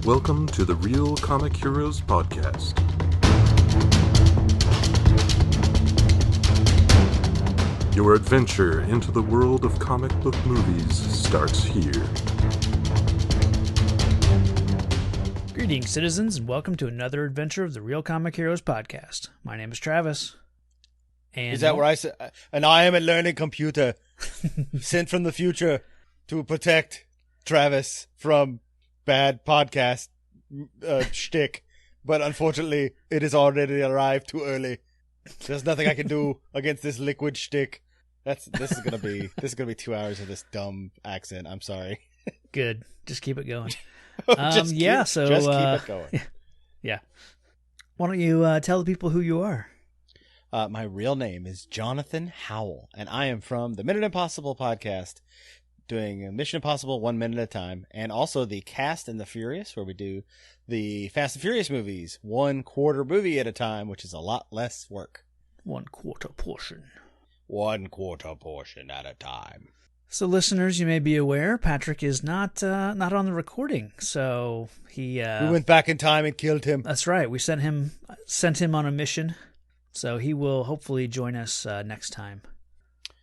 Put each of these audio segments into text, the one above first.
Welcome to the Real Comic Heroes Podcast. Your adventure into the world of comic book movies starts here. Greetings, citizens, and welcome to another adventure of the Real Comic Heroes Podcast. My name is Travis. And is that where I said, and I am a learning computer sent from the future to protect Travis from bad podcast shtick, but unfortunately it has already arrived too early. There's nothing I can do against this liquid shtick. This is gonna be 2 hours of this dumb accent. I'm sorry. Good. Just keep it going. Just keep it going. Yeah. Why don't you tell the people who you are? My real name is Jonathan Howell, and I am from the Minute Impossible podcast, doing Mission Impossible 1 minute at a time, and also the Cast and the Furious, where we do the Fast and Furious movies 1/4 movie at a time, which is a lot less work. 1/4 portion. 1/4 portion at a time. So, listeners, you may be aware Patrick is not on the recording, so he we went back in time and killed him. That's right. We sent him on a mission, so he will hopefully join us next time.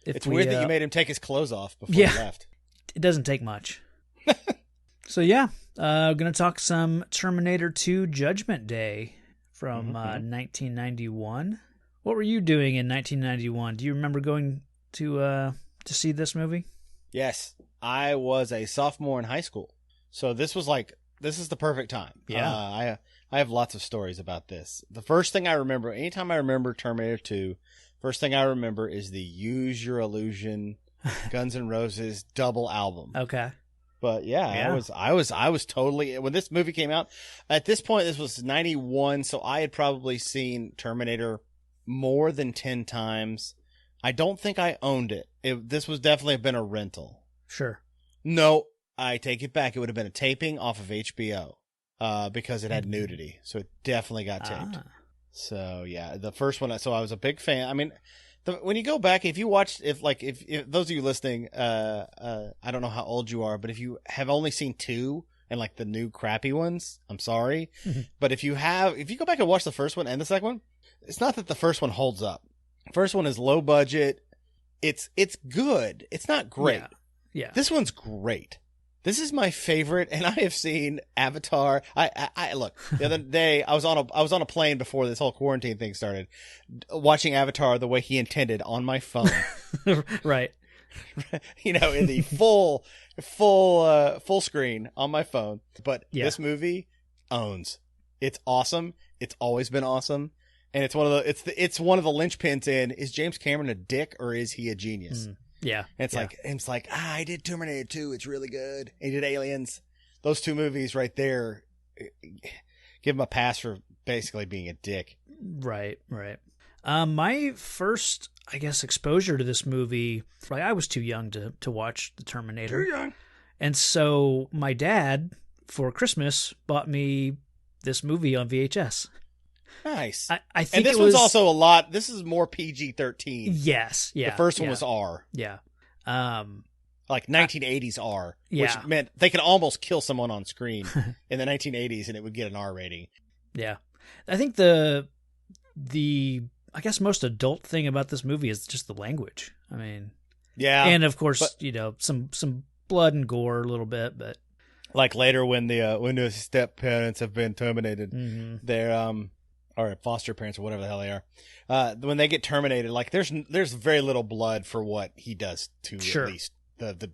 It's weird that you made him take his clothes off before he left. It doesn't take much. So yeah, going to talk some Terminator 2 Judgment Day from 1991. What were you doing in 1991? Do you remember going to see this movie? Yes, I was a sophomore in high school, so this is the perfect time. Yeah, I have lots of stories about this. The first thing I remember, anytime I remember Terminator 2, first thing I remember is the Use Your Illusion Guns N' Roses double album. Okay. But yeah. I was totally, when this movie came out, at this point this was 91, so I had probably seen Terminator more than 10 times. I don't think I owned it. This was definitely been a rental. Sure. No, I take it back. It would have been a taping off of HBO. Because it had nudity, so it definitely got taped. So yeah, the first one. So I was a big fan. I mean, when you go back, if you watch, if those of you listening, I don't know how old you are, but if you have only seen 2 and like the new crappy ones, I'm sorry, but if you go back and watch the first one and the second one, it's not that the first one holds up. First one is low budget. It's good. It's not great. Yeah. This one's great. This is my favorite, and I have seen Avatar. I look, the other day I was on a plane before this whole quarantine thing started, watching Avatar the way he intended on my phone. Right. In the full screen on my phone. But This movie owns. It's awesome. It's always been awesome, and it's one of the linchpins in, is James Cameron a dick or is he a genius? Yeah. And it's like, I did Terminator 2. It's really good. He did Aliens. Those 2 movies right there, give him a pass for basically being a dick. Right. My first, I guess, exposure to this movie, I was too young to watch the Terminator. Too young. And so my dad, for Christmas, bought me this movie on VHS. Nice. I think this one's also a lot. This is more PG-13. Yes. Yeah. The first one was R. Yeah. Like 1980s R. Yeah. Which meant they could almost kill someone on screen in the 1980s and it would get an R rating. Yeah. I think the I guess most adult thing about this movie is just the language. I mean, yeah. And of course, some blood and gore a little bit, but like later when the step parents have been terminated, they're or foster parents or whatever the hell they are, when they get terminated, like there's very little blood for what he does to at least the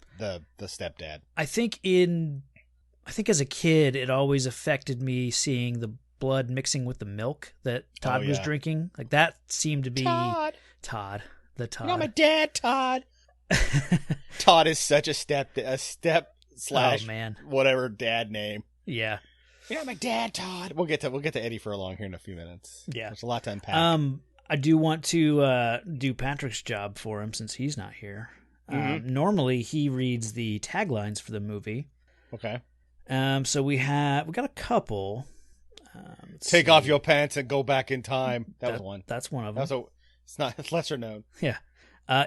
stepdad. I think as a kid, it always affected me seeing the blood mixing with the milk that Todd was drinking. Like that seemed to be Todd. The Todd. You're my dad, Todd. Todd is such a step slash whatever dad name. Yeah. You're my dad, Todd. We'll get to Eddie Furlong here in a few minutes. Yeah. There's a lot to unpack. I do want to do Patrick's job for him since he's not here. Normally he reads the taglines for the movie. Okay. So we got a couple. Take off your pants and go back in time. That was one. That's one of them. It's lesser known. Yeah.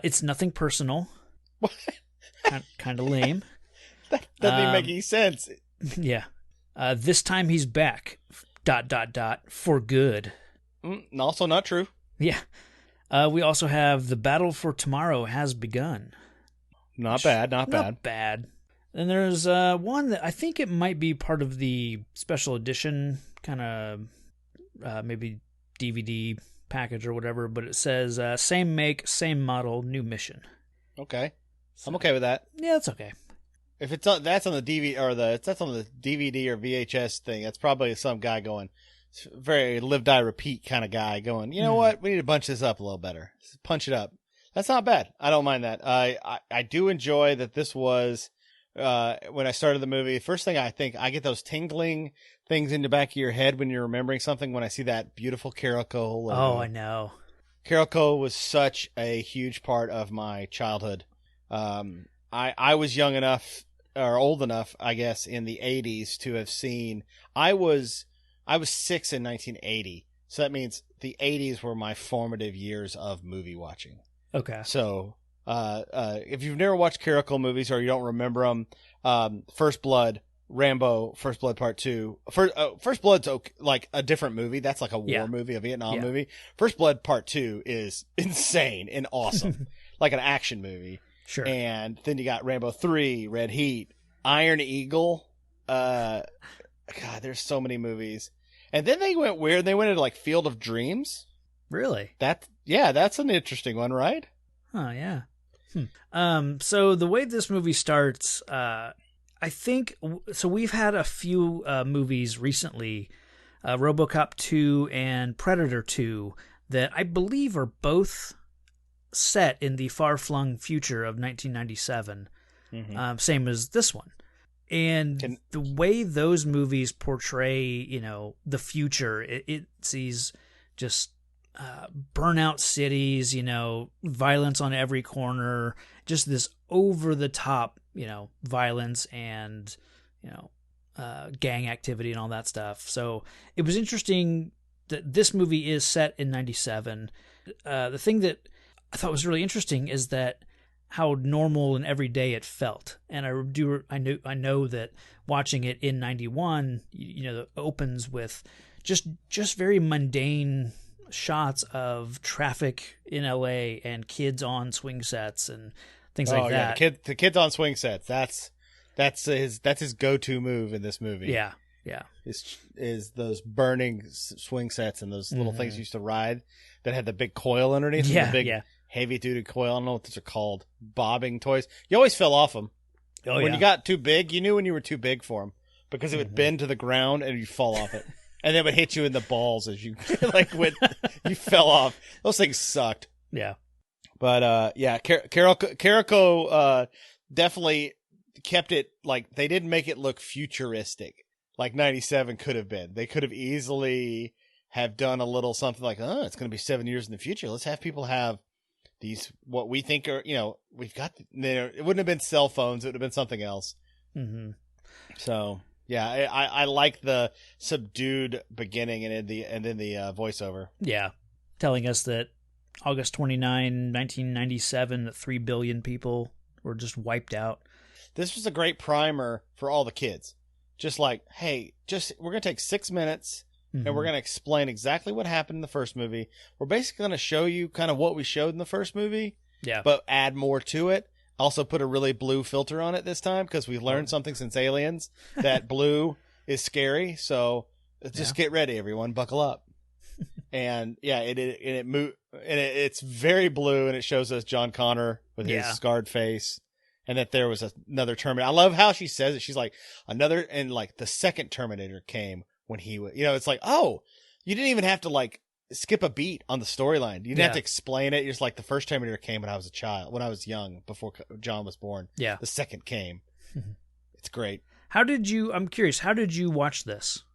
It's nothing personal. Kind of lame. That doesn't even make any sense. Yeah. This time he's back. ... For good. Also not true. Yeah. We also have The Battle for Tomorrow Has Begun. Not bad. Not bad. And there's one that I think it might be part of the special edition kind of maybe DVD package or whatever, but it says same make, same model, new mission. Okay. I'm okay with that. Yeah, it's okay. If that's on the DVD or that's on the DVD or VHS thing, that's probably some guy going, very live die repeat kind of guy going, you know what, we need to bunch this up a little better, punch it up. That's not bad. I don't mind that. I do enjoy that. This was when I started the movie, first thing I think, I get those tingling things in the back of your head when you're remembering something when I see that beautiful Carol Cole logo. Oh, I know. Carol Cole was such a huge part of my childhood. I was young enough or old enough, I guess, in the 80s to have seen. I was 6 in 1980, so that means the 80s were my formative years of movie watching. Okay. So, if you've never watched Carol Cole movies or you don't remember them, First Blood, Rambo, First Blood Part 2. First Blood's like a different movie. That's like a war movie, a Vietnam movie. First Blood Part 2 is insane and awesome, like an action movie. Sure. And then you got Rambo 3, Red Heat, Iron Eagle. God, there's so many movies. And then they went weird. They went into like Field of Dreams. Really? That's an interesting one, right? Oh, yeah. So the way this movie starts, I think, so we've had a few movies recently, RoboCop 2 and Predator 2, that I believe are both set in the far-flung future of 1997, same as this one. And the way those movies portray, the future, it sees just burnout cities, violence on every corner, just this over-the-top, violence and, gang activity and all that stuff. So it was interesting that this movie is set in 97. The thing that I thought was really interesting is that how normal and everyday it felt. And I know that watching it in 91, it opens with just very mundane shots of traffic in LA and kids on swing sets and things like that. The kids on swing sets. That's his go-to move in this movie. Yeah. Is those burning swing sets and those little things you used to ride that had the big coil underneath. Yeah, the big heavy-duty coil. I don't know what those are called. Bobbing toys. You always fell off them. When you got too big, you knew when you were too big for them because it would bend to the ground and you'd fall off it. And then it would hit you in the balls as you you fell off. Those things sucked. Yeah. But Carrico definitely kept it like they didn't make it look futuristic like 97 could have been. They could have easily have done a little something like, it's going to be 7 years in the future. Let's have people have these, what we think are, we've got there. It wouldn't have been cell phones. It would have been something else. Mm-hmm. So yeah, I like the subdued beginning and then the voiceover. Yeah. Telling us that August 29, 1997, that 3 billion people were just wiped out. This was a great primer for all the kids. Just like, hey, we're going to take 6 minutes and we're going to explain exactly what happened in the first movie. We're basically going to show you kind of what we showed in the first movie, but add more to it. Also put a really blue filter on it this time because we've learned something since Aliens, that blue is scary. So just get ready, everyone. Buckle up. And it's very blue, and it shows us John Connor with his scarred face. And that there was another Terminator. I love how she says it. She's like, the second Terminator came when he was, it's like, oh, you didn't even have to like skip a beat on the storyline. You didn't have to explain it. You're just like, the first Terminator came when I was a child, when I was young, before John was born. Yeah. The second came. It's great. I'm curious, how did you watch this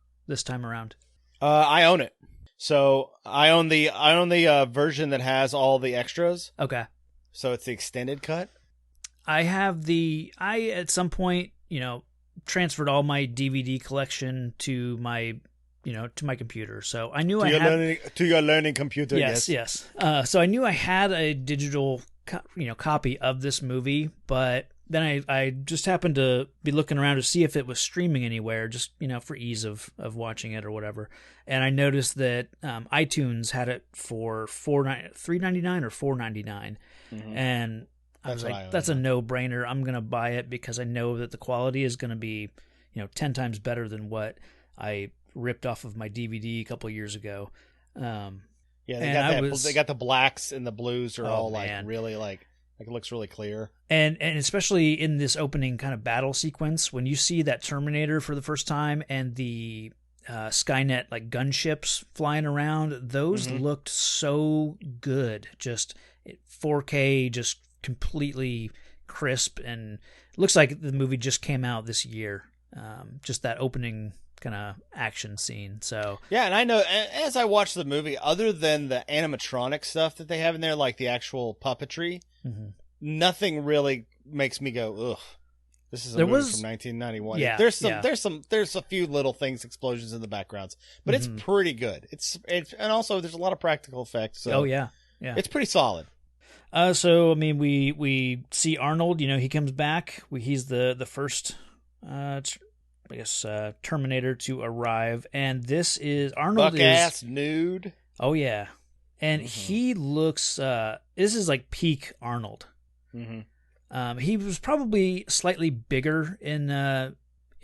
time around? I own it. So I own the version that has all the extras. Okay. So it's the extended cut. I at some point, transferred all my DVD collection to my computer. So I knew to your learning computer. Yes. So I knew I had a digital, copy of this movie, but then I just happened to be looking around to see if it was streaming anywhere, just, for ease of watching it or whatever. And I noticed that iTunes had it for $3.99 or $4.99. Mm-hmm. And I was like, that's a no-brainer. I'm going to buy it because I know that the quality is going to be, 10 times better than what I ripped off of my DVD a couple years ago. They got the blacks and the blues are all really it looks really clear. And especially in this opening kind of battle sequence, when you see that Terminator for the first time and the Skynet like gunships flying around, those looked so good. Just 4K, just completely crisp, and it looks like the movie just came out this year. Just that opening kind of action scene. So yeah, and I know as I watch the movie, other than the animatronic stuff that they have in there, like the actual puppetry, nothing really makes me go, ugh. This is a movie from 1991. Yeah, there's a few little things, explosions in the backgrounds, but it's pretty good. It's and also there's a lot of practical effects. So it's pretty solid. So I mean, we see Arnold. He comes back. He's the first, Terminator to arrive, and this is Arnold buck-ass nude. Oh yeah, and he looks. This is like peak Arnold. He was probably slightly bigger in the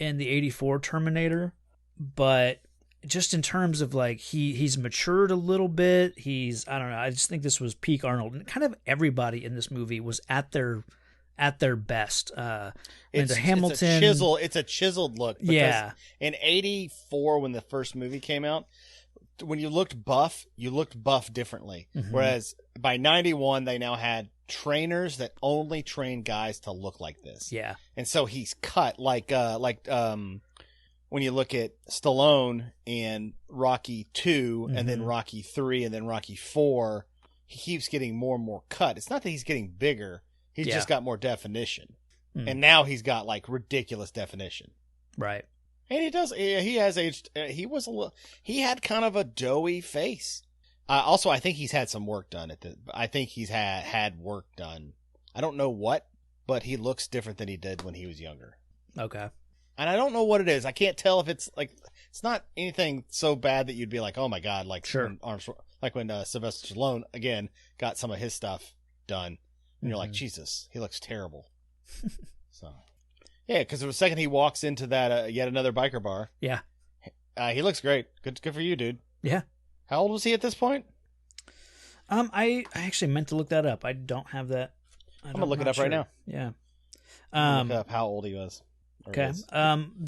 '84 Terminator, but just in terms of like he's matured a little bit. I don't know. I just think this was peak Arnold, and kind of everybody in this movie was at their best. Linda Hamilton. It's a chiseled look. Yeah. In '84, when the first movie came out, when you looked buff differently. Whereas by '91, they now had trainers that only train guys to look like this. Yeah. And so he's cut like when you look at Stallone in Rocky 2 and then Rocky 3 and then Rocky 4, he keeps getting more and more cut. It's not that he's getting bigger. He's just got more definition. And now he's got like ridiculous definition. Right. And he has aged. He had kind of a doughy face. Also, I think he's had some work done I think he's had work done. I don't know what, but he looks different than he did when he was younger. Okay. And I don't know what it is. I can't tell if it's like, it's not anything so bad that you'd be like, oh my God, like sure. When Sylvester Stallone again got some of his stuff done, and you're like, Jesus, he looks terrible. So, yeah, because the second he walks into that yet another biker bar, he looks great. Good for you, dude. Yeah. How old was he at this point? I actually meant to look that up. I don't have that. I'm gonna look it up right now. Yeah. Look up how old he was. Okay.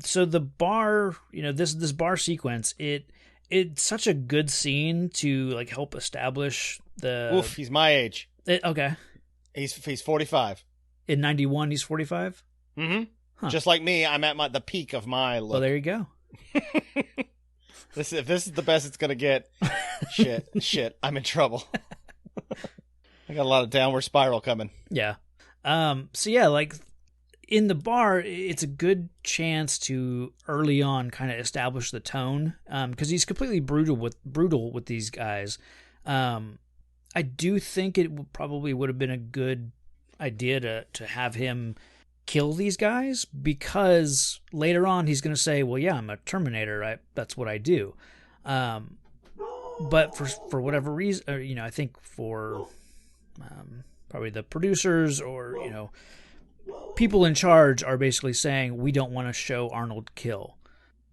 So the bar, this bar sequence, it's such a good scene to like help establish the. Oof, he's my age. Okay. He's 45. In 91, he's 45. Mm-hmm. Huh. Just like me, I'm at the peak of my look. Well, there you go. If this is the best it's gonna get, shit, I'm in trouble. I got a lot of downward spiral coming. Yeah. So yeah, like in the bar, it's a good chance to early on kind of establish the tone, because he's completely brutal with these guys. I do think it probably would have been a good idea to have him kill these guys, because later on he's going to say, well, yeah, I'm a Terminator. That's what I do. But for whatever reason, I think for probably the producers or, people in charge are basically saying, we don't want to show Arnold kill.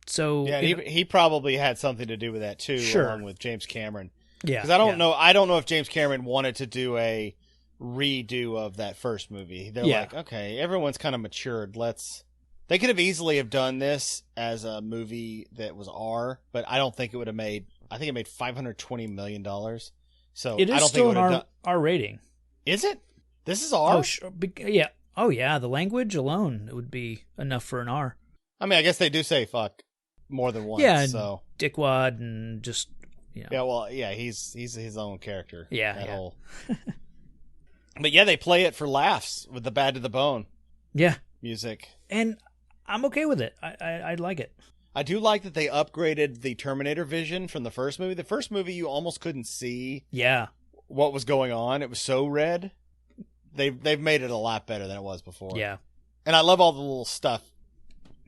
So yeah, he probably had something to do with that too, sure. Along with James Cameron. Yeah, because I don't know if James Cameron wanted to do a redo of that first movie. They're like, okay, everyone's kind of matured. They could have easily have done this as a movie that was R, but I don't think it would have made. I think it made $520 million. So it is I don't still think an R rating. Is it? This is R. Oh, sure. Yeah. Oh, yeah. The language alone would be enough for an R. I mean, I guess they do say fuck more than once. Yeah. So dickwad and just. Yeah. Well, yeah. He's his own character. Yeah. That whole. But yeah, they play it for laughs with the bad to the bone. Yeah. Music. And I'm okay with it. I like it. I do like that they upgraded the Terminator vision from the first movie. The first movie, you almost couldn't see what was going on. It was so red. They've made it a lot better than it was before. Yeah. And I love all the little stuff.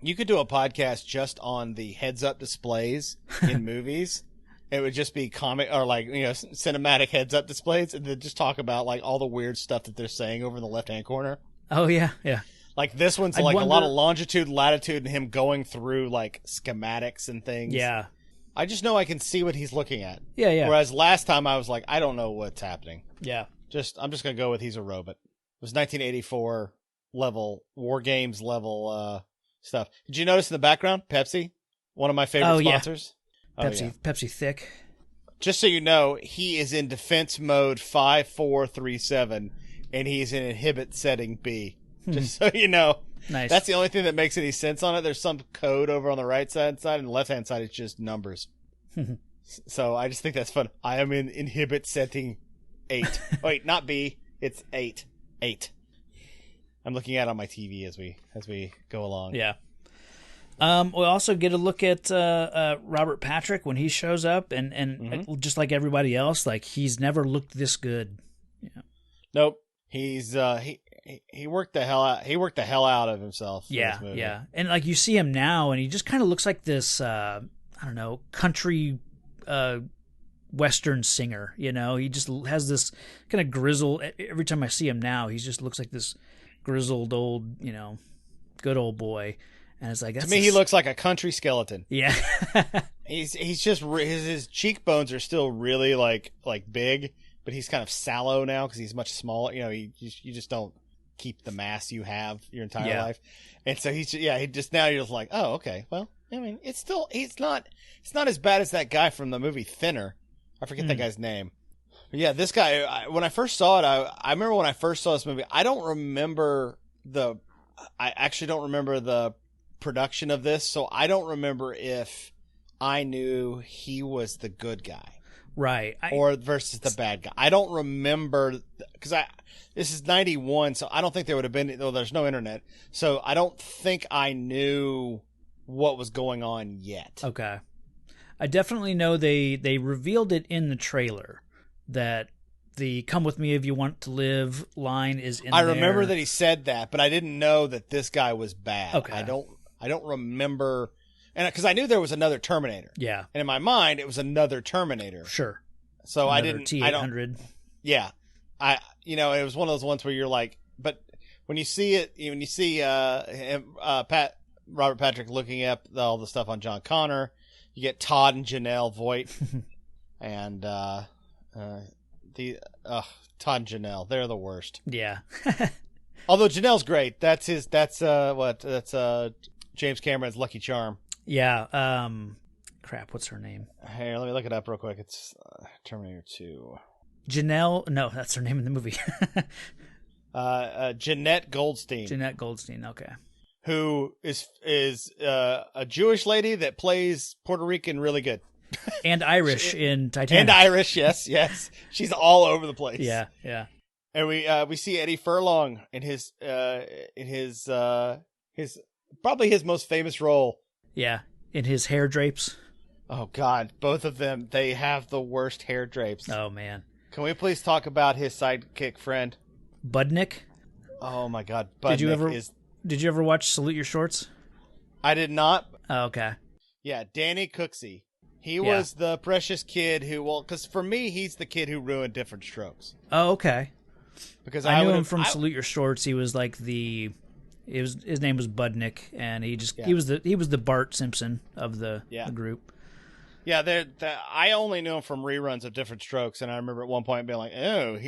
You could do a podcast just on the heads-up displays in movies. It would just be comic or cinematic heads-up displays, and then just talk about like all the weird stuff that they're saying over in the left-hand corner. Oh yeah, yeah. Like this one's a lot of longitude, latitude, and him going through like schematics and things. Yeah. I just know I can see what he's looking at. Yeah, yeah. Whereas last time I was like, I don't know what's happening. Yeah. I'm just gonna go with he's a robot. It was 1984 level War Games level stuff. Did you notice in the background Pepsi, one of my favorite sponsors? Yeah. Pepsi Thick. Just so you know, he is in defense mode 5437, and he's in inhibit setting B. Just so you know. Nice. That's the only thing that makes any sense on it. There's some code over on the right side, and the left hand side it's just numbers. So I just think that's fun. I am in inhibit setting 8. Wait, not B. It's 8. 8. I'm looking at it on my TV as we go along. Yeah. We also get a look at Robert Patrick when he shows up, and just like everybody else, like he's never looked this good. Yeah. Nope. He's he worked the hell out. He worked the hell out of himself. Yeah, this movie. yeah. And like you see him now, and he just kind of looks like this. Country Western singer. You know, he just has this kind of grizzled. Every time I see him now, he just looks like this grizzled old, good old boy. And it's like, to me, he looks like a country skeleton. Yeah. he's just his cheekbones are still really like big, but he's kind of sallow now because he's much smaller. You just don't keep the mass you have your entire life, and so he just now you're just like, oh, okay, well, I mean, it's not as bad as that guy from the movie Thinner. I forget that guy's name. But yeah, this guy. When I first saw it, I remember when I first saw this movie. I actually don't remember the production of this, so I don't remember if I knew he was the good guy, right, or versus the bad guy. I don't remember because this is 91, so I don't think there would have been. Well, there's no internet, so I don't think I knew what was going on yet. Okay, I definitely know they revealed it in the trailer that the "Come with me if you want to live" line is in there. I remember that he said that, but I didn't know that this guy was bad. Okay. I don't remember, and because I knew there was another Terminator. Yeah. And in my mind, it was another Terminator. Sure. So another T-800. Yeah. It was one of those ones where you're like, but when you see it, when you see Robert Patrick looking up all the stuff on John Connor, you get Todd and Janelle Voight, and Todd and Janelle, they're the worst. Yeah. Although Janelle's great. That's James Cameron's Lucky Charm. Yeah. Crap, what's her name? Hey, let me look it up real quick. It's Terminator 2. Janelle. No, that's her name in the movie. Jeanette Goldstein. Jeanette Goldstein. Okay. Who is a Jewish lady that plays Puerto Rican really good. And Irish in Titanic. And Irish, yes. She's all over the place. Yeah, yeah. And we see Eddie Furlong in his probably his most famous role. Yeah, in his hair drapes. Oh God, both of them, they have the worst hair drapes. Oh man. Can we please talk about his sidekick friend? Budnick? Oh my God, Budnick Did you ever watch Salute Your Shorts? I did not. Oh, okay. Yeah, Danny Cooksey. He was the precious kid because for me, he's the kid who ruined Different Strokes. Oh, okay. Because I knew him from Salute Your Shorts. He was like his name was Budnick, and he was the Bart Simpson of the group. Yeah, I only knew him from reruns of Different Strokes, and I remember at one point being like, "Oh,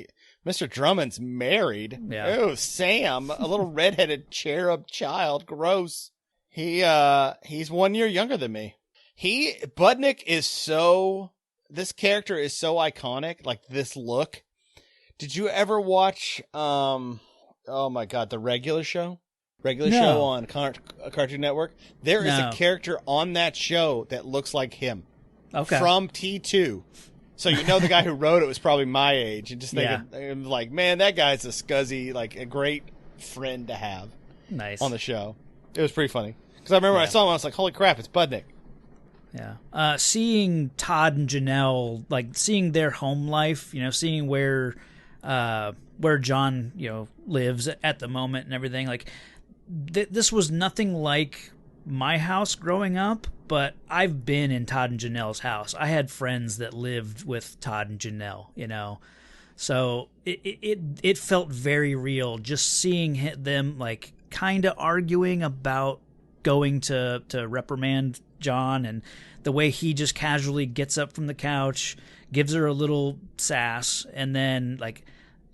Mr. Drummond's married. Yeah. Oh, Sam, a little redheaded cherub child, gross." He's 1 year younger than me. Budnick this character is so iconic, like this look. Did you ever watch oh my God, the Regular Show? Show on Cartoon Network? There is a character on that show that looks like him. Okay. From T2. So you know the guy who wrote it was probably my age, and just thinking like, man, that guy's a scuzzy, like a great friend to have. Nice. On the show. It was pretty funny. Because I remember when I saw him, I was like, holy crap, it's Budnick. Yeah. Seeing Todd and Janelle, like seeing their home life, seeing where John, lives at the moment and everything, like this was nothing like my house growing up, but I've been in Todd and Janelle's house. I had friends that lived with Todd and Janelle, you know. So it felt very real just seeing them like kind of arguing about going to reprimand John, and the way he just casually gets up from the couch, gives her a little sass, and then like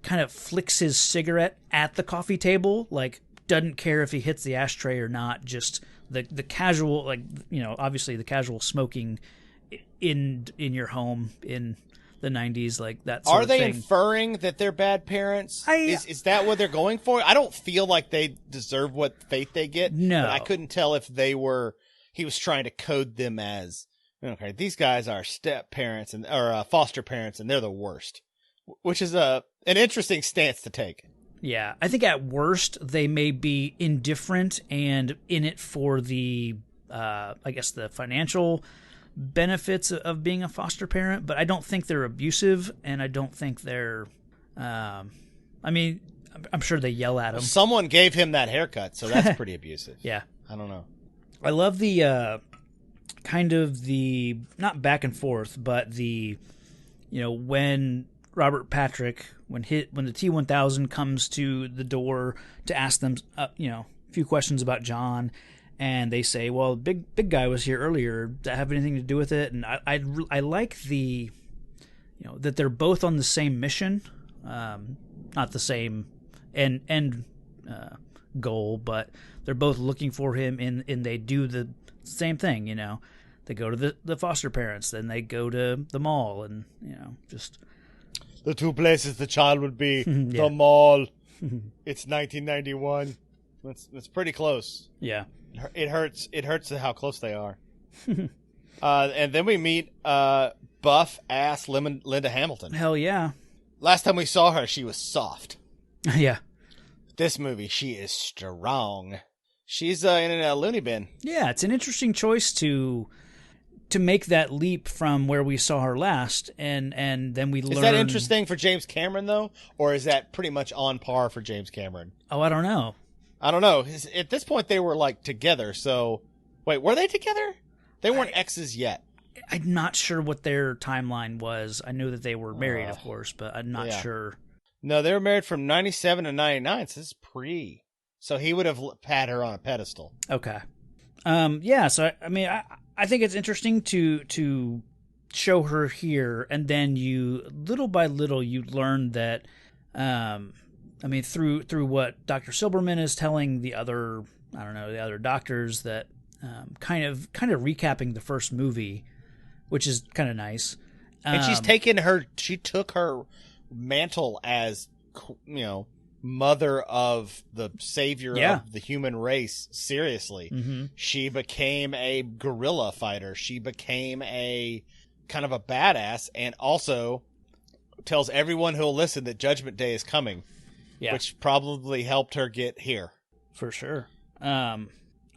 kind of flicks his cigarette at the coffee table, like doesn't care if he hits the ashtray or not, just the casual, like, you know, obviously the casual smoking in your home in the 90s, like that sort Are of they thing. inferring that they're bad parents? Is that what they're going for? I don't feel like they deserve what fate they get. No. But I couldn't tell if he was trying to code them as, okay, these guys are step parents or foster parents, and they're the worst, which is an interesting stance to take. Yeah, I think at worst they may be indifferent and in it for the, I guess, the financial benefits of being a foster parent, but I don't think they're abusive, and I don't think they're, I mean, I'm sure they yell at him. Someone gave him that haircut, so that's pretty abusive. Yeah. I don't know. I love the, kind of the, not back and forth, but the, you know, when Robert Patrick, when the T-1000 comes to the door to ask them, you know, a few questions about John, and they say, well, big guy was here earlier. Does that have anything to do with it? And I like the, you know, that they're both on the same mission, not the same end goal, but they're both looking for him, and they do the same thing, you know. They go to the foster parents, then they go to the mall, and, you know, just... The two places the child would be, Yeah. the mall. It's 1991. That's pretty close. Yeah. It hurts. It hurts how close they are. And then we meet buff-ass Linda Hamilton. Hell yeah. Last time we saw her, she was soft. Yeah. This movie, she is strong. She's in a loony bin. Yeah, it's an interesting choice to make that leap from where we saw her last, and then we learn... Is that interesting for James Cameron, though? Or is that pretty much on par for James Cameron? Oh, I don't know. I don't know. At this point, they were, like, together, so... Wait, were they together? They weren't exes yet. I'm not sure what their timeline was. I knew that they were married, of course, but I'm not sure. No, they were married from 97 to 99, so this is pre. So he would have had her on a pedestal. Okay. Yeah, so, I mean, I think it's interesting to show her here, and then you, little by little, you learn that, I mean, through what Dr. Silberman is telling the other doctors, that kind of recapping the first movie, which is kind of nice. And she took her mantle as, you know, mother of the savior of the human race seriously. Mm-hmm. She became a guerrilla fighter. She became a kind of a badass, and also tells everyone who'll listen that Judgment Day is coming, which probably helped her get here. For sure. I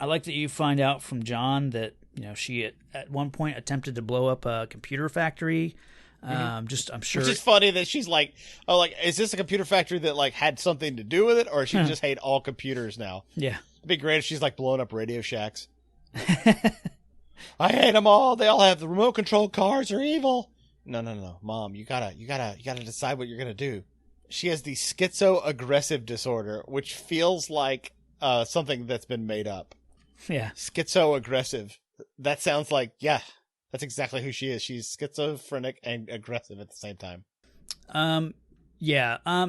like that you find out from John that, you know, she at one point attempted to blow up a computer factory. I'm sure. Which is funny that she's like, oh, like, is this a computer factory that like had something to do with it, or she just hate all computers now? Yeah, it'd be great if she's like blowing up Radio Shacks. I hate them all. They all have the remote control cars. Are evil. No, Mom, you gotta decide what you're gonna do. She has the schizo-aggressive disorder, which feels like something that's been made up. Yeah, schizo-aggressive. That sounds like that's exactly who she is. She's schizophrenic and aggressive at the same time.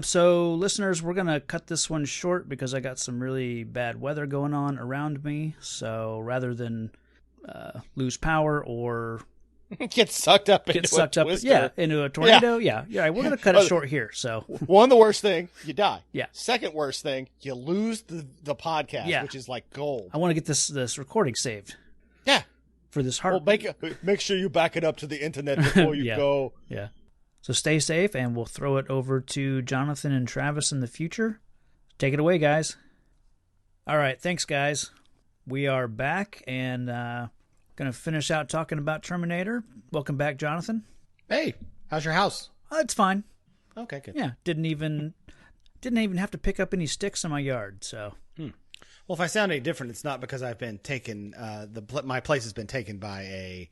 So listeners, we're going to cut this one short because I got some really bad weather going on around me. So rather than lose power or get sucked up into a tornado, we're going to cut it short here. So one, the worst thing, you die. Yeah. Second worst thing, you lose the podcast, which is like gold. I want to get this recording saved. Yeah. For this heart. Well, make sure you back it up to the internet before you go. Yeah. So stay safe, and we'll throw it over to Jonathan and Travis in the future. Take it away, guys. All right. Thanks, guys. We are back and going to finish out talking about Terminator. Welcome back, Jonathan. Hey, how's your house? It's fine. Okay, good. Yeah. Didn't even have to pick up any sticks in my yard. So. Well, if I sound any different, it's not because I've been taken. My place has been taken by a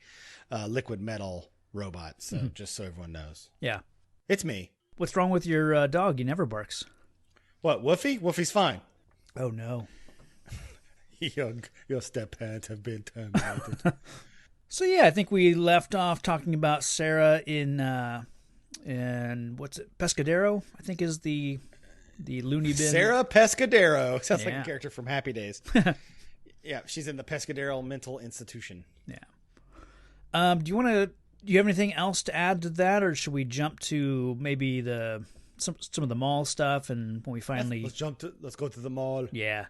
liquid metal robot. So just so everyone knows, Yeah. it's me. What's wrong with your dog? He never barks. What, Woofy? Woofy's fine. Oh no. Your step parents have been terminated. So yeah, I think we left off talking about Sarah in what's it? Pescadero, I think is the loony bin. Sarah Pescadero sounds like Yeah. a character from Happy Days. Yeah, she's in the Pescadero mental institution. Yeah. Do you have anything else to add to that, or should we jump to maybe some of the mall stuff and when we finally Let's go to the mall. Yeah.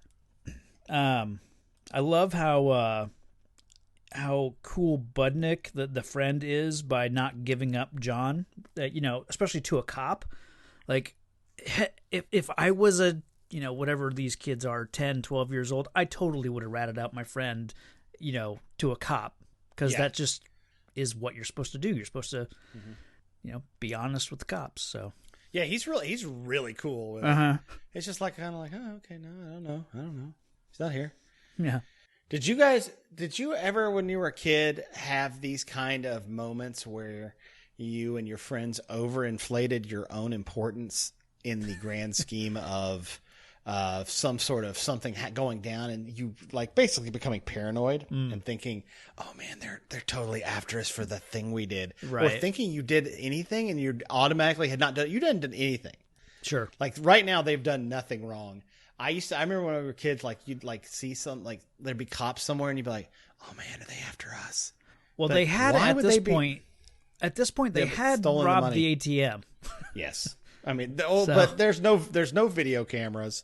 I love how cool Budnick, the friend, is by not giving up John, especially to a cop. Like, if I was whatever these kids are, 10, 12 years old, I totally would have ratted out my friend, to a cop, because that just is what you're supposed to do. You're supposed to, be honest with the cops. So yeah, he's really cool. It's just like kind of like, oh, okay, no, I don't know. He's not here. yeah. Did you ever, when you were a kid, have these kind of moments where you and your friends overinflated your own importance in the grand scheme of some sort of something going down, and you like basically becoming paranoid and thinking, oh man, they're totally after us for the thing we did, right? Or thinking you did anything and you automatically had not done, you didn't do anything. Sure. Like right now, they've done nothing wrong. I remember when we were kids, like you'd like see there'd be cops somewhere, and you'd be like, "Oh man, are they after us?" Well, But they had why at would this they be- point. At this point, they They've had stolen the robbed money. the ATM. Yes, I mean, So- but there's no video cameras.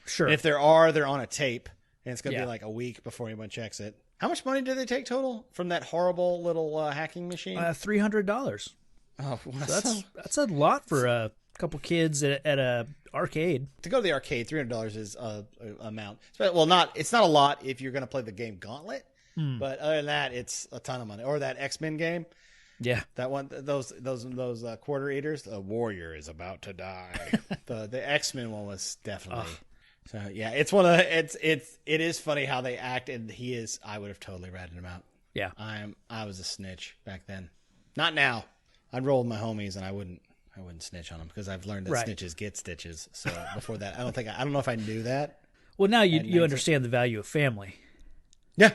Sure. And if there are, they're on a tape, and it's gonna Yeah. be like a week before anyone checks it. How much money did they take total from that horrible little hacking machine? $300. Oh, So that's a lot for a couple kids at a arcade. to go to the arcade. $300 is a amount. Well, it's not a lot if you're gonna play the game Gauntlet, but other than that, it's a ton of money. Or that X-Men game. Yeah. That one, those quarter eaters. The warrior is about to die. the X-Men one was definitely. So yeah, it's one of it is funny how they act, and he is. I would have totally ratted him out. Yeah. I was a snitch back then. Not now. I'd roll with my homies, and I wouldn't snitch on them because I've learned that Right. snitches get stitches. So before that, I don't know if I knew that. Well, now you 19 understand the value of family. Yeah.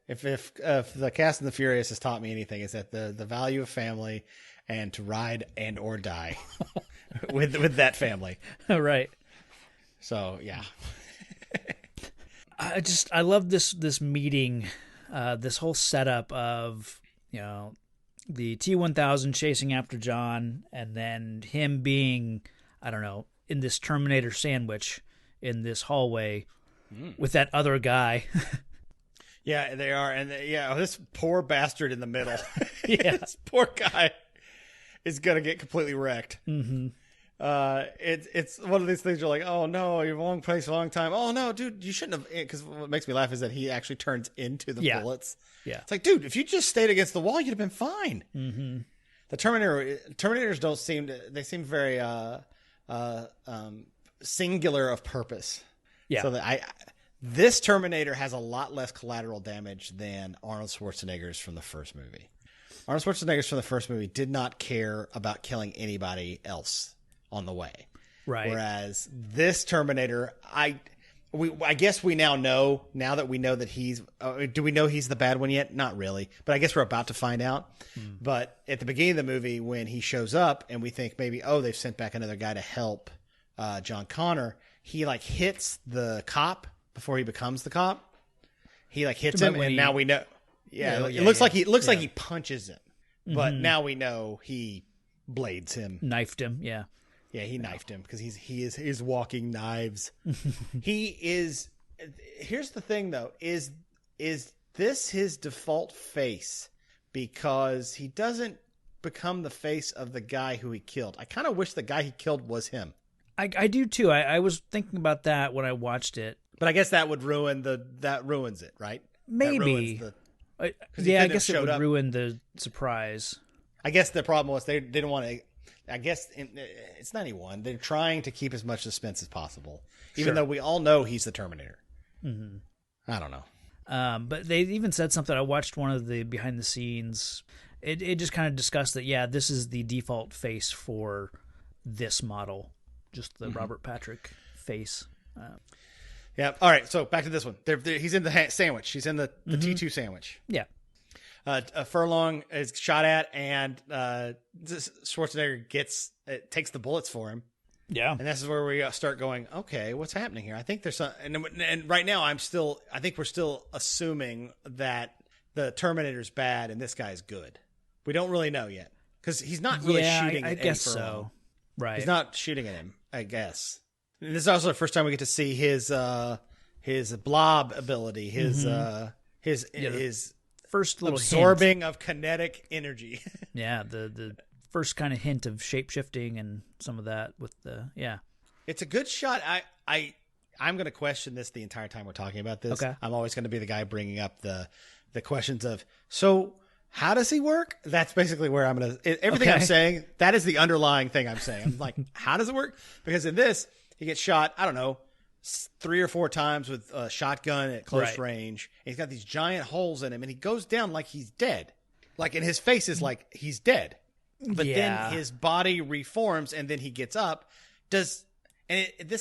If the Cast and the Furious has taught me anything, it's that the value of family and to ride and or die with that family. Right. So yeah. I love this meeting, this whole setup of the T-1000 chasing after John, and then him being, I don't know, in this Terminator sandwich in this hallway with that other guy. Yeah, they are, and this poor bastard in the middle. Yeah. This poor guy is gonna get completely wrecked. Mm-hmm. It's one of these things. You're like, oh no, you're wrong place, wrong time. Oh no, dude, you shouldn't have. Because what makes me laugh is that he actually turns into the bullets. Yeah, it's like, dude, if you just stayed against the wall, you'd have been fine. Mm-hmm. The Terminators don't seem to. They seem very singular of purpose. Yeah. So that this Terminator has a lot less collateral damage than Arnold Schwarzenegger's from the first movie. Arnold Schwarzenegger's from the first movie did not care about killing anybody else on the way. Right. Whereas this Terminator, I guess we now know, now that we know that he's, do we know he's the bad one yet? Not really, but I guess we're about to find out. But at the beginning of the movie, when he shows up and we think maybe, oh, they've sent back another guy to help John Connor, he like hits the cop before he becomes the cop. He like hits him, and now we know. Yeah, it looks like he punches him, but now we know he blades him, knifed him. Yeah, he knifed him because he's walking knives. He is. Here's the thing, though: is this his default face? Because he doesn't become the face of the guy who he killed. I kind of wish the guy he killed was him. I do too. I was thinking about that when I watched it. But I guess that would ruins it, right? Maybe. I guess it would ruin the surprise. I guess the problem was they didn't want to. I guess it's 91. They're trying to keep as much suspense as possible, even though we all know he's the Terminator. I don't know. But they even said something. I watched one of the behind the scenes. It just kind of discussed that, yeah, this is the default face for this model, just the Robert Patrick face. Yeah. All right. So back to this one. He's in the sandwich. He's in the T2 sandwich. Yeah. A Furlong is shot at, and Schwarzenegger takes the bullets for him. Yeah. And this is where we start going, okay, what's happening here? I think there's some, and right now I think we're still assuming that the Terminator's bad and this guy's good. We don't really know yet because he's not really shooting at Eddie Furlong. Right. He's not shooting at him, I guess. And this is also the first time we get to see his blob ability, his first little absorbing of kinetic energy. Yeah, the first kind of hint of shape shifting and some of that with It's a good shot. I'm going to question this the entire time we're talking about this. Okay. I'm always going to be the guy bringing up the questions of, so how does he work? That's basically where I'm going to, everything I'm saying, that is the underlying thing I'm saying. I'm like, how does it work? Because in this, he gets shot, I don't know, 3 or 4 times with a shotgun at close range. And he's got these giant holes in him, and he goes down like he's dead. Like, and his face is like he's dead. But then his body reforms, and then he gets up. This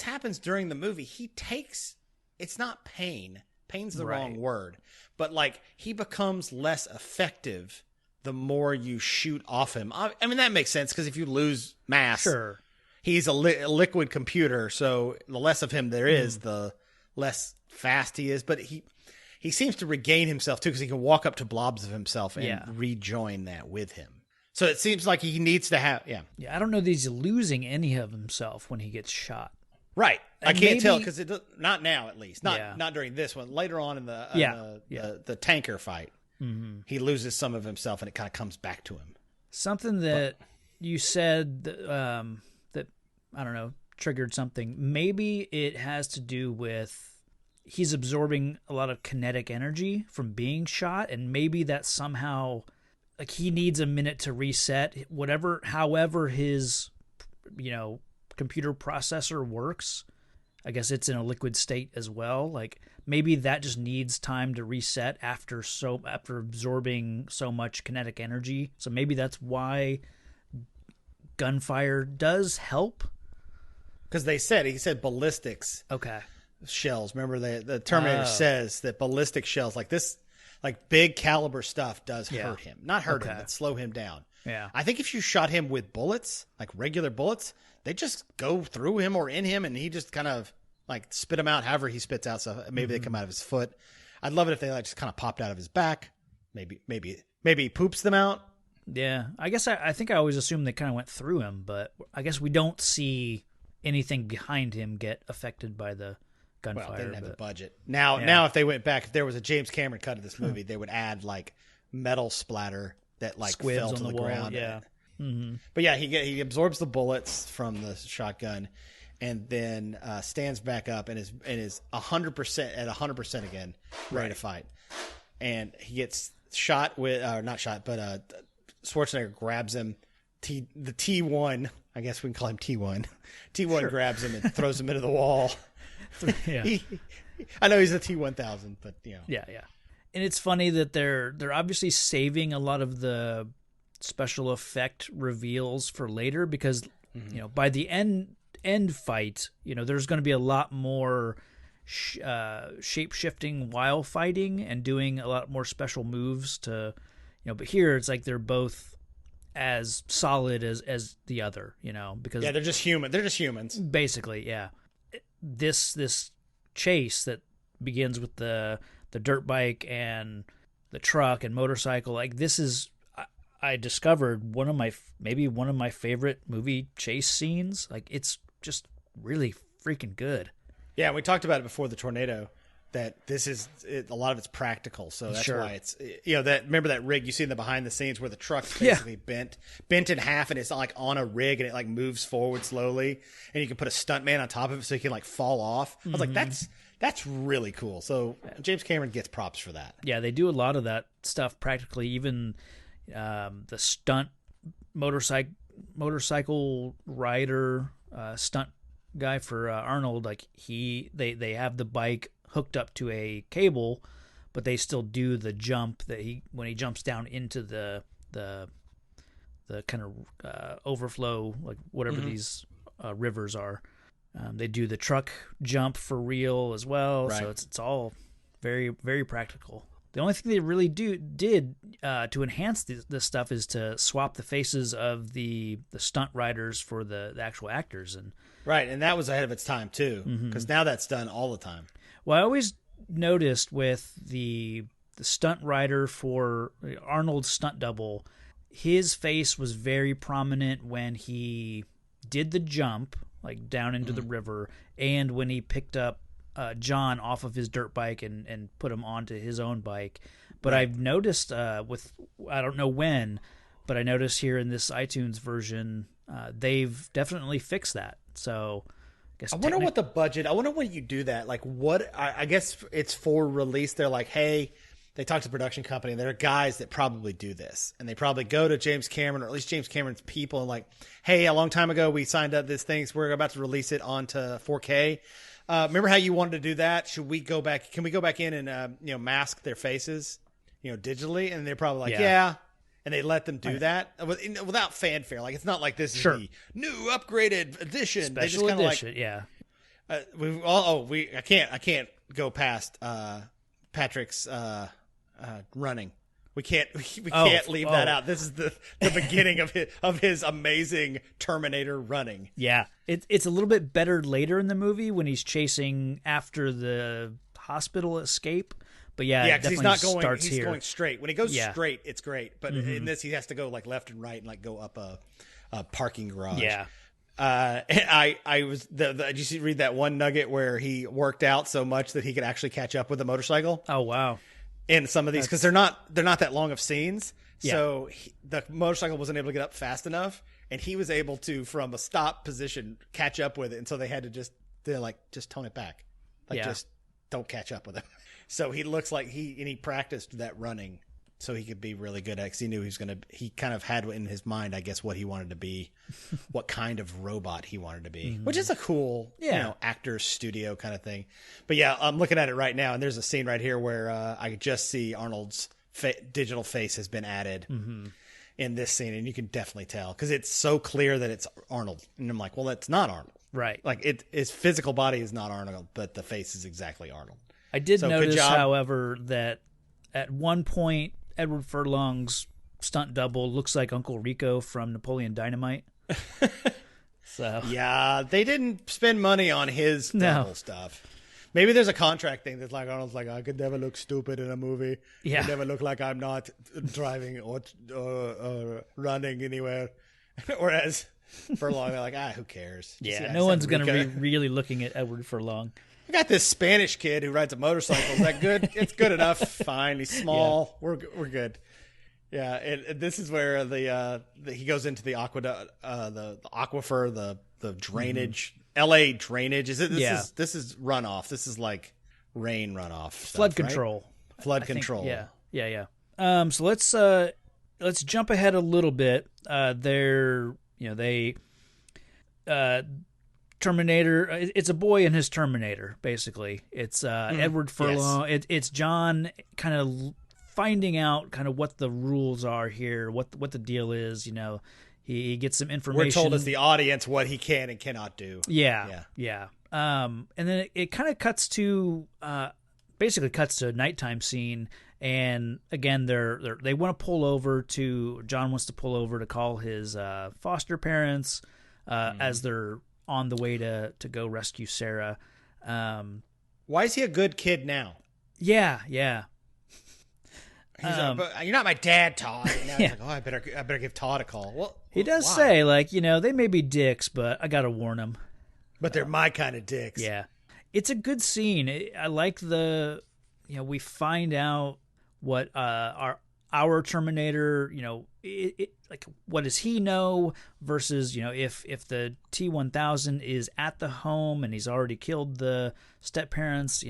happens during the movie. He takes, it's not pain. Pain's the wrong word. But, like, he becomes less effective the more you shoot off him. I mean, that makes sense, because if you lose mass, sure, he's a liquid computer, so the less of him there is, the less fast he is. But he seems to regain himself, too, because he can walk up to blobs of himself and rejoin that with him. So it seems like he needs to have, Yeah, I don't know that he's losing any of himself when he gets shot. Right. And I can't tell because not now, at least. Not during this one. Later on in the tanker fight, he loses some of himself and it kind of comes back to him. Something that you said that, I don't know, triggered something. Maybe it has to do with he's absorbing a lot of kinetic energy from being shot, and maybe that somehow, like, he needs a minute to reset however his, computer processor works. I guess it's in a liquid state as well. Like, maybe that just needs time to reset after absorbing so much kinetic energy. So maybe that's why gunfire does help. Because he said ballistics. Okay. Shells. Remember the Terminator says that ballistic shells like this, like big caliber stuff, does hurt him. Not hurt him, but slow him down. Yeah. I think if you shot him with bullets, like regular bullets, they just go through him or in him, and he just kind of like spit them out however he spits out. So maybe they come out of his foot. I'd love it if they just kind of popped out of his back. Maybe he poops them out. Yeah. I guess I think I always assumed they kind of went through him, but I guess we don't see anything behind him get affected by the gunfire. Well, they didn't have the budget. Now, if they went back, if there was a James Cameron cut of this movie, they would add like metal splatter that like squibs fell to on the wall, ground. Yeah. But yeah, he absorbs the bullets from the shotgun, and then stands back up and is 100% at 100% again, ready to fight. And he gets shot with not shot, but Schwarzenegger grabs him. The T1, I guess we can call him T1. T1 grabs him and throws him into the wall. Yeah. I know he's a T1000, but Yeah. And it's funny that they're obviously saving a lot of the special effect reveals for later because by the end fight, there's going to be a lot more shape shifting while fighting and doing a lot more special moves to but here it's like they're both as solid as the other, because they're just human. They're just humans. Basically, yeah. This chase that begins with the dirt bike and the truck and motorcycle, like this is, I discovered one of my favorite movie chase scenes. Like it's just really freaking good. Yeah, we talked about it before the tornado. That this is a lot of it's practical, so that's why it's that. Remember that rig you see in the behind the scenes where the truck's basically bent in half, and it's like on a rig, and it like moves forward slowly, and you can put a stuntman on top of it so he can like fall off. I was like, that's really cool. So James Cameron gets props for that. Yeah, they do a lot of that stuff practically. Even the stunt motorcycle rider stunt guy for Arnold, like they have the bike hooked up to a cable, but they still do the jump that when he jumps down into the kind of overflow, like whatever these rivers are. They do the truck jump for real as well, so it's all very, very practical. The only thing they really did to enhance this stuff is to swap the faces of the stunt riders for the actual actors. And that was ahead of its time too, because now that's done all the time. Well, I always noticed with the stunt rider for Arnold's stunt double, his face was very prominent when he did the jump, like down into the river, and when he picked up John off of his dirt bike and put him onto his own bike. But I've noticed I don't know when, but I noticed here in this iTunes version, they've definitely fixed that. So I wonder what the budget, I wonder when you do that. Like what, I guess it's for release. They're like, hey, they talk to the production company, and there are guys that probably do this. And they probably go to James Cameron, or at least James Cameron's people, and like, hey, a long time ago, we signed up this thing, so we're about to release it onto 4K. Remember how you wanted to do that? Should we go back? Can we go back in and, mask their faces, digitally? And they're probably like, yeah. And they let them do that without fanfare. Like, it's not like this is the new upgraded edition. Special edition, yeah. I can't go past Patrick's running. We can't leave that out. This is the beginning of his amazing Terminator running. Yeah, it's a little bit better later in the movie when he's chasing after the hospital escape. But because he's not going. He's here. Going straight. When he goes straight, it's great. But in this, he has to go like left and right and like go up a parking garage. Yeah. Did you read that one nugget where he worked out so much that he could actually catch up with the motorcycle? Oh wow. In some of these, because they're not that long of scenes, so the motorcycle wasn't able to get up fast enough, and he was able to, from a stop position, catch up with it. And so they had to just tone it back, just don't catch up with him. So he looks like he practiced that running so he could be really good at it, 'cause he knew he kind of had in his mind, I guess, what he wanted to be, what kind of robot he wanted to be, which is a cool, actor's studio kind of thing. But yeah, I'm looking at it right now, and there's a scene right here where I just see Arnold's digital face has been added in this scene, and you can definitely tell because it's so clear that it's Arnold. And I'm like, well, that's not Arnold. Right. Like his physical body is not Arnold, but the face is exactly Arnold. I did notice, however, that at one point, Edward Furlong's stunt double looks like Uncle Rico from Napoleon Dynamite. So yeah, they didn't spend money on his double stuff. Maybe there's a contract thing that's like Arnold's like, I could never look stupid in a movie. Yeah, I could never look like I'm not driving or running anywhere. Whereas Furlong, they're like, who cares? Yeah, no one's going to be really looking at Edward Furlong. I got this Spanish kid who rides a motorcycle. Is that good? It's good enough. Fine. He's small. Yeah. We're good. Yeah. And this is where he goes into the the aquifer, the drainage, LA drainage. This is runoff. This is like rain runoff. Flood control. Right? Flood control. Yeah. So let's jump ahead a little bit. Terminator, it's a boy and his Terminator, basically. It's Edward Furlong. Yes. It's John kind of finding out kind of what the rules are here, what the deal is. He gets some information. We're told as the audience what he can and cannot do. Yeah. And then it kind of cuts to a nighttime scene, and again they want to pull over to John wants to pull over to call his foster parents as they're on the way to go rescue Sarah. Why is he a good kid now? Yeah. He's you're not my dad, Todd. And now he's like, I better give Todd a call. Well, he does say, like, they may be dicks, but I gotta warn them. But they're my kind of dicks. Yeah, it's a good scene. I like we find out what our Terminator, like, what does he know versus, if the T-1000 is at the home and he's already killed the step parents,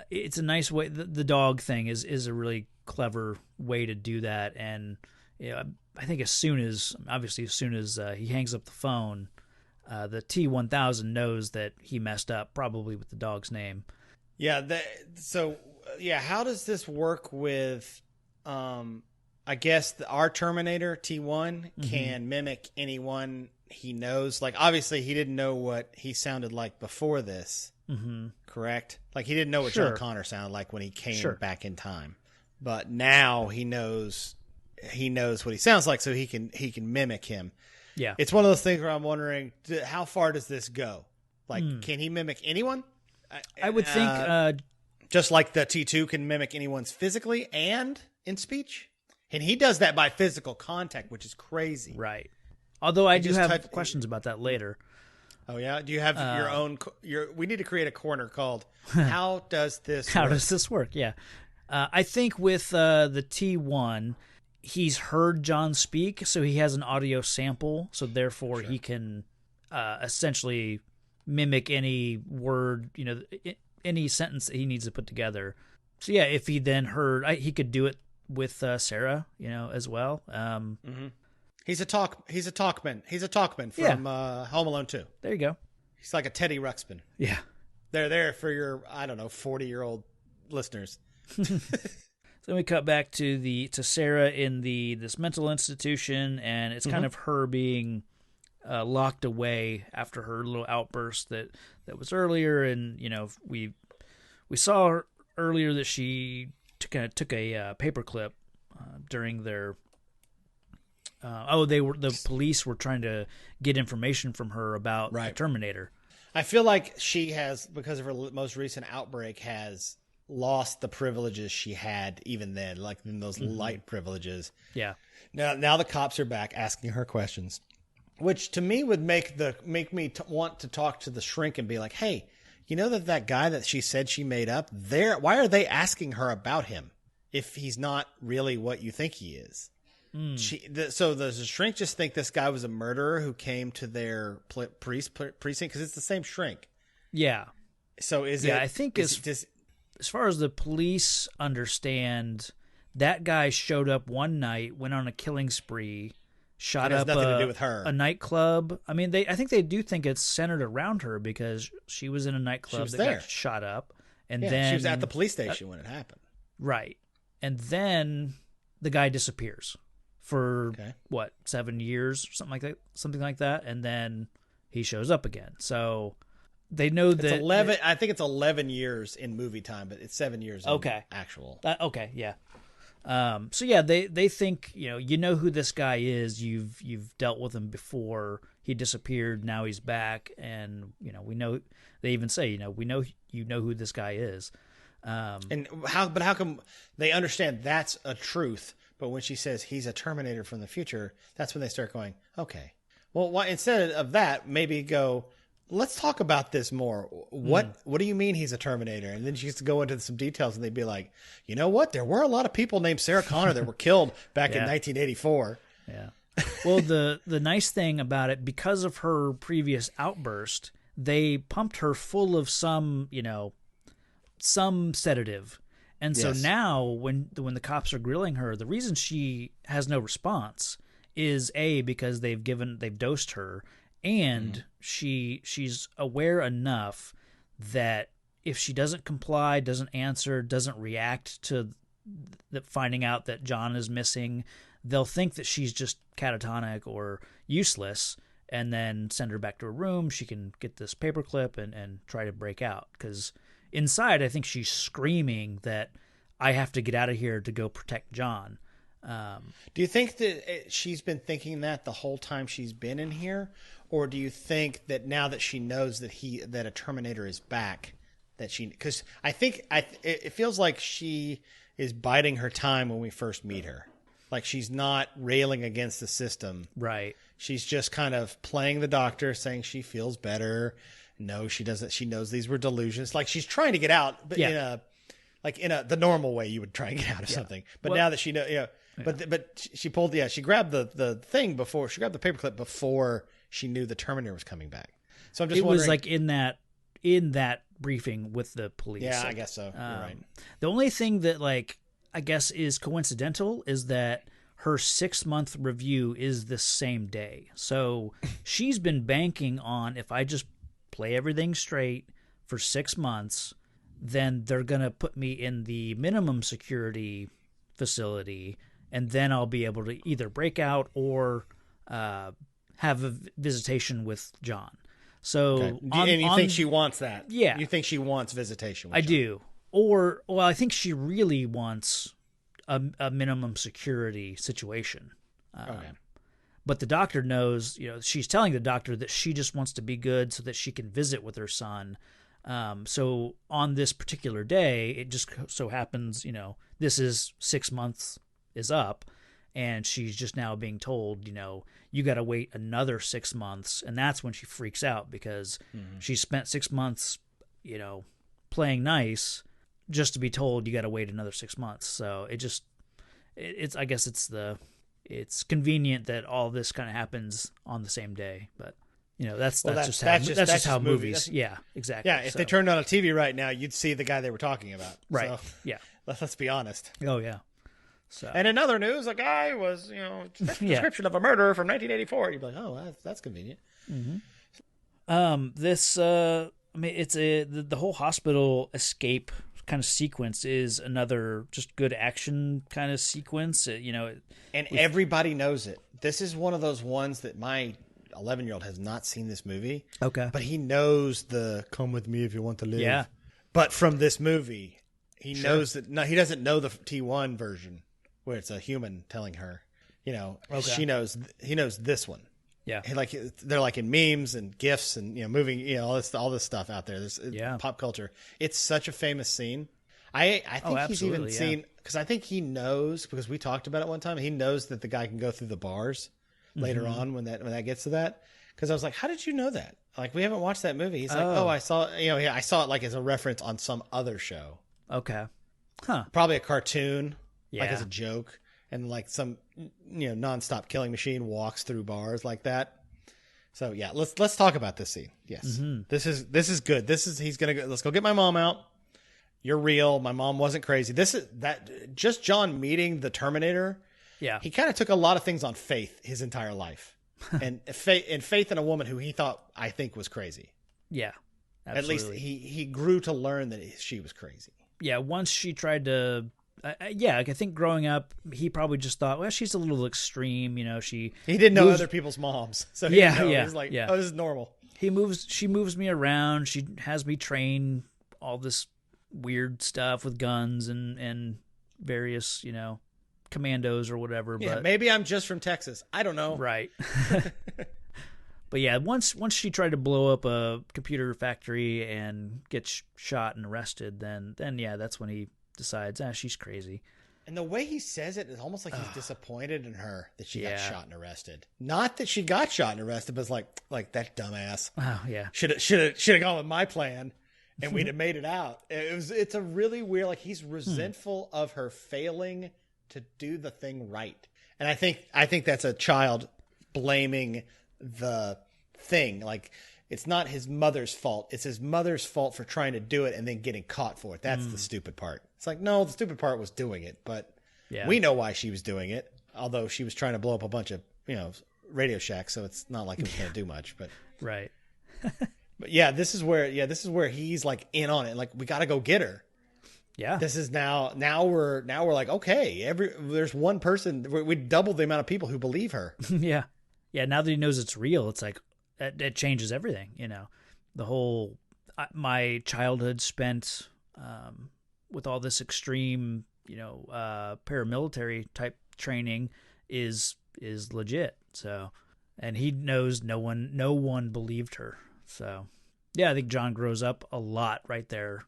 it's a nice way. The dog thing is a really clever way to do that. And I think as soon as he hangs up the phone, the T-1000 knows that he messed up, probably with the dog's name. Yeah. How does this work with, I guess our Terminator T1 can mimic anyone he knows. Like, obviously he didn't know what he sounded like before this. Correct? Like, he didn't know what John Connor sounded like when he came back in time. But now he knows what he sounds like, so he can mimic him. Yeah. It's one of those things where I'm wondering, how far does this go? Like, can he mimic anyone? I would think just like the T2 can mimic anyone's physically and in speech. And he does that by physical contact, which is crazy. Right. Although I do have questions about that later. Oh, yeah? Do you have your own... we need to create a corner called How Does This Work? How does this work? Yeah. I think with the T1, he's heard John speak, so he has an audio sample, so therefore he can essentially mimic any word, any sentence that he needs to put together. So yeah, if he then heard... he could do it with Sarah, as well. He's a talkman. He's a talkman from Home Alone 2. There you go. He's like a Teddy Ruxpin. Yeah. They're there for your, 40-year-old listeners. So then we cut back to Sarah in this mental institution, and it's kind of her being locked away after her little outburst that was earlier, and we saw her earlier that she took a paperclip during their. The police were trying to get information from her about the Terminator. I feel like she has, because of her most recent outbreak, has lost the privileges she had even then, like in those light privileges. Yeah. Now the cops are back asking her questions, which to me would make me want to talk to the shrink and be like, hey, that guy that she said she made up there, why are they asking her about him if he's not really what you think he is? So does the shrink just think this guy was a murderer who came to their precinct? Because it's the same shrink. Yeah. So is it? Yeah, I think as far as the police understand, that guy showed up one night, went on a killing spree, shot up nothing to do with her. A nightclub. I mean, I think they do think it's centered around her because she was in a nightclub that got shot up, and then she was at the police station when it happened. Right, and then the guy disappears for 7 years, something like that, and then he shows up again. So they know it's 11. I think it's 11 years in movie time, but it's 7 years. In actual. Okay, yeah. So yeah, they think who this guy is. You've dealt with him before. He disappeared. Now he's back, and we know. They even say we know who this guy is. And how come they understand that's a truth? But when she says he's a Terminator from the future, that's when they start going, okay. Well, why, instead of that, maybe go, let's talk about this more. What do you mean he's a Terminator? And then she gets to go into some details, and they'd be like, you know what? There were a lot of people named Sarah Connor that were killed back in 1984. Yeah. Well, the nice thing about it, because of her previous outburst, they pumped her full of some sedative. And so now when the cops are grilling her, the reason she has no response is because they've dosed her, and she's aware enough that if she doesn't comply, doesn't answer, doesn't react to finding out that John is missing, they'll think that she's just catatonic or useless, and then send her back to her room. She can get this paperclip and try to break out, because inside, I think she's screaming that I have to get out of here to go protect John. Do you think that she's been thinking that the whole time she's been in here? Or do you think that now that she knows that a Terminator is back, because I think it feels like she is biding her time when we first meet her. Like, she's not railing against the system. Right. She's just kind of playing the doctor, saying she feels better. No, she doesn't. She knows these were delusions. Like, she's trying to get out, but in the normal way you would try and get out of something. But now that she knows, but she grabbed the thing before, she grabbed the paperclip before she knew the Terminator was coming back. So I'm just wondering. It was like in that briefing with the police. Yeah, I guess so. You're right. The only thing that I guess is coincidental is that her 6-month review is the same day. So she's been banking on, if I just play everything straight for 6 months, then they're going to put me in the minimum security facility, and then I'll be able to either break out or have a visitation with John. So, and you think she wants that? Yeah. You think she wants visitation with I John? do. I think she really wants a minimum security situation. Okay. But the doctor knows, she's telling the doctor that she just wants to be good so that she can visit with her son. So on this particular day, it just so happens, this is 6 months is up, and she's just now being told, you got to wait another 6 months. And that's when she freaks out because she spent 6 months, playing nice just to be told you got to wait another 6 months. So I guess it's convenient that all this kind of happens on the same day, but that's just how movies. Yeah, exactly. Yeah, if they turned on a TV right now, you'd see the guy they were talking about. Right. So, yeah. Let's be honest. Oh yeah. So. And in other news, a guy was, description of a murder from 1984. You'd be like, oh, that's convenient. Mm-hmm. It's the whole hospital escape kind of sequence is another just good action kind of sequence. And everybody knows it. This is one of those ones that my 11-year-old has not seen this movie. Okay. But he knows the "come with me if you want to live." Yeah. But from this movie, he knows that. No, he doesn't know the T1 version where it's a human telling her. He knows this one. Yeah. They're like in memes and GIFs and moving all this stuff out there. This pop culture. It's such a famous scene. I think he's even seen, because I think he knows, because we talked about it one time. He knows that the guy can go through the bars later on when that gets to that. Because I was like, how did you know that? Like, we haven't watched that movie. He's like, I saw I saw it like as a reference on some other show. Okay. Huh. Probably a cartoon, like as a joke. And like some, nonstop killing machine walks through bars like that. So yeah, let's talk about this scene. Yes, this is good. He's gonna go. Let's go get my mom out. You're real. My mom wasn't crazy. Just John meeting the Terminator. Yeah, he kind of took a lot of things on faith his entire life, and faith in a woman who he thought, I think, was crazy. Yeah, absolutely. At least he grew to learn that she was crazy. Yeah, once she tried to. I think growing up, he probably just thought, well, she's a little extreme. He didn't know other people's moms, so he didn't know. He was like, oh, this is normal. She moves me around. She has me train all this weird stuff with guns and various, commandos or whatever. Yeah, but maybe I'm just from Texas. I don't know. Right. But yeah, once she tried to blow up a computer factory and get shot and arrested, then yeah, that's when he decides, she's crazy. And the way he says it is almost like he's disappointed in her that she got shot and arrested. Not that she got shot and arrested, but it's like that dumbass. Oh yeah, should have gone with my plan, and we'd have made it out. It's a really weird. Like, he's resentful of her failing to do the thing right, and I think that's a child blaming the thing. Like, it's not his mother's fault. It's his mother's fault for trying to do it and then getting caught for it. That's the stupid part. It's like, no, the stupid part was doing it, but we know why she was doing it. Although she was trying to blow up a bunch of, Radio Shacks, so it's not like it was going to do much. But right. But yeah, this is where he's like in on it. Like, we got to go get her. Yeah. This is now we're like, okay, there's one person. We doubled the amount of people who believe her. Yeah. Yeah. Now that he knows it's real, it's like, it changes everything, the whole, my childhood spent, with all this extreme, paramilitary type training is legit. So, and he knows no one believed her. So yeah, I think John grows up a lot right there,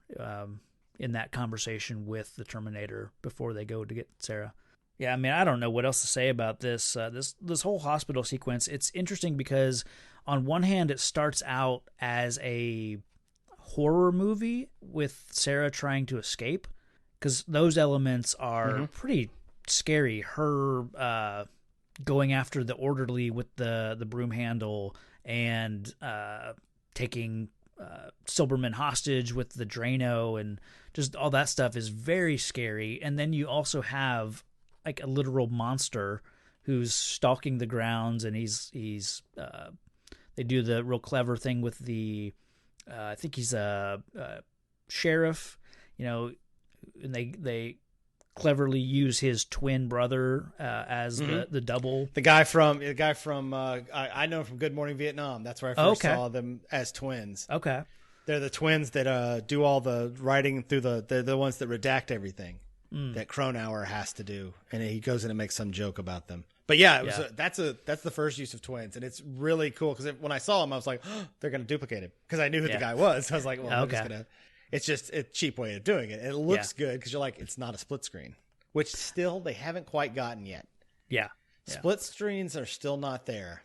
in that conversation with the Terminator before they go to get Sarah. Yeah, I mean, I don't know what else to say about this. This whole hospital sequence. It's interesting because on one hand, it starts out as a horror movie with Sarah trying to escape, because those elements are pretty scary. Her going after the orderly with the broom handle and taking Silberman hostage with the Drano, and just all that stuff is very scary. And then you also have like a literal monster who's stalking the grounds, and he's they do the real clever thing with the I think he's a sheriff, and they cleverly use his twin brother as the double. The guy from I know him from Good Morning Vietnam. That's where I first saw them as twins. Okay. They're the twins that do all the writing through they're the ones that redact everything that Cronauer has to do, and he goes in and makes some joke about them. But yeah, that's the first use of twins, and it's really cool because when I saw him, I was like, oh, they're going to duplicate him because I knew who the guy was. So I was like, well, I'm just gonna. It's just a cheap way of doing it. And it looks good because you're like, it's not a split screen, which still they haven't quite gotten yet. Yeah, split screens are still not there.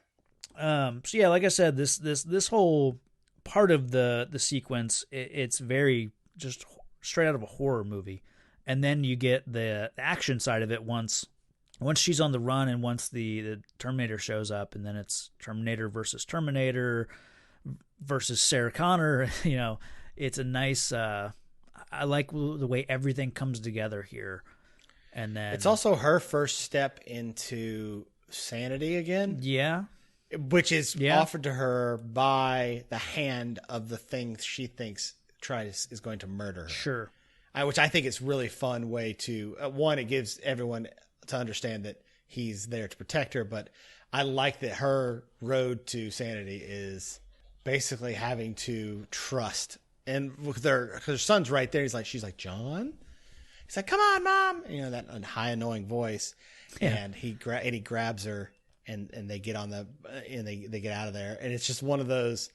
So yeah, like I said, this whole part of the sequence, it's very just straight out of a horror movie, and then you get the action side of it once she's on the run and once the Terminator shows up, and then it's Terminator versus Sarah Connor. It's a nice. I like the way everything comes together here, and then it's also her first step into sanity again. Yeah. Which is offered to her by the hand of the thing she thinks is going to murder her. Sure. Which I think is really fun way to one. It gives everyone to understand that he's there to protect her, but I like that her road to sanity is basically having to trust. And with her son's right there, she's like, John? He's like, come on, Mom. That high annoying voice. Yeah. And he grabs her and they get on they get out of there. And it's just one of those,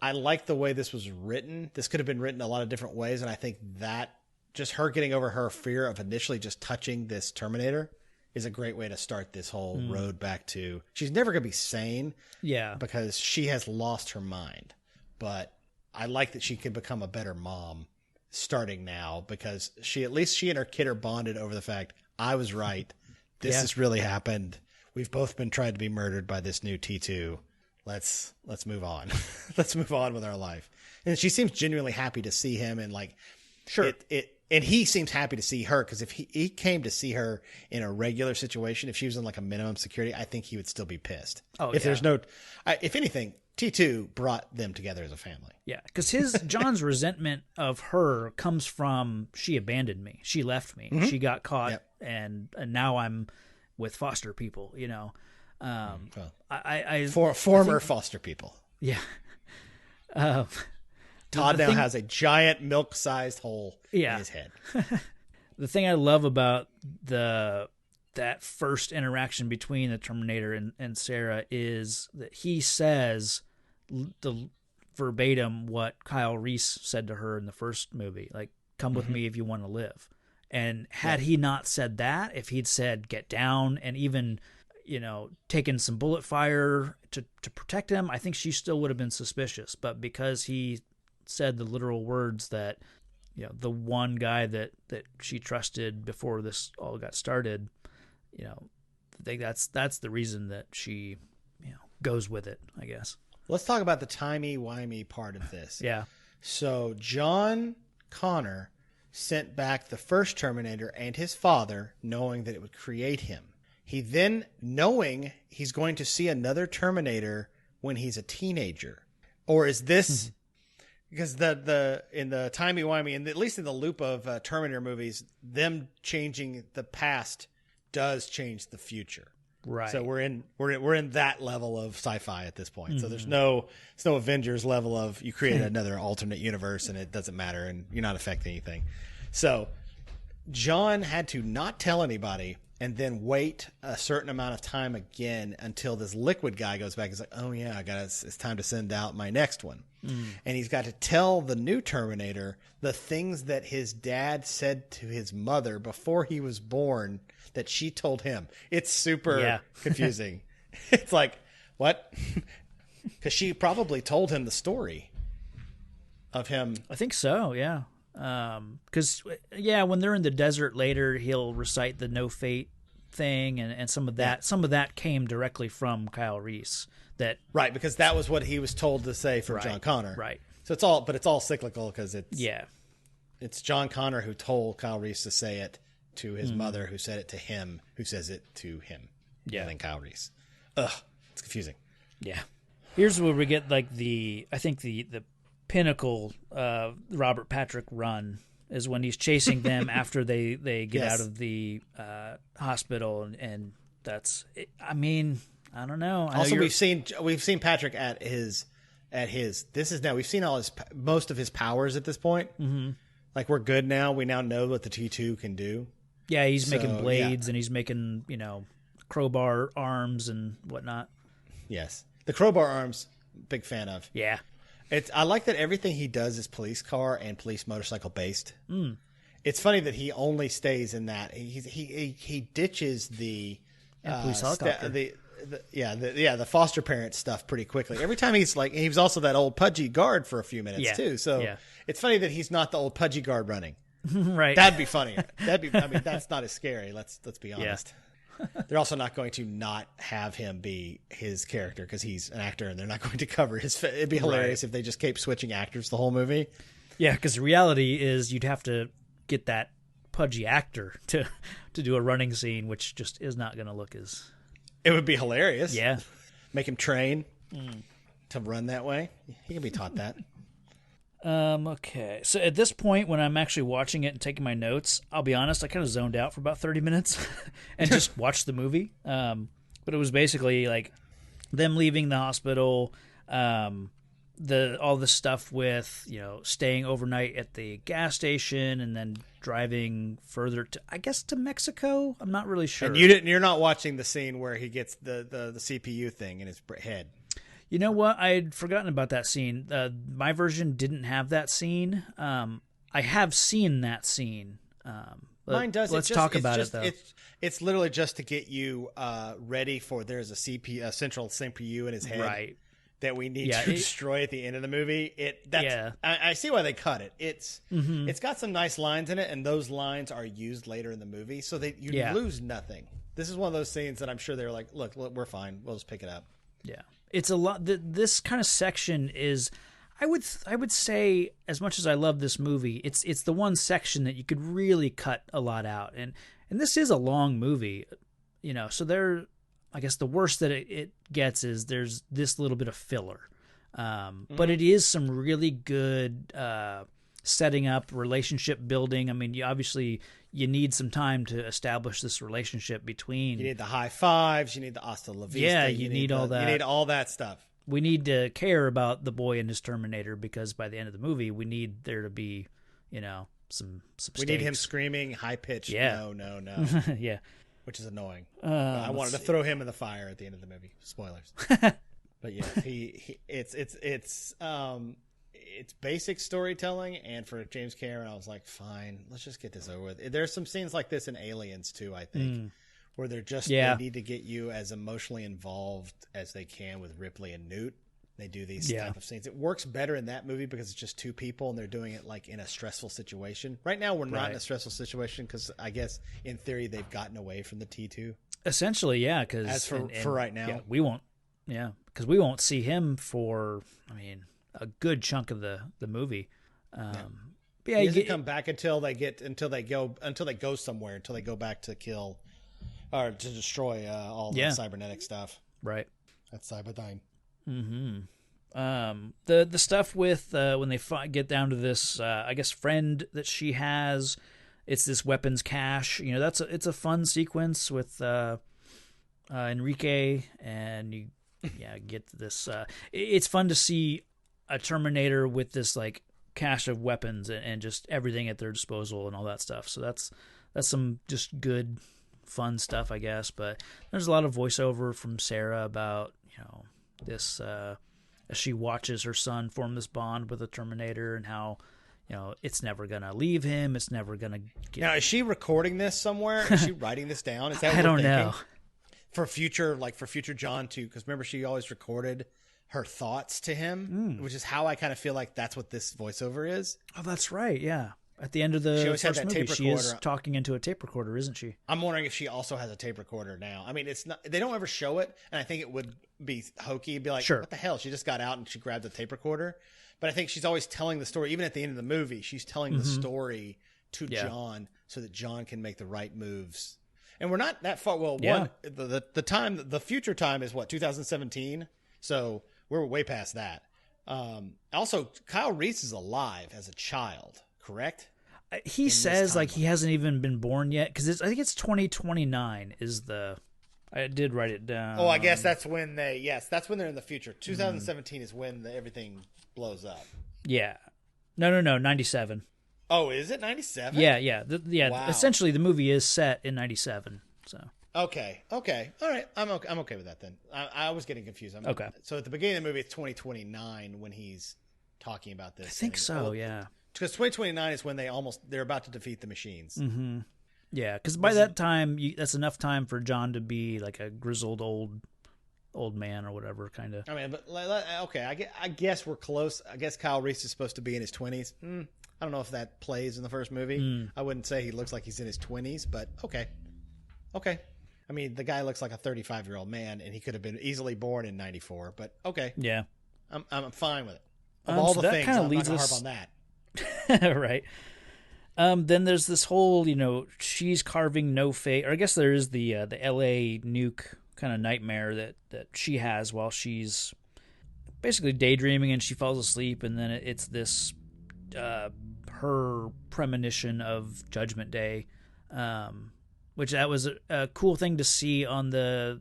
I like the way this was written. This could have been written a lot of different ways. And I think that just her getting over her fear of initially just touching this Terminator is a great way to start this whole road back to, she's never going to be sane. Yeah. Because she has lost her mind. But I like that she can become a better mom starting now because she and her kid are bonded over the fact I was right. This has really happened. We've both been tried to be murdered by this new T2. Let's move on. Let's move on with our life. And she seems genuinely happy to see him and sure. And he seems happy to see her because if he came to see her in a regular situation, if she was in a minimum security, I think he would still be pissed. If anything, T2 brought them together as a family. Yeah, because John's resentment of her comes from she abandoned me. She left me. Mm-hmm. She got caught, and now I'm with foster people. Former foster people. Yeah. Todd now has a giant milk-sized hole in his head. The thing I love about that first interaction between the Terminator and Sarah is that he says the verbatim what Kyle Reese said to her in the first movie, come with me if you want to live. And had he not said that, if he'd said get down and even taken some bullet fire to protect him, I think she still would have been suspicious. But because he said the literal words that the one guy that she trusted before this all got started, I think that's the reason that she goes with it, I guess. Let's talk about the timey-wimey part of this. Yeah. So John Connor sent back the first Terminator and his father knowing that it would create him. He then, knowing he's going to see another Terminator when he's a teenager. Or is this... Because in the timey-wimey, and at least in the loop of Terminator movies, them changing the past does change the future. Right. So we're in that level of sci-fi at this point. So there's no Avengers level of you create another alternate universe and it doesn't matter and you're not affecting anything. So John had to not tell anybody and then wait a certain amount of time again until this liquid guy goes back. He's like, oh yeah, it's time to send out my next one. And he's got to tell the new Terminator the things that his dad said to his mother before he was born that she told him. It's super confusing. It's like, what? Because she probably told him the story of him. I think so, yeah. Because, when they're in the desert later, he'll recite the no fate thing and some of that came directly from Kyle Reese. Right, because that was what he was told to say from John Connor. Right. So it's all cyclical because it's John Connor who told Kyle Reese to say it to his mother, who said it to him, who says it to him. Yeah. And then Kyle Reese. Ugh, it's confusing. Yeah. Here's where we get the pinnacle Robert Patrick run is when he's chasing them after they get Yes. out of the hospital, and that's. I mean, I don't know. I know Also, we've seen Patrick at his. This is now we've seen most of his powers at this point. Mm-hmm. Like we're good now. We now know what the T2 can do. Yeah, he's making blades and he's making crowbar arms and whatnot. Yes, the crowbar arms, big fan of. Yeah. I like that everything he does is police car and police motorcycle based. Mm. It's funny that he only stays in that. He ditches the police helicopter. The foster parent stuff pretty quickly. Every time he was also that old pudgy guard for a few minutes too. So it's funny that he's not the old pudgy guard running. Right. That'd be funnier. That's not as scary. Let's be honest. They're also not going to not have him be his character because he's an actor, and they're not going to cover his. It'd be hilarious if they just keep switching actors the whole movie. Yeah, because the reality is you'd have to get that pudgy actor to do a running scene, which just is not going to look as. It would be hilarious. Yeah, make him train to run that way. He can be taught that. Okay, so at this point, when I'm actually watching it and taking my notes, I'll be honest, I kind of zoned out for about 30 minutes and just watched the movie. But it was basically like them leaving the hospital, all the stuff with staying overnight at the gas station and then driving further to Mexico. I'm not really sure. And you're not watching the scene where he gets the CPU thing in his head. You know what? I'd forgotten about that scene. My version didn't have that scene. I have seen that scene. Mine does. Let's talk about it, though. It's literally just to get you ready for there's a central CPU in his head that we need to destroy at the end of the movie. I see why they cut it. It's got some nice lines in it, and those lines are used later in the movie, so that you lose nothing. This is one of those scenes that I'm sure they were like, look, we're fine. We'll just pick it up. Yeah. It's a lot. This kind of section is, I would say, as much as I love this movie, it's the one section that you could really cut a lot out, and this is a long movie, So I guess the worst that it gets is there's this little bit of filler, but it is some really good setting up, relationship building. I mean, you need some time to establish this relationship between. You need the high fives. You need the hasta la vista. Yeah, you need all that. You need all that stuff. We need to care about the boy and his Terminator because by the end of the movie, we need there to be, some stakes. We need him screaming high pitched. Yeah. No. Yeah. Which is annoying. I wanted to throw him in the fire at the end of the movie. Spoilers. But yeah, it's basic storytelling, and for James Cameron, I was like, fine, let's just get this over with. There's some scenes like this in Aliens too, I think, where they need to get you as emotionally involved as they can with Ripley and Newt. They do these type of scenes. It works better in that movie because it's just two people and they're doing it like in a stressful situation. Right now, we're not in a stressful situation because I guess in theory they've gotten away from the T2. Essentially, yeah. Because as for right now, we won't. Yeah, because we won't see him for. I mean, a good chunk of the movie. He doesn't come back until they go somewhere, until they go back to kill or to destroy all the cybernetic stuff. Right. That's Cyberdyne. Mm-hmm. The stuff with when they get down to this, I guess, friend that she has, it's this weapons cache. It's a fun sequence with Enrique, and you get this. It's fun to see a Terminator with this like cache of weapons and just everything at their disposal and all that stuff. So that's some just good, fun stuff, I guess. But there's a lot of voiceover from Sarah about this as she watches her son form this bond with the Terminator and how it's never gonna leave him. It's never gonna get. Now, is she recording this somewhere? Is she writing this down? Is that I don't know. For future John too, because remember she always recorded her thoughts to him, which is how I kind of feel like that's what this voiceover is. Oh, that's right. Yeah. At the end of the first movie, she is talking into a tape recorder, isn't she? I'm wondering if she also has a tape recorder now. I mean, it's not. They don't ever show it, and I think it would be hokey. It'd be like, what the hell? She just got out and she grabbed a tape recorder. But I think she's always telling the story. Even at the end of the movie, she's telling the story to John so that John can make the right moves. And we're not that far. Well, the future time is what, 2017. So we're way past that. Also, Kyle Reese is alive as a child, correct? he says like he hasn't even been born yet because I think it's 2029 is the. I did write it down. Oh, I guess that's when that's when they're in the future. 2017 is when everything blows up. Yeah. No, 97. Oh, is it 97? Yeah. Wow. Essentially, the movie is set in 97. So. Okay. All right. I'm okay with that then. I was getting confused. Okay. So at the beginning of the movie, it's 2029 when he's talking about this. I think so. Yeah. Because 2029 is when they're about to defeat the machines. Mm-hmm. Yeah, because by that time, that's enough time for John to be like a grizzled old man or whatever, kind of. I mean, but okay, I guess we're close. I guess Kyle Reese is supposed to be in his 20s. I don't know if that plays in the first movie. I wouldn't say he looks like he's in his 20s, but okay. I mean, the guy looks like a 35-year-old man, and he could have been easily born in 94, but okay. Yeah. I'm fine with it. Of all the things, I'm not going to harp on that. Right. Then there's this whole, she's carving no face, or I guess there is the LA nuke kind of nightmare that she has while she's basically daydreaming and she falls asleep, and then it's this her premonition of Judgment Day, which that was a cool thing to see on the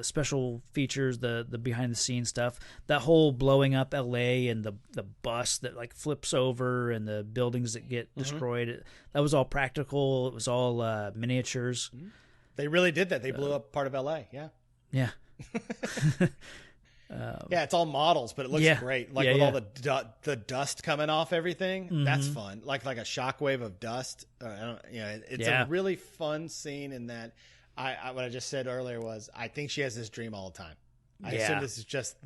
special features, the behind the scenes stuff. That whole blowing up LA and the bus that like flips over and the buildings that get destroyed. That was all practical. It was all miniatures. They really did that. They blew up part of LA. Yeah. Yeah. Yeah, it's all models, but it looks great. Like with all the dust coming off everything. That's fun. Like a shockwave of dust. It's a really fun scene in that. What I just said earlier was I think she has this dream all the time. I assume this is just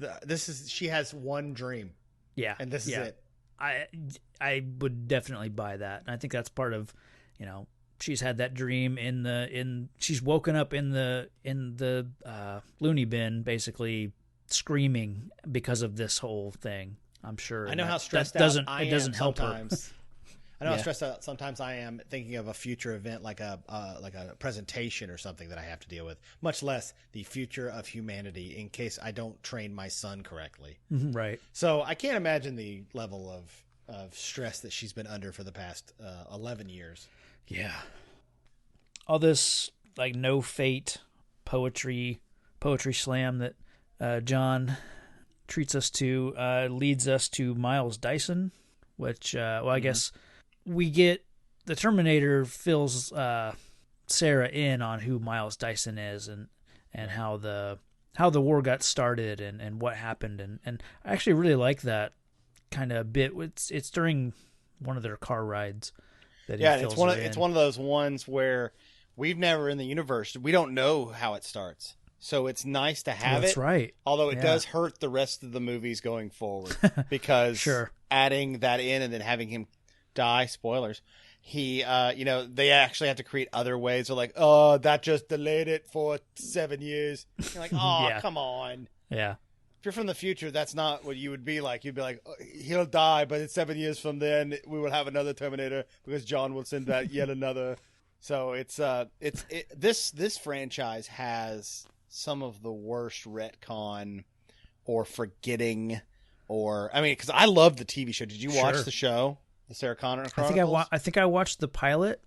she has one dream. Yeah. And this is it. I would definitely buy that. And I think that's part of, she's had that dream she's woken up in the loony bin basically screaming because of this whole thing. I'm sure. I know how stressed out it doesn't help sometimes. I know how stressed out sometimes I am thinking of a future event like a presentation or something that I have to deal with, much less the future of humanity in case I don't train my son correctly. Right. So I can't imagine the level of stress that she's been under for the past 11 years. Yeah. All this like no fate poetry slam that John treats us to leads us to Miles Dyson, which I guess we get the Terminator fills Sarah in on who Miles Dyson is and how the war got started and what happened, and I actually really like that kind of bit. It's during one of their car rides that he fills her in. It's one of those ones where we've never in the universe, we don't know how it starts. So it's nice to have it. That's right. Although it does hurt the rest of the movies going forward because adding that in and then having him die, spoilers, they actually have to create other ways. They're like, oh, that just delayed it for 7 years. You're like, oh, come on. Yeah. If you're from the future, that's not what you would be like. You'd be like, oh, he'll die, but in 7 years from then, we will have another Terminator because John will send back yet another. So this franchise has some of the worst retcon or forgetting because I love the TV show. Did you watch the show, the Sarah Connor Chronicles? I think I watched the pilot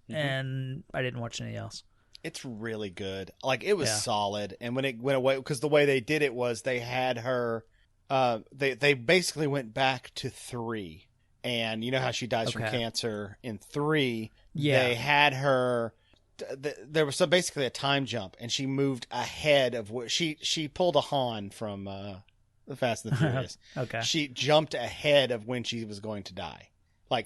and I didn't watch anything else. It's really good. Like it was solid. And when it went away, because the way they did it was they had her, they basically went back to 3, and you know how she dies from cancer in 3. Yeah. They had her. There was basically a time jump, and she moved ahead of what she pulled a Han from the Fast and the Furious. Okay, she jumped ahead of when she was going to die,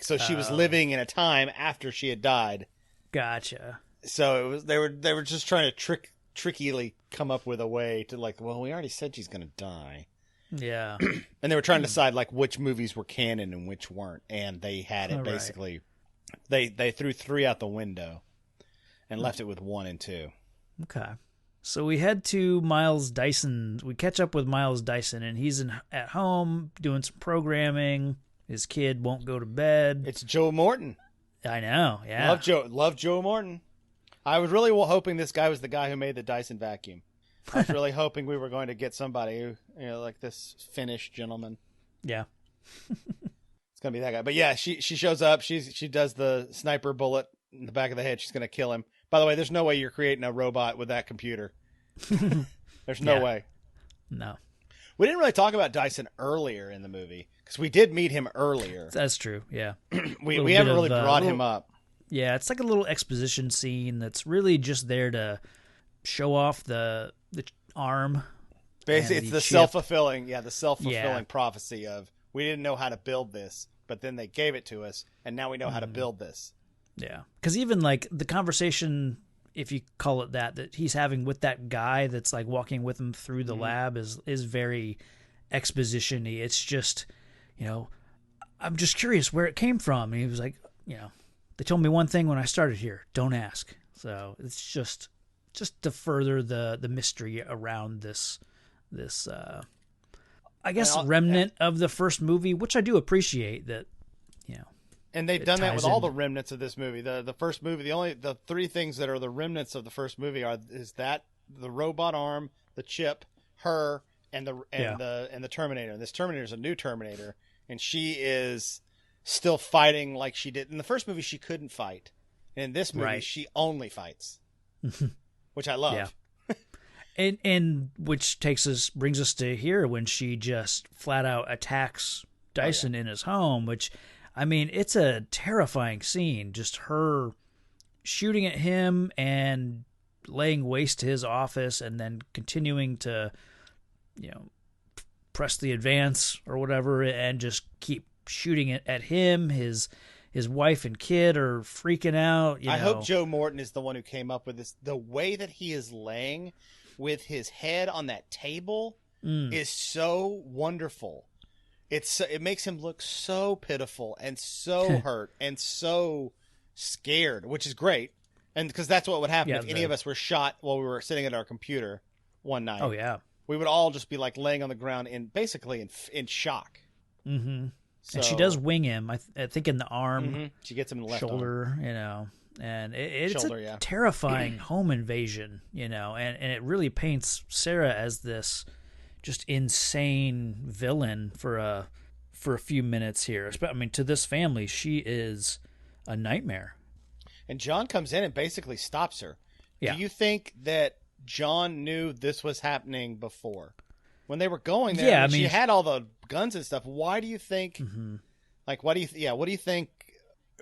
so she was living in a time after she had died. Gotcha. So it was they were just trying to trickily come up with a way to we already said she's going to die. Yeah, and they were trying to decide which movies were canon and which weren't, and they had it basically. They threw 3 out the window. And left it with 1 and 2. Okay. So we head to Miles Dyson. We catch up with Miles Dyson, and he's at home doing some programming. His kid won't go to bed. It's Joe Morton. I know, yeah. Love Joe Morton. I was really hoping this guy was the guy who made the Dyson vacuum. I was really hoping we were going to get somebody who, like this Finnish gentleman. Yeah. It's gonna be that guy. But yeah, she shows up. She does the sniper bullet in the back of the head. She's gonna kill him. By the way, there's no way you're creating a robot with that computer. There's no way. No. We didn't really talk about Dyson earlier in the movie because we did meet him earlier. That's true. Yeah. we haven't really brought him up. Yeah, it's like a little exposition scene that's really just there to show off the arm. Basically, it's the self-fulfilling prophecy of we didn't know how to build this, but then they gave it to us, and now we know how to build this. Yeah, because even like the conversation, if you call it that he's having with that guy that's like walking with him through the lab is very exposition-y. It's just, I'm just curious where it came from. And he was like, they told me one thing when I started here. Don't ask. So it's just to further the mystery around this I guess remnant of the first movie, which I do appreciate that, And they've done that with all the remnants of this movie. The first movie, the three things that are the remnants of the first movie is that the robot arm, the chip, her, and the Terminator. And this Terminator is a new Terminator, and she is still fighting like she did in the first movie. She couldn't fight, and in this movie, she only fights, which I love. Yeah. And which brings us to here when she just flat out attacks Dyson in his home, which, I mean, it's a terrifying scene. Just her shooting at him and laying waste to his office and then continuing to, press the advance or whatever and just keep shooting it at him. His wife and kid are freaking out. I hope Joe Morton is the one who came up with this. The way that he is laying with his head on that table is so wonderful. It makes him look so pitiful and so hurt and so scared, which is great. And because that's what would happen if any of us were shot while we were sitting at our computer one night. Oh yeah, we would all just be like laying on the ground basically in shock. Mm-hmm. So, and she does wing him. I think in the arm. Mm-hmm. She gets him in the left shoulder. Arm. And it's a terrifying home invasion, and it really paints Sarah as this just insane villain for a few minutes here. I mean, to this family, she is a nightmare. And John comes in and basically stops her. Yeah. Do you think that John knew this was happening before? When they were going there, yeah, I mean, she had all the guns and stuff. Why do you think, what do you think,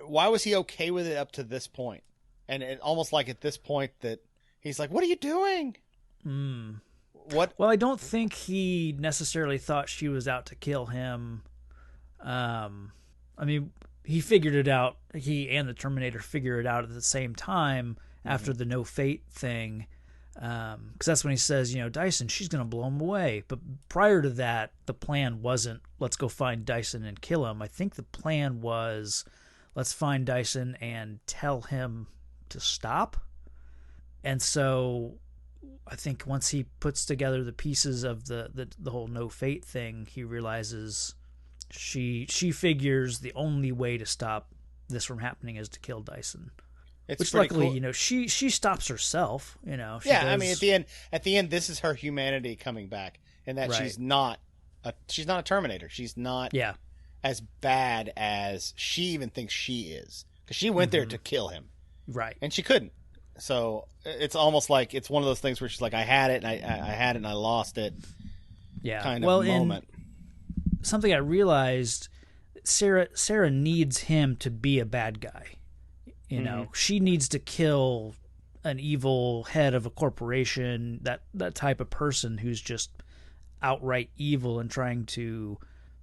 why was he okay with it up to this point? And almost like at this point that he's like, what are you doing? What? Well, I don't think he necessarily thought she was out to kill him. I mean, he figured it out. He and the Terminator figure it out at the same time after the no fate thing. Because that's when he says, Dyson, she's going to blow him away. But prior to that, the plan wasn't, let's go find Dyson and kill him. I think the plan was, let's find Dyson and tell him to stop. And so I think once he puts together the pieces of the whole no fate thing, he realizes she figures the only way to stop this from happening is to kill Dyson. Which luckily, cool. She stops herself. I mean, at the end, this is her humanity coming back, and that she's not a Terminator. She's not as bad as she even thinks she is, because she went there to kill him, right? And she couldn't. So it's almost like it's one of those things where she's like, I had it, and I had it, and I lost it. Yeah, kind of moment. Something I realized, Sarah needs him to be a bad guy. She needs to kill an evil head of a corporation, that type of person who's just outright evil and trying to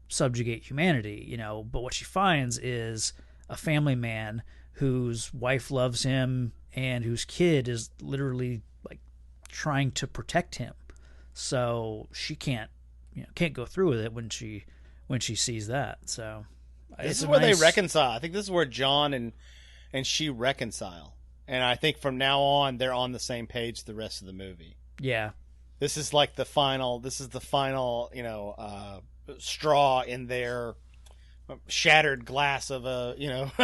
subjugate humanity, But what she finds is a family man whose wife loves him and whose kid is literally like trying to protect him. So she can't go through with it when she sees that. So this is where they reconcile. I think this is where John and she reconcile. And I think from now on, they're on the same page the rest of the movie. Yeah. This is like the final, straw in their shattered glass of a,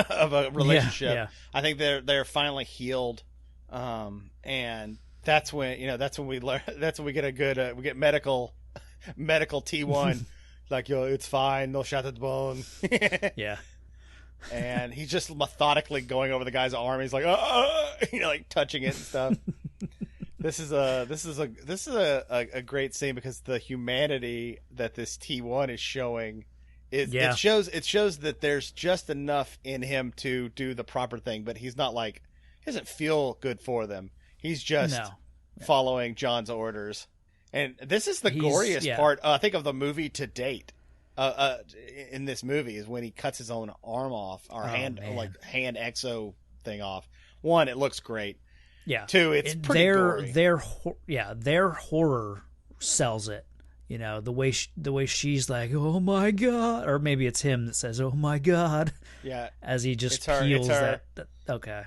of a relationship. Yeah. I think they're finally healed. And that's when we learn, that's when we get a good, we get medical T1. like, yo, it's fine, no shattered bone. Yeah. And he's just methodically going over the guy's arm. He's like, like touching it and stuff. This is a great scene because the humanity that this T1 is showing it shows that there's just enough in him to do the proper thing, but he's not like, he doesn't feel good for them. He's just following John's orders. And this is the goriest part, I think, of the movie to date. In this movie is when he cuts his own arm off, or hand exo thing off. One, it looks great. Yeah. Two, it's pretty gory. Their horror sells it. You know, the way she's like, "Oh my god," or maybe it's him that says, "Oh my god." Yeah. As he just peels that. Okay.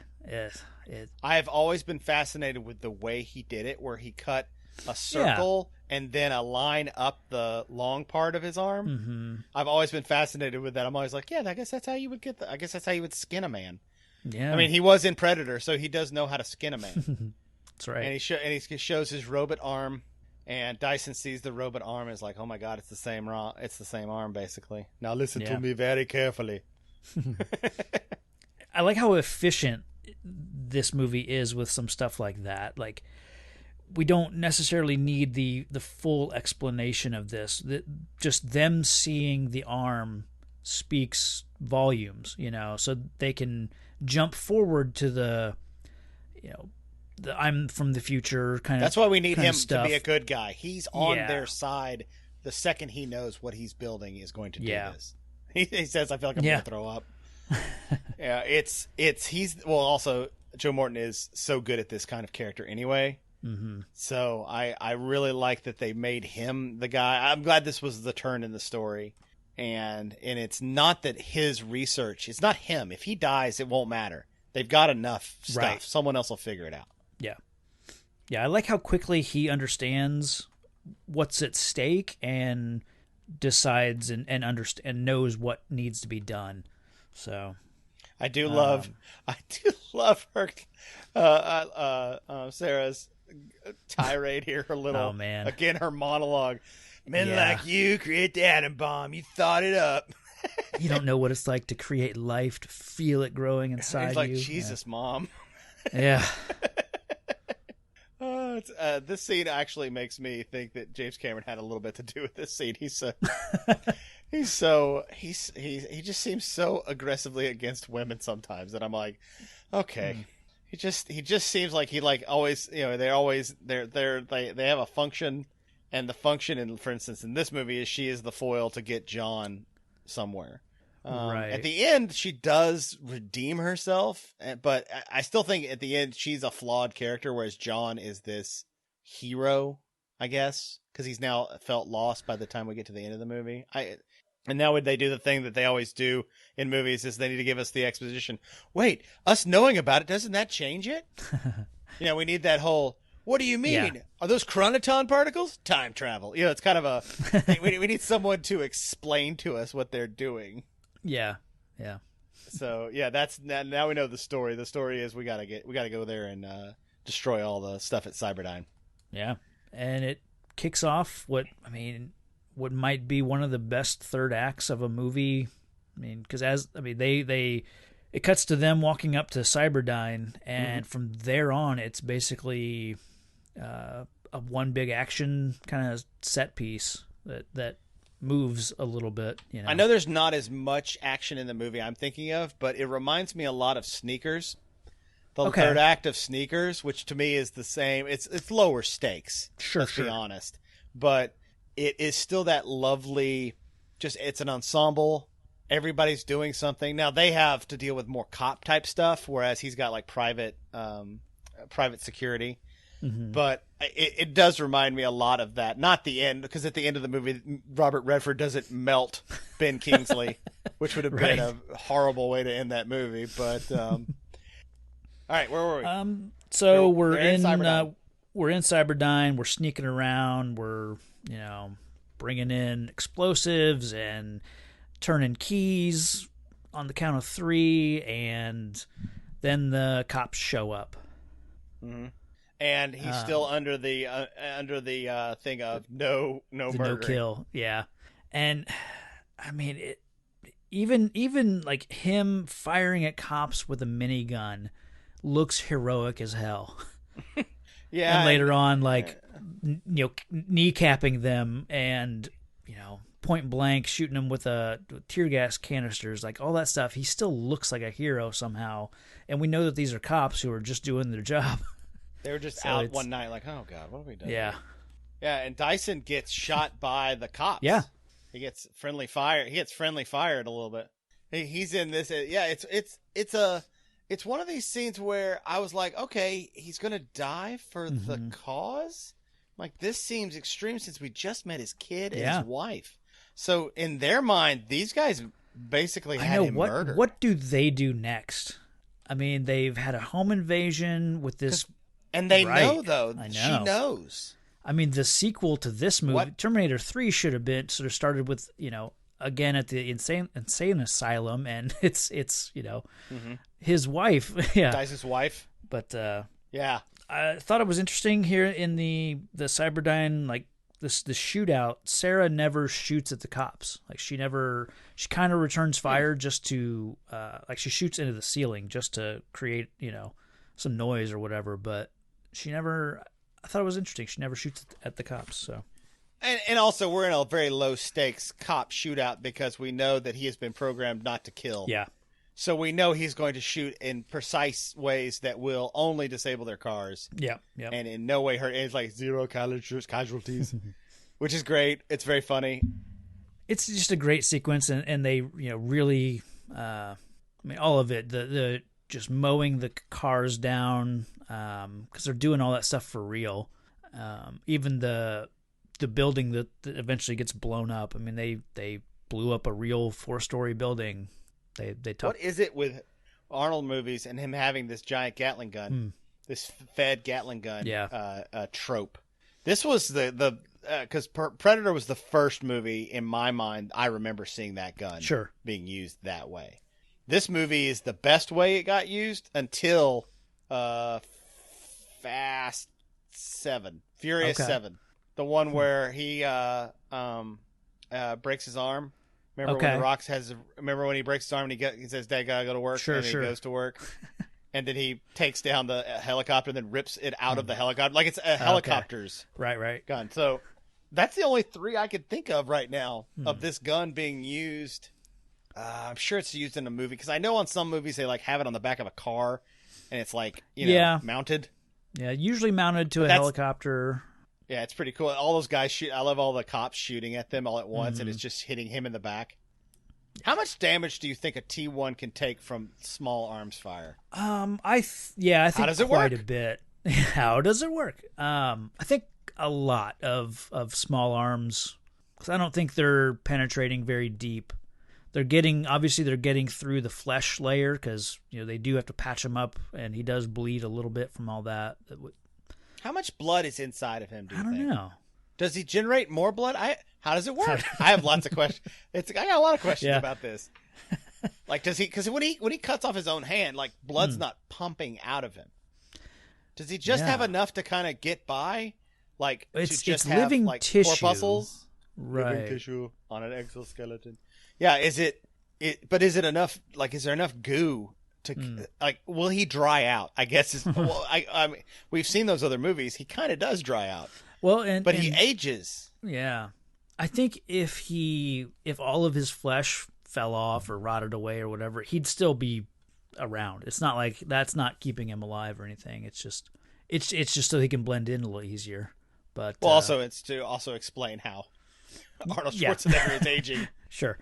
I've always been fascinated with the way he did it, where he cut a circle and then a line up the long part of his arm. Mm-hmm. I've always been fascinated with that. I'm always like, yeah, I guess that's how you would I guess that's how you would skin a man. Yeah. I mean, he was in Predator, so he does know how to skin a man. That's right. And he shows his robot arm, and Dyson sees the robot arm and is like, oh my god, it's the same arm, basically. Now listen to me very carefully. I like how efficient this movie is with some stuff like that. Like, we don't necessarily need the full explanation of this. Just them seeing the arm speaks volumes, you know, so they can jump forward to the I'm from the future kind of. That's why we need him stuff. To be a good guy. He's on their side the second he knows what he's building is going to do this. He says, I feel like I'm going to throw up. Also, Joe Morton is so good at this kind of character anyway. Mm-hmm. So I really like that they made him the guy. I'm glad this was the turn in the story. And it's not that his research, it's not him. If he dies, it won't matter. They've got enough stuff. Right. Someone else will figure it out. Yeah. Yeah, I like how quickly he understands what's at stake and decides and knows what needs to be done. So I do love her Sarah's tirade here a little. Oh man. Again, her monologue. Men like you create the atom bomb. You thought it up. You don't know what it's like to create life, to feel it growing inside He's like, you. Jesus, Mom. Yeah. This scene actually makes me think that James Cameron had a little bit to do with this scene. He just seems so aggressively against women sometimes that I'm like, okay. He just seems like he like always, you know, they have a function, and the function for instance in this movie is she is the foil to get John somewhere. Right. At the end, she does redeem herself, but I still think at the end she's a flawed character, whereas John is this hero, I guess, because he's now felt lost by the time we get to the end of the movie. And now would they do the thing that they always do in movies is they need to give us the exposition. Wait, us knowing about it, doesn't that change it? You know, we need that whole, what do you mean? Yeah. Are those chronoton particles? Time travel. You know, it's kind of a, we need someone to explain to us what they're doing. Yeah. Yeah. So yeah, now we know the story. The story is we gotta go there and destroy all the stuff at Cyberdyne. Yeah. And it kicks off what might be one of the best third acts of a movie. I mean, because it cuts to them walking up to Cyberdyne, and from there on, it's basically a one big action kind of set piece that moves a little bit. You know, I know there's not as much action in the movie I'm thinking of, but it reminds me a lot of Sneakers. The third act of Sneakers, which to me is the same. It's lower stakes. Sure, let's be honest, but it is still that lovely. Just it's an ensemble. Everybody's doing something. Now they have to deal with more cop type stuff, whereas he's got like private security. Mm-hmm. But it does remind me a lot of that. Not the end, because at the end of the movie, Robert Redford doesn't melt Ben Kingsley, which would have been a horrible way to end that movie. But all right, where were we? So we're in Cyberdyne. We're in Cyberdyne. We're sneaking around. We're bringing in explosives and turning keys on the count of 3, and then the cops show up. Mm-hmm. And he's still under the thing of no murder, no kill, yeah. And I mean, even like him firing at cops with a minigun looks heroic as hell. Yeah. And later on, like, kneecapping them and, point blank shooting them with tear gas canisters, like all that stuff. He still looks like a hero somehow. And we know that these are cops who are just doing their job. They were just out one night like, oh, God, what have we done? Yeah. Yeah, and Dyson gets shot by the cops. Yeah. He gets friendly fire. He gets friendly fired a little bit. He's in this. Yeah, it's one of these scenes where I was like, okay, he's going to die for the cause? Like, this seems extreme since we just met his kid and his wife. So, in their mind, these guys basically had him murdered. What do they do next? I mean, they've had a home invasion with this... And they know, though. I know. She knows. I mean, the sequel to this movie, Terminator 3, should have been sort of started with, again at the insane asylum, and it's his wife, Dyson's wife. But yeah, I thought it was interesting here in the Cyberdyne, like this shootout. Sarah never shoots at the cops. Like she kind of returns fire just to like she shoots into the ceiling just to create some noise or whatever. But she never. I thought it was interesting. She never shoots at the cops. So. And also, we're in a very low-stakes cop shootout because we know that he has been programmed not to kill. Yeah. So we know he's going to shoot in precise ways that will only disable their cars. Yeah. Yeah. And in no way hurt. It's like 0 casualties, which is great. It's very funny. It's just a great sequence, and they really, I mean, all of it. The just mowing the cars down because they're doing all that stuff for real. Even the building that eventually gets blown up. I mean, they blew up a real 4-story building. They talk. What is it with Arnold movies and him having this giant Gatling gun, this Fed Gatling gun trope? This was the because Predator was the first movie in my mind I remember seeing that gun being used that way. This movie is the best way it got used until Fast 7, Furious 7. The one where he breaks his arm. Remember when The Rock remember when he breaks his arm and he says, "Dad, gotta go to work," and he goes to work, and then he takes down the helicopter and then rips it out of the helicopter like it's a helicopter's gun. So that's the only 3 I could think of right now of this gun being used. I'm sure it's used in a movie because I know on some movies they like have it on the back of a car, and it's like mounted. Yeah, usually mounted to a helicopter. Yeah, it's pretty cool. All those guys shoot. I love all the cops shooting at them all at once, and it's just hitting him in the back. How much damage do you think a T1 can take from small arms fire? I think quite a bit. How does it work? I think a lot of small arms, because I don't think they're penetrating very deep. They're getting through the flesh layer because they do have to patch him up, and he does bleed a little bit from all that. How much blood is inside of him, do you think? I don't know. Does he generate more blood? How does it work? I have lots of questions. I got a lot of questions about this. Like, does he? Because when he cuts off his own hand, like blood's not pumping out of him. Does he just have enough to kind of get by? Like, it's living like tissue, corpuscles, right? Living tissue on an exoskeleton. Yeah, but is it enough? Like, is there enough goo to like? Will he dry out? I guess. I mean, we've seen those other movies. He kind of does dry out. Well, but he ages. Yeah, I think if all of his flesh fell off or rotted away or whatever, he'd still be around. It's not like that's not keeping him alive or anything. It's just so he can blend in a little easier. But also it's to also explain how Arnold Schwarzenegger is aging. Sure.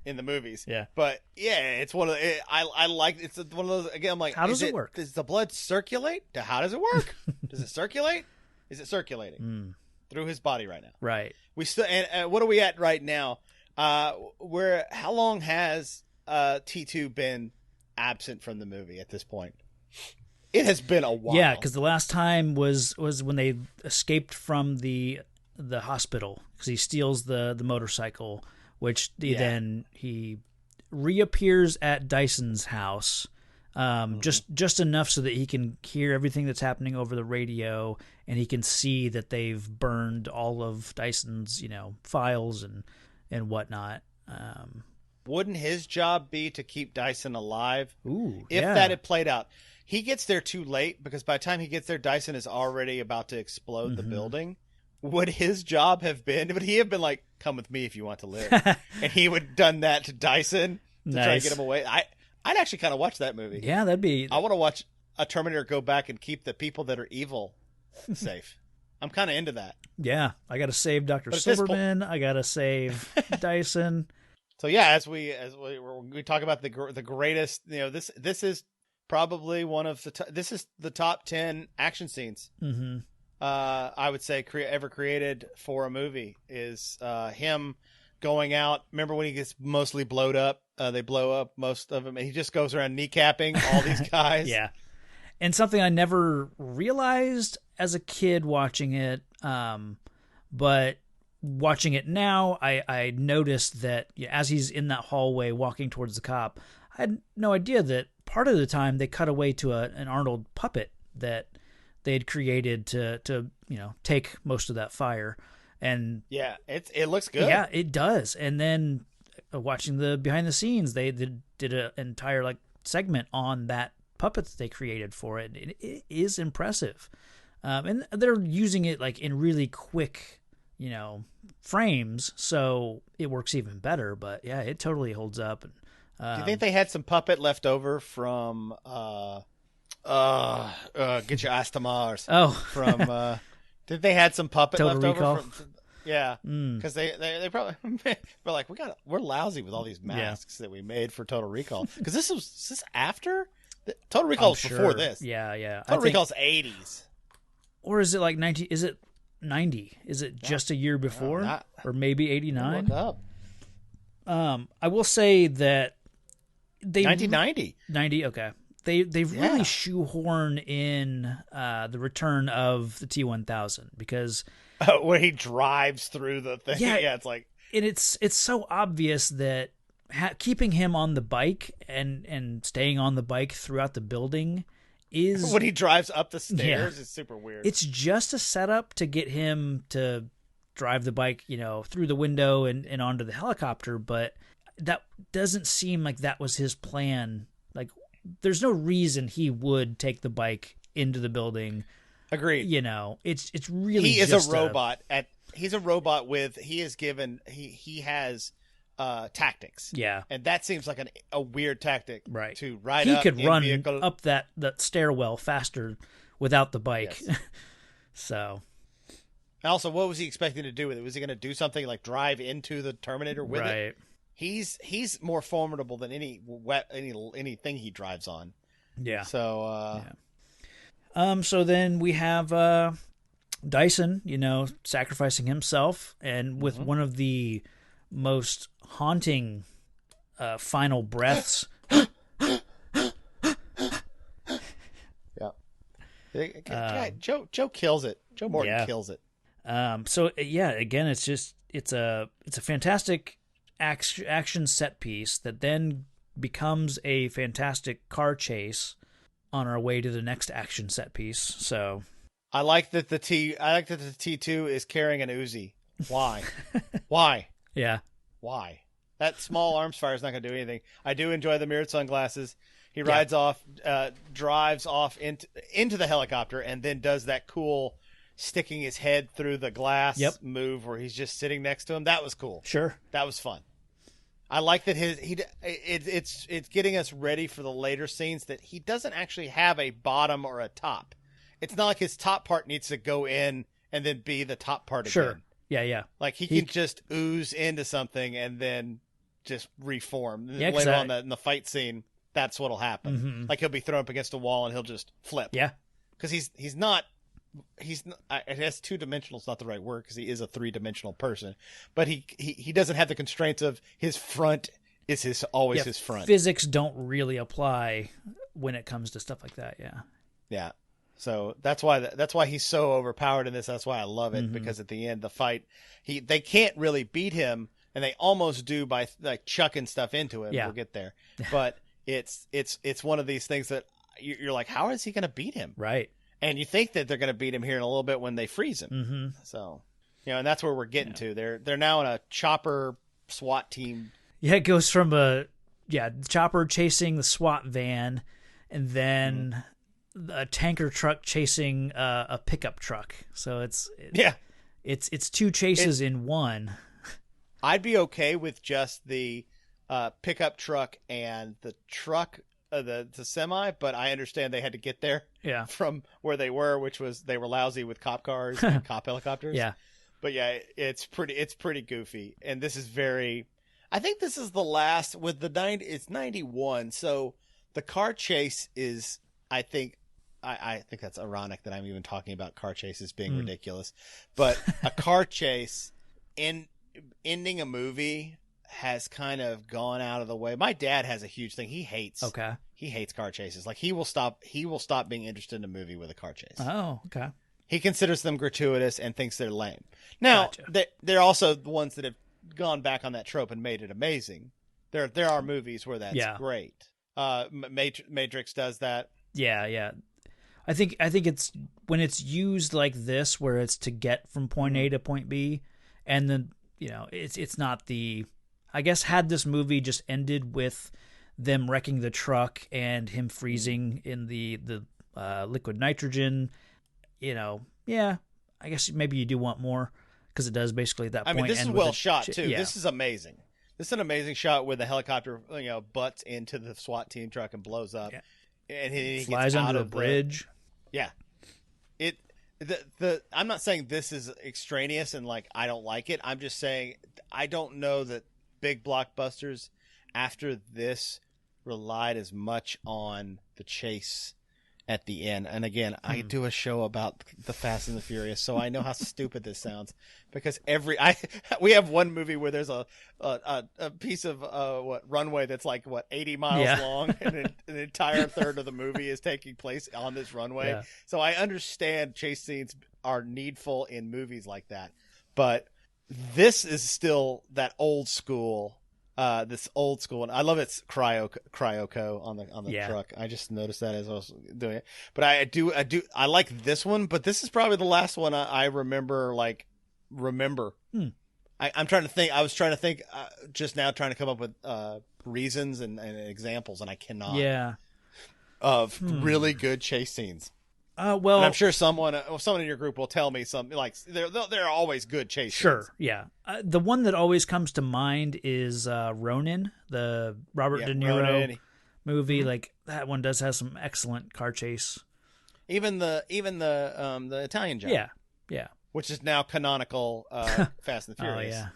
In the movies, yeah, but it's one of the, I like it's one of those again. I'm like, how does it work? Does the blood circulate? How does it work? Does it circulate? Is it circulating through his body right now? Right. We still and what are we at right now? How long has T2 been absent from the movie at this point? It has been a while. Yeah, because the last time was when they escaped from the hospital because he steals the motorcycle. Which then he reappears at Dyson's house, just enough so that he can hear everything that's happening over the radio, and he can see that they've burned all of Dyson's files and and whatnot. Wouldn't his job be to keep Dyson alive? Ooh, if yeah. that had played out. He gets there too late because by the time he gets there, Dyson is already about to explode the building. Would his job have been, would he have been like, come with me if you want to live? And he would have done that to Dyson to try to get him away. I'd actually kind of watch that movie. Yeah, that'd be... I want to watch a Terminator go back and keep the people that are evil safe. I'm kind of into that. Yeah, I got to save Dr. Silverman. I got to save Dyson. So yeah, as we talk about the greatest, this is probably one of this is the top 10 action scenes. Mm-hmm. I would say ever created for a movie is him going out. Remember when he gets mostly blowed up? They blow up most of him, and he just goes around kneecapping all these guys. Yeah. And something I never realized as a kid watching it, but watching it now, I noticed that as he's in that hallway walking towards the cop, I had no idea that part of the time they cut away to an Arnold puppet that they had created to take most of that fire. And yeah, it looks good. Yeah, it does. And then watching the behind the scenes, they did an entire segment on that puppet that they created for it. It is impressive. And they're using it in really quick, frames, so it works even better. But yeah, it totally holds up. Do you think they had some puppet left over from Get Your Ass to Mars? Oh, from did they had some puppet Total left Recall? over from? Yeah, because they probably were like, we're lousy with all these masks that we made for Total Recall. Because this was after Total Recall was before this. Yeah. Total Recall's 80s. Or is it 90? Is it 90? Is it just a year before, or maybe 89? Look up. I will say that they 1990. 90. Okay. They've really shoehorn in the return of the T-1000 because where he drives through the thing. Yeah, it's like, and it's so obvious that keeping him on the bike and staying on the bike throughout the building is when he drives up the stairs is super weird. It's just a setup to get him to drive the bike, through the window and onto the helicopter, but that doesn't seem like that was his plan. There's no reason he would take the bike into the building. Agreed. It's really he is just a robot. He's a robot with he has tactics. Yeah, and that seems like a weird tactic. Right. To ride. He up could in run vehicle. up that stairwell faster without the bike. Yes. So. Also, what was he expecting to do with it? Was he going to do something like drive into the Terminator with it? He's more formidable than anything he drives on. Yeah. So so then we have Dyson, sacrificing himself, and with one of the most haunting final breaths. Yeah. Joe kills it. Joe Morton kills it. So again, it's a fantastic action set piece that then becomes a fantastic car chase on our way to the next action set piece. So I like that the T2 is carrying an Uzi. Why? Why? Yeah. Why? That small arms fire is not going to do anything. I do enjoy the mirrored sunglasses. He rides off, drives off into the helicopter, and then does that cool sticking his head through the glass move where he's just sitting next to him. That was cool. Sure. That was fun. I like that it's getting us ready for the later scenes that he doesn't actually have a bottom or a top. It's not like his top part needs to go in and then be the top part again. Sure. Yeah. Like he can just ooze into something and then just reform. Yeah, later on in the fight scene, that's what'll happen. Mm-hmm. Like he'll be thrown up against a wall and he'll just flip. Yeah. Because he's not. I guess 2-dimensional is not the right word because he is a 3-dimensional person, but he doesn't have the constraints of his front is always his front. Physics don't really apply when it comes to stuff like that. Yeah. So that's why he's so overpowered in this. That's why I love it because at the end the fight, they can't really beat him, and they almost do by chucking stuff into him. Yeah. We'll get there, but it's one of these things that you're like, how is he going to beat him? Right. And you think that they're going to beat him here in a little bit when they freeze him. Mm-hmm. So, and that's where we're getting to. They're now in a chopper SWAT team. Yeah, it goes from the chopper chasing the SWAT van, and then a tanker truck chasing a pickup truck. So it's two chases in one. I'd be okay with just the pickup truck and the truck, the semi, but I understand they had to get there from where they were, which was they were lousy with cop cars and cop helicopters. Yeah. But yeah, it's pretty goofy. And this is I think this is the last with it's 91. So the car chase is, I think that's ironic that I'm even talking about car chases being ridiculous, but a car chase ending a movie has kind of gone out of the way. My dad has a huge thing. He hates car chases. Like he will stop being interested in a movie with a car chase. Oh, okay. He considers them gratuitous and thinks they're lame. Now, they're also the ones that have gone back on that trope and made it amazing. There are movies where that's great. Matrix does that. Yeah. I think it's when it's used like this, where it's to get from point A to point B, and then it's not the. I guess had this movie just ended with them wrecking the truck and him freezing in the liquid nitrogen, I guess maybe you do want more, because it does basically at that point. I mean, this is well shot too. Yeah. This is amazing. This is an amazing shot where the helicopter, butts into the SWAT team truck and blows up, and he flies gets under out a of bridge. I'm not saying this is extraneous and like I don't like it. I'm just saying I don't know that big blockbusters after this relied as much on the chase at the end. And again, I do a show about the Fast and the Furious, so I know how stupid this sounds, because we have one movie where there's a piece of runway that's like 80 miles long, and an entire third of the movie is taking place on this runway. Yeah. So I understand chase scenes are needful in movies like that, but this is still that old school. This old school, and I love its Cryoco on the truck. I just noticed that as I was doing it. But I like this one, but this is probably the last one I remember. I'm trying to think. I was trying to think just now, trying to come up with reasons and examples, and I cannot. Yeah. Of really good chase scenes. Well, and I'm sure someone in your group will tell me something like there are always good chase scenes. Yeah. The one that always comes to mind is Ronin, the Robert De Niro movie. Mm-hmm. Like that one does have some excellent car chase. Even the Italian Job. Yeah. Which is now canonical Fast and the Furious. Oh yeah.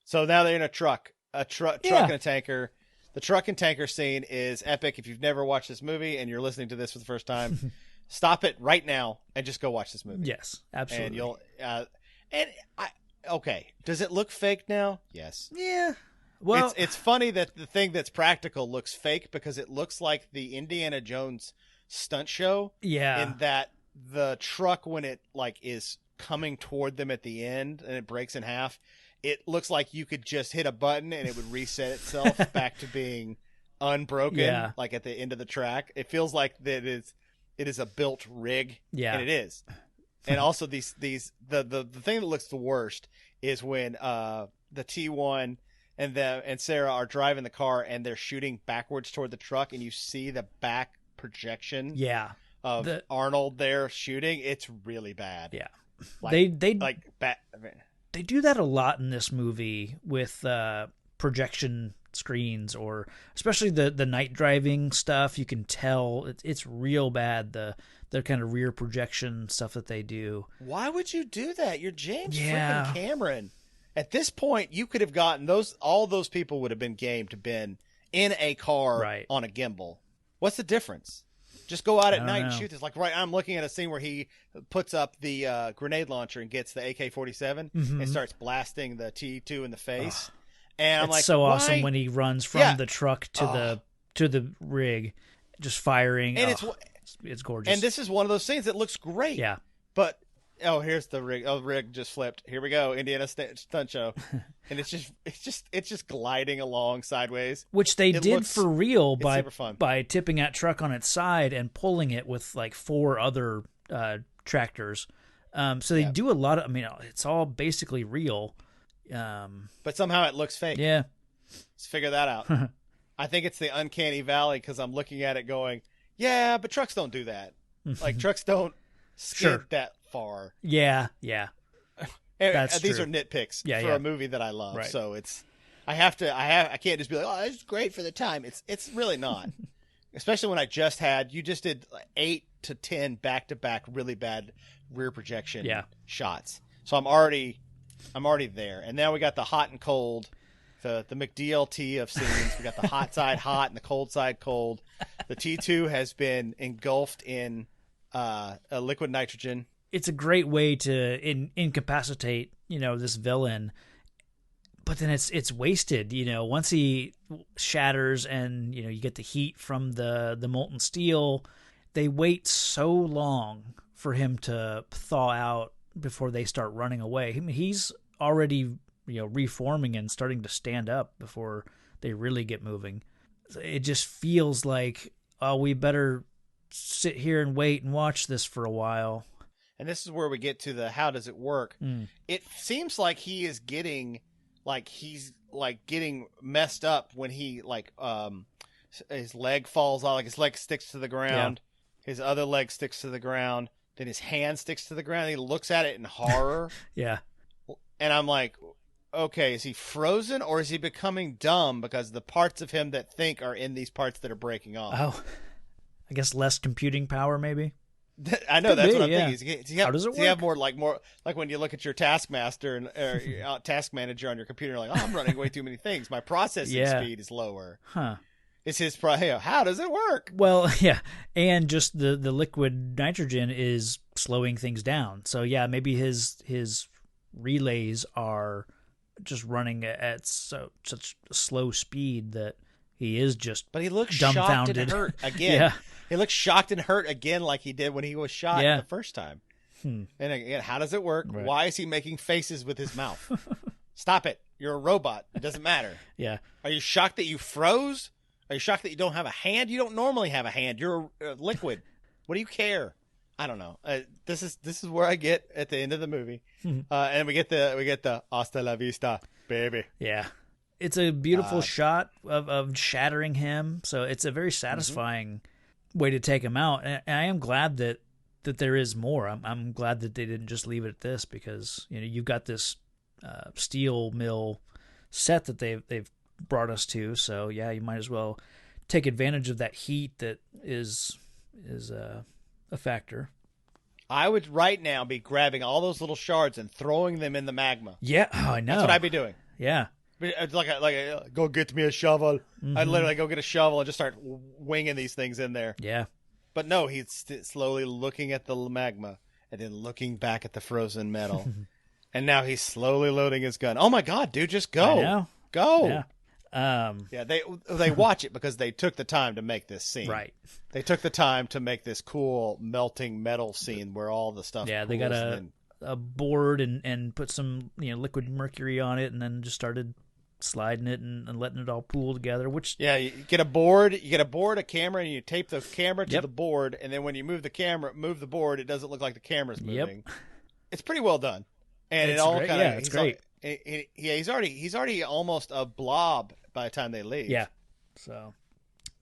So now they're in a truck and a tanker. The truck and tanker scene is epic. If you've never watched this movie and you're listening to this for the first time. Stop it right now and just go watch this movie. Yes, absolutely. And you'll okay. Does it look fake now? Yes. Yeah. Well, it's funny that the thing that's practical looks fake, because it looks like the Indiana Jones stunt show. Yeah. In that the truck, when it is coming toward them at the end and it breaks in half, it looks like you could just hit a button and it would reset itself back to being unbroken. Yeah. Like at the end of the track, it feels like that it is a built rig. Yeah. And it is. And also the thing that looks the worst is when the T1 and Sarah are driving the car and they're shooting backwards toward the truck, and you see the back projection of Arnold there shooting. It's really bad. Yeah. They do that a lot in this movie with projection screens, or especially the night driving stuff. You can tell it's real bad, the kind of rear projection stuff that they do. Why would you do that? You're James freaking Cameron. At this point, you could have gotten all those people would have been game to been in a car on a gimbal. What's the difference? Just go out at night and shoot this. Like, I'm looking at a scene where he puts up the grenade launcher and gets the AK-47 and starts blasting the T2 in the face. And I'm it's so awesome when he runs from the truck to the rig, just firing. And it's gorgeous. And this is one of those scenes that looks great. Yeah. But here's the rig. Oh, the rig just flipped. Here we go, Indiana stunt show. And it's just gliding along sideways, which they did for real by tipping that truck on its side and pulling it with like 4 other tractors. So they do a lot of. I mean, it's all basically real. But somehow it looks fake. Yeah. Let's figure that out. I think it's the uncanny valley because I'm looking at it going, yeah, but trucks don't do that. Like trucks don't skid that far. Yeah. These are nitpicks for a movie that I love. Right. So I can't just be like, oh, it's great for the time. It's really not. Especially when you just did 8 to 10 back-to-back really bad rear projection shots. So I'm already there. And now we got the hot and cold, the McDLT of scenes. We got the hot side hot and the cold side cold. The T2 has been engulfed in a liquid nitrogen. It's a great way to incapacitate, this villain. But then it's wasted, once he shatters and, you get the heat from the molten steel, they wait so long for him to thaw out before they start running away. I mean, he's already, reforming and starting to stand up before they really get moving. It just feels like, oh, we better sit here and wait and watch this for a while. And this is where we get to the how does it work. It seems like he is getting... he's getting messed up when he his leg falls off, his leg sticks to the ground, his other leg sticks to the ground, then his hand sticks to the ground. He looks at it in horror. And I'm like, okay, is he frozen or is he becoming dumb because the parts of him that think are in these parts that are breaking off? Oh, I guess less computing power maybe. I know that's what I'm thinking. How does it work? Do you have more like when you look at your taskmaster or your task manager on your computer, like, oh, I'm running way too many things. My processing speed is lower. Huh. It's his how does it work? Well, yeah. And just the liquid nitrogen is slowing things down. So yeah, maybe his relays are just running at such slow speed that he is just But he looks dumbfounded. Shocked and hurt again. He looks shocked and hurt again like he did when he was shot the first time. And again, how does it work? Right. Why is he making faces with his mouth? Stop it. You're a robot. It doesn't matter. Are you shocked that you froze? Are you shocked that you don't have a hand? You don't normally have a hand. You're a liquid. What do you care? I don't know. This is where I get at the end of the movie. And we get the hasta la vista, baby. Yeah. It's a beautiful shot of shattering him. So it's a very satisfying way to take him out. And I am glad that there is more. I'm glad that they didn't just leave it at this because, you've got this steel mill set that they've brought us to. So yeah, you might as well take advantage of that heat that is a factor. I would right now be grabbing all those little shards and throwing them in the magma. Yeah, I know. That's what I'd be doing. Yeah. It's like go get me a shovel. I'd literally go get a shovel and just start winging these things in there. Yeah. But no, he's slowly looking at the magma and then looking back at the frozen metal. And now he's slowly loading his gun. Oh my God, dude, just go. I know. Go. Yeah. They watch it because they took the time to make this scene. Right. They took the time to make this cool melting metal scene where all the stuff. Yeah, they got a board and put some liquid mercury on it, and then just started sliding it and letting it all pool together. Which you get a board, a camera, and you tape the camera to the board, and then when you move the board, it doesn't look like the camera's moving. It's pretty well done, and it's it all great. kind of it's great. He's already almost a blob by the time they leave. Yeah, so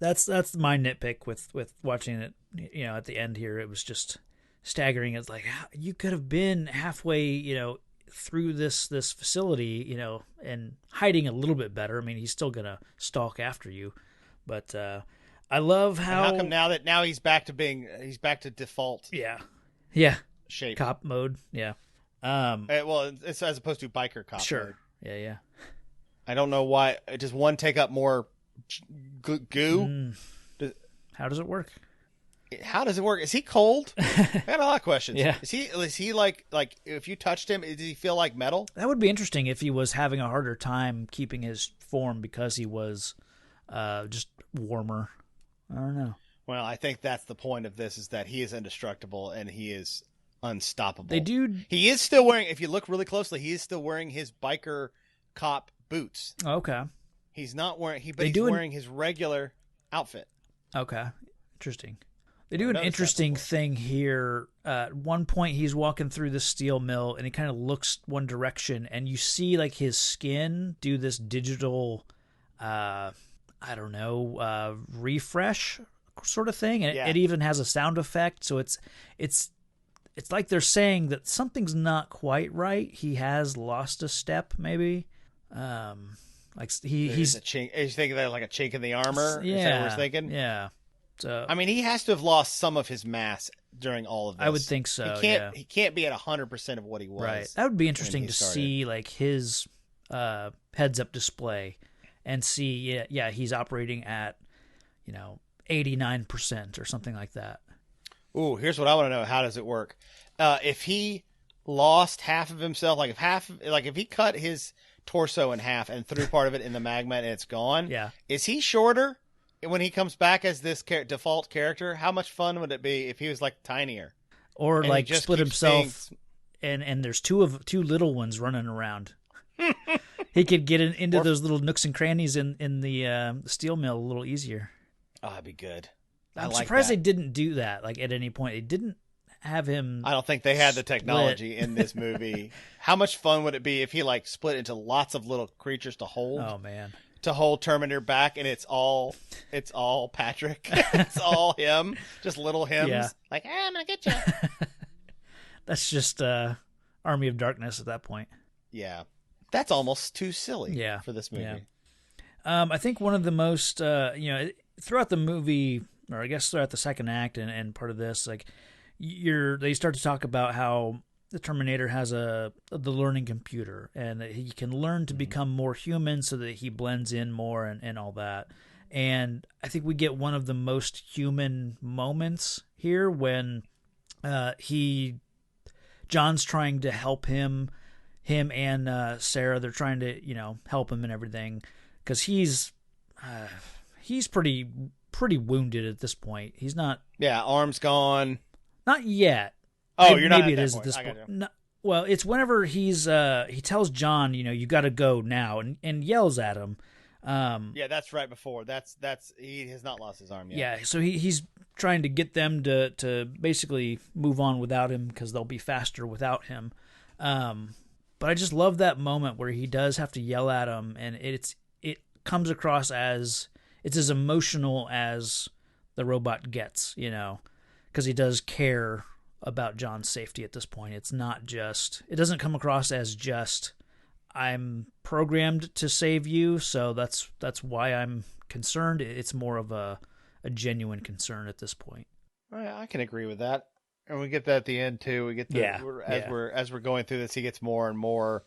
that's my nitpick with watching it. At the end here, it was just staggering. It's like you could have been halfway, through this facility, and hiding a little bit better. I mean, he's still gonna stalk after you, but I love how come now he's back to default. Yeah, shape, cop mode. Yeah. Well, it's as opposed to biker cop. Sure. Mode. Yeah. I don't know why. Does one take up more goo? How does it work? How does it work? Is he cold? I got a lot of questions. Yeah. Is he like if you touched him, does he feel like metal? That would be interesting if he was having a harder time keeping his form because he was just warmer. I don't know. Well, I think that's the point of this, is that he is indestructible and he is unstoppable. He is still wearing, if you look really closely, he is still wearing his biker cop boots. Okay. He's not wearing, he's wearing his regular outfit. Okay. Interesting. They do an interesting thing here. At one point, he's walking through the steel mill, and he kind of looks one direction, and you see like his skin do this digital, refresh sort of thing. And it even has a sound effect, so it's like they're saying that something's not quite right. He has lost a step, maybe. Like he's a chink. Are you thinking that like a chink in the armor? Yeah, is that what we're thinking? Yeah. So, I mean, he has to have lost some of his mass during all of this. I would think so. He can't be at 100% of what he was. Right. That would be interesting to see, like his heads-up display, and see. Yeah, he's operating at 89% or something like that. Ooh, here's what I want to know. How does it work? If he lost half of himself, if he cut his torso in half and threw part of it in the magma and it's gone, is he shorter when he comes back as this default character? How much fun would it be if he was like tinier, or like just split himself and there's two little ones running around? He could get into those little nooks and crannies in the steel mill a little easier. Oh, that'd be good. I'm surprised they didn't do that. Like at any point, they didn't have him. I don't think they had the technology in this movie. How much fun would it be if he like split into lots of little creatures to hold? Oh man, to hold Terminator back, and it's all Patrick. It's all him, just little hims. Yeah. Like, I'm gonna get you. That's just Army of Darkness at that point. Yeah, that's almost too silly. Yeah. For this movie. Yeah. I think one of the most throughout the movie, or I guess throughout the second act and part of this, like they start to talk about how the Terminator has the learning computer, and that he can learn to become more human so that he blends in more and all that. And I think we get one of the most human moments here when John's trying to help him and Sarah, they're trying to help him and everything, because he's pretty wounded at this point. He's not. Yeah, arms gone. Not yet. Oh, you're not. Maybe at it is point. at this point. No, well, it's whenever he tells John, you got to go now, and yells at him. Yeah, that's right before. That's he has not lost his arm yet. Yeah, so he's trying to get them to basically move on without him, because they'll be faster without him. But I just love that moment where he does have to yell at him, and it comes across as it's as emotional as the robot gets, because he does care about John's safety at this point. It doesn't come across as just, I'm programmed to save you, so that's why I'm concerned. It's more of a genuine concern at this point. I can agree with that. And we get that at the end too. We get as we're going through this, he gets more and more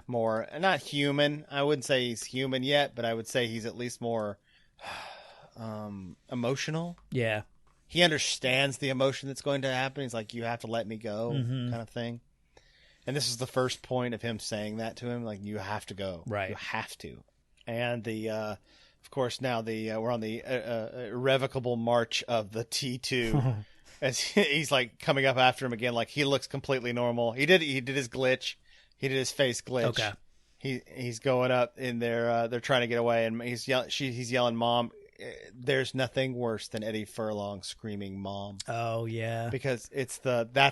more, not human. I wouldn't say he's human yet, but I would say he's at least more emotional. Yeah. He understands the emotion that's going to happen. He's like, you have to let me go, kind of thing. And this is the first point of him saying that to him, like, you have to go. Right. You have to. And of course, now we're on the irrevocable march of the T2 as he's like coming up after him again. Like, he looks completely normal. He did his glitch. He did his face glitch. Okay. He's going up in there. They're trying to get away, and he's yelling, "Mom!" There's nothing worse than Eddie Furlong screaming "Mom." Oh yeah, because that's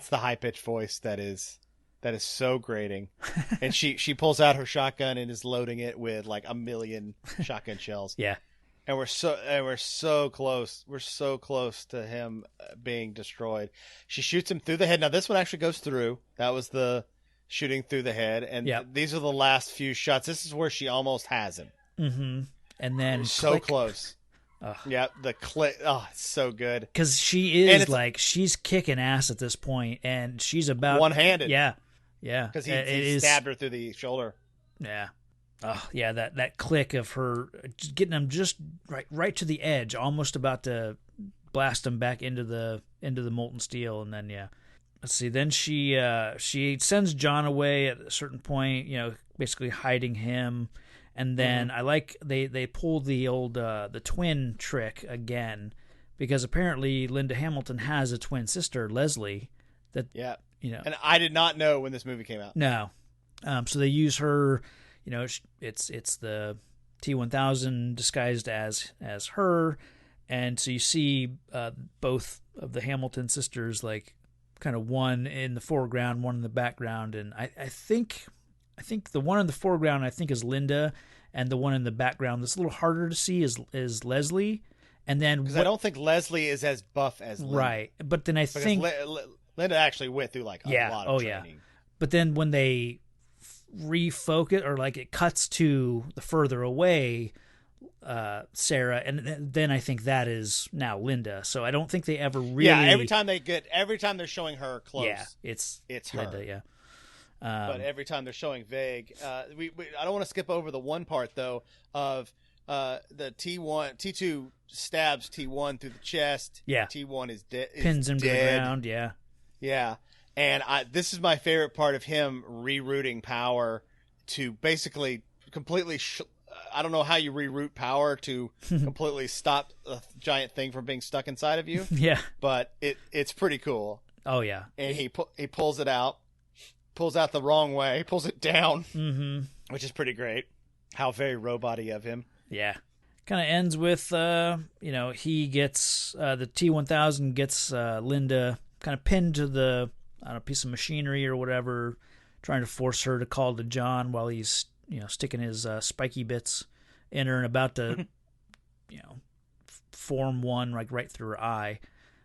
the high pitched voice that is so grating. And she pulls out her shotgun and is loading it with like 1 million shotgun shells. Yeah, and we're so close. We're so close to him being destroyed. She shoots him through the head. Now this one actually goes through. That was the shooting through the head, and these are the last few shots. This is where she almost has him. Mm-hmm. And then so close. Yeah, the click. Oh, it's so good. Because she is like, she's kicking ass at this point, and she's about one-handed. Yeah. Because he stabbed her through the shoulder. Yeah. Oh, yeah. That click of her getting him just right to the edge, almost about to blast him back into the molten steel, and then let's see. Then she sends John away at a certain point, basically hiding him. And then I like they pull the old the twin trick again, because apparently Linda Hamilton has a twin sister, Leslie. And I did not know when this movie came out. No, so they use her. It's the T-1000 disguised as her, and so you see both the Hamilton sisters, like kind of one in the foreground, one in the background, and I think the one in the foreground I think is Linda, and the one in the background that's a little harder to see is Leslie. And then because I don't think Leslie is as buff as Linda. Right, but then I think Linda actually went through like a lot of training. Yeah. But then when they refocus, or like it cuts to the further away Sarah, and then I think that is now Linda. So I don't think they ever really. Yeah, every time they're showing her close, yeah, it's Linda. her. Yeah. But every time they're showing vague, I don't want to skip over the one part though of the T2 stabs T1 through the chest. Yeah, T1 is dead. Pins him to the ground. Yeah, yeah. And this is my favorite part of him rerouting power to basically completely. I don't know how you reroute power to completely stop a giant thing from being stuck inside of you. Yeah, but it's pretty cool. Oh yeah, and he pulls it out. Pulls out the wrong way, pulls it down, which is pretty great. How very robot-y of him. Yeah. Kind of ends with, he gets, the T-1000 gets Linda kind of pinned to the piece of machinery or whatever, trying to force her to call to John while he's, sticking his spiky bits in her and about to, form one like right through her eye.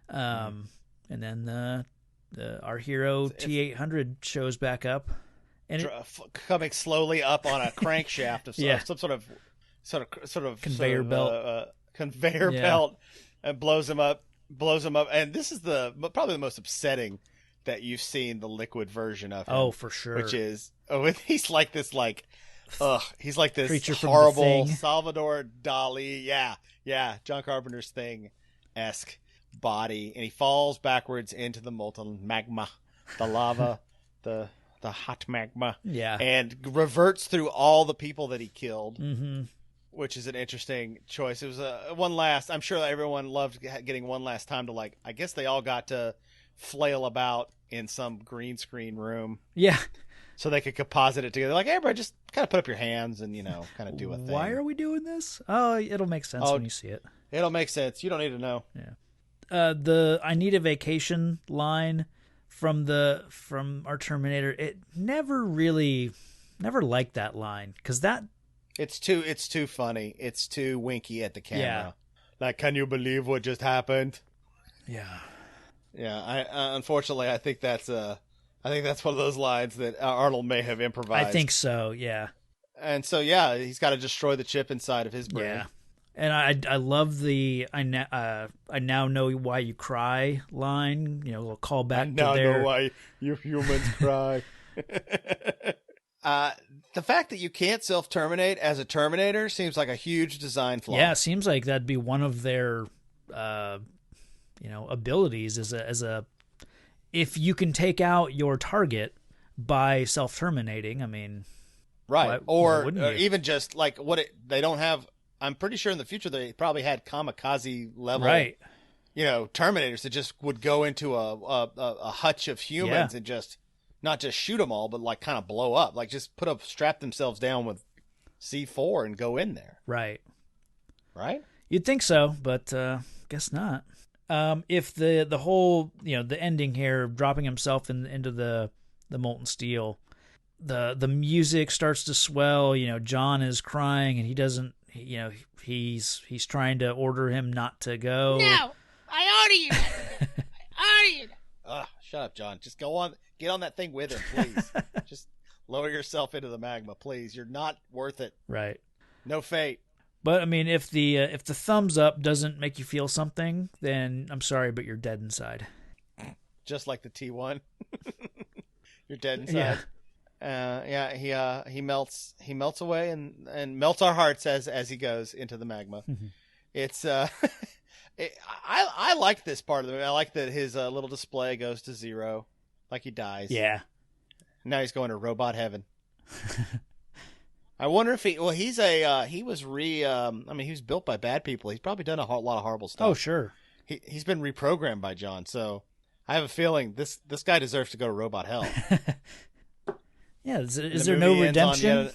And then our hero T-800 shows back up, and coming slowly up on a crankshaft of some sort of conveyor belt, and blows him up. And this is probably the most upsetting that you've seen the liquid version of him. Oh, for sure. Which is he's like this he's like this creature horrible Salvador Dali, John Carpenter's Thing-esque body, and he falls backwards into the molten magma, the lava, the hot magma, and reverts through all the people that he killed, which is an interesting choice. It was one last. I'm sure that everyone loved getting one last time to I guess they all got to flail about in some green screen room, so they could composite it together. Like, everybody just kind of put up your hands and kind of do a thing. Why are we doing this? Oh, it'll make sense when you see it. It'll make sense. You don't need to know. Yeah. The "I need a vacation" line from our Terminator, it never liked that line, because it's too funny. It's too winky at the camera. Yeah. Like, can you believe what just happened? Yeah. Yeah. I unfortunately I think that's one of those lines that Arnold may have improvised. I think so. Yeah. And so he's got to destroy the chip inside of his brain. Yeah. And I love the I now know why you cry line. A little callback. I now know why you humans cry. The fact that you can't self-terminate as a Terminator seems like a huge design flaw. Yeah, it seems like that'd be one of their abilities as a if you can take out your target by self-terminating. I mean, right? Or even just they don't have. I'm pretty sure in the future they probably had kamikaze level, right? Terminators that just would go into a hutch of humans and just not just shoot them all, but kind of blow up, just strap themselves down with C4 and go in there. Right. You'd think so, but guess not. If the whole the ending here, dropping himself into the molten steel, the music starts to swell. John is crying and he doesn't. He's trying to order him not to go. No, I order you. I order you. Shut up, John. Just go on. Get on that thing with him, please. Just lower yourself into the magma, please. You're not worth it. Right. No fate. But I mean, if the thumbs up doesn't make you feel something, then I'm sorry, but you're dead inside. Just like the T1. You're dead inside. He melts away and melts our hearts as he goes into the magma. It's I like this part of it. I like that his little display goes to 0, like he dies. Yeah. Now he's going to robot heaven. I wonder if he was he was built by bad people. He's probably done a lot of horrible stuff. Oh, sure. He's been reprogrammed by John, so I have a feeling this guy deserves to go to robot hell. Yeah, is there no redemption?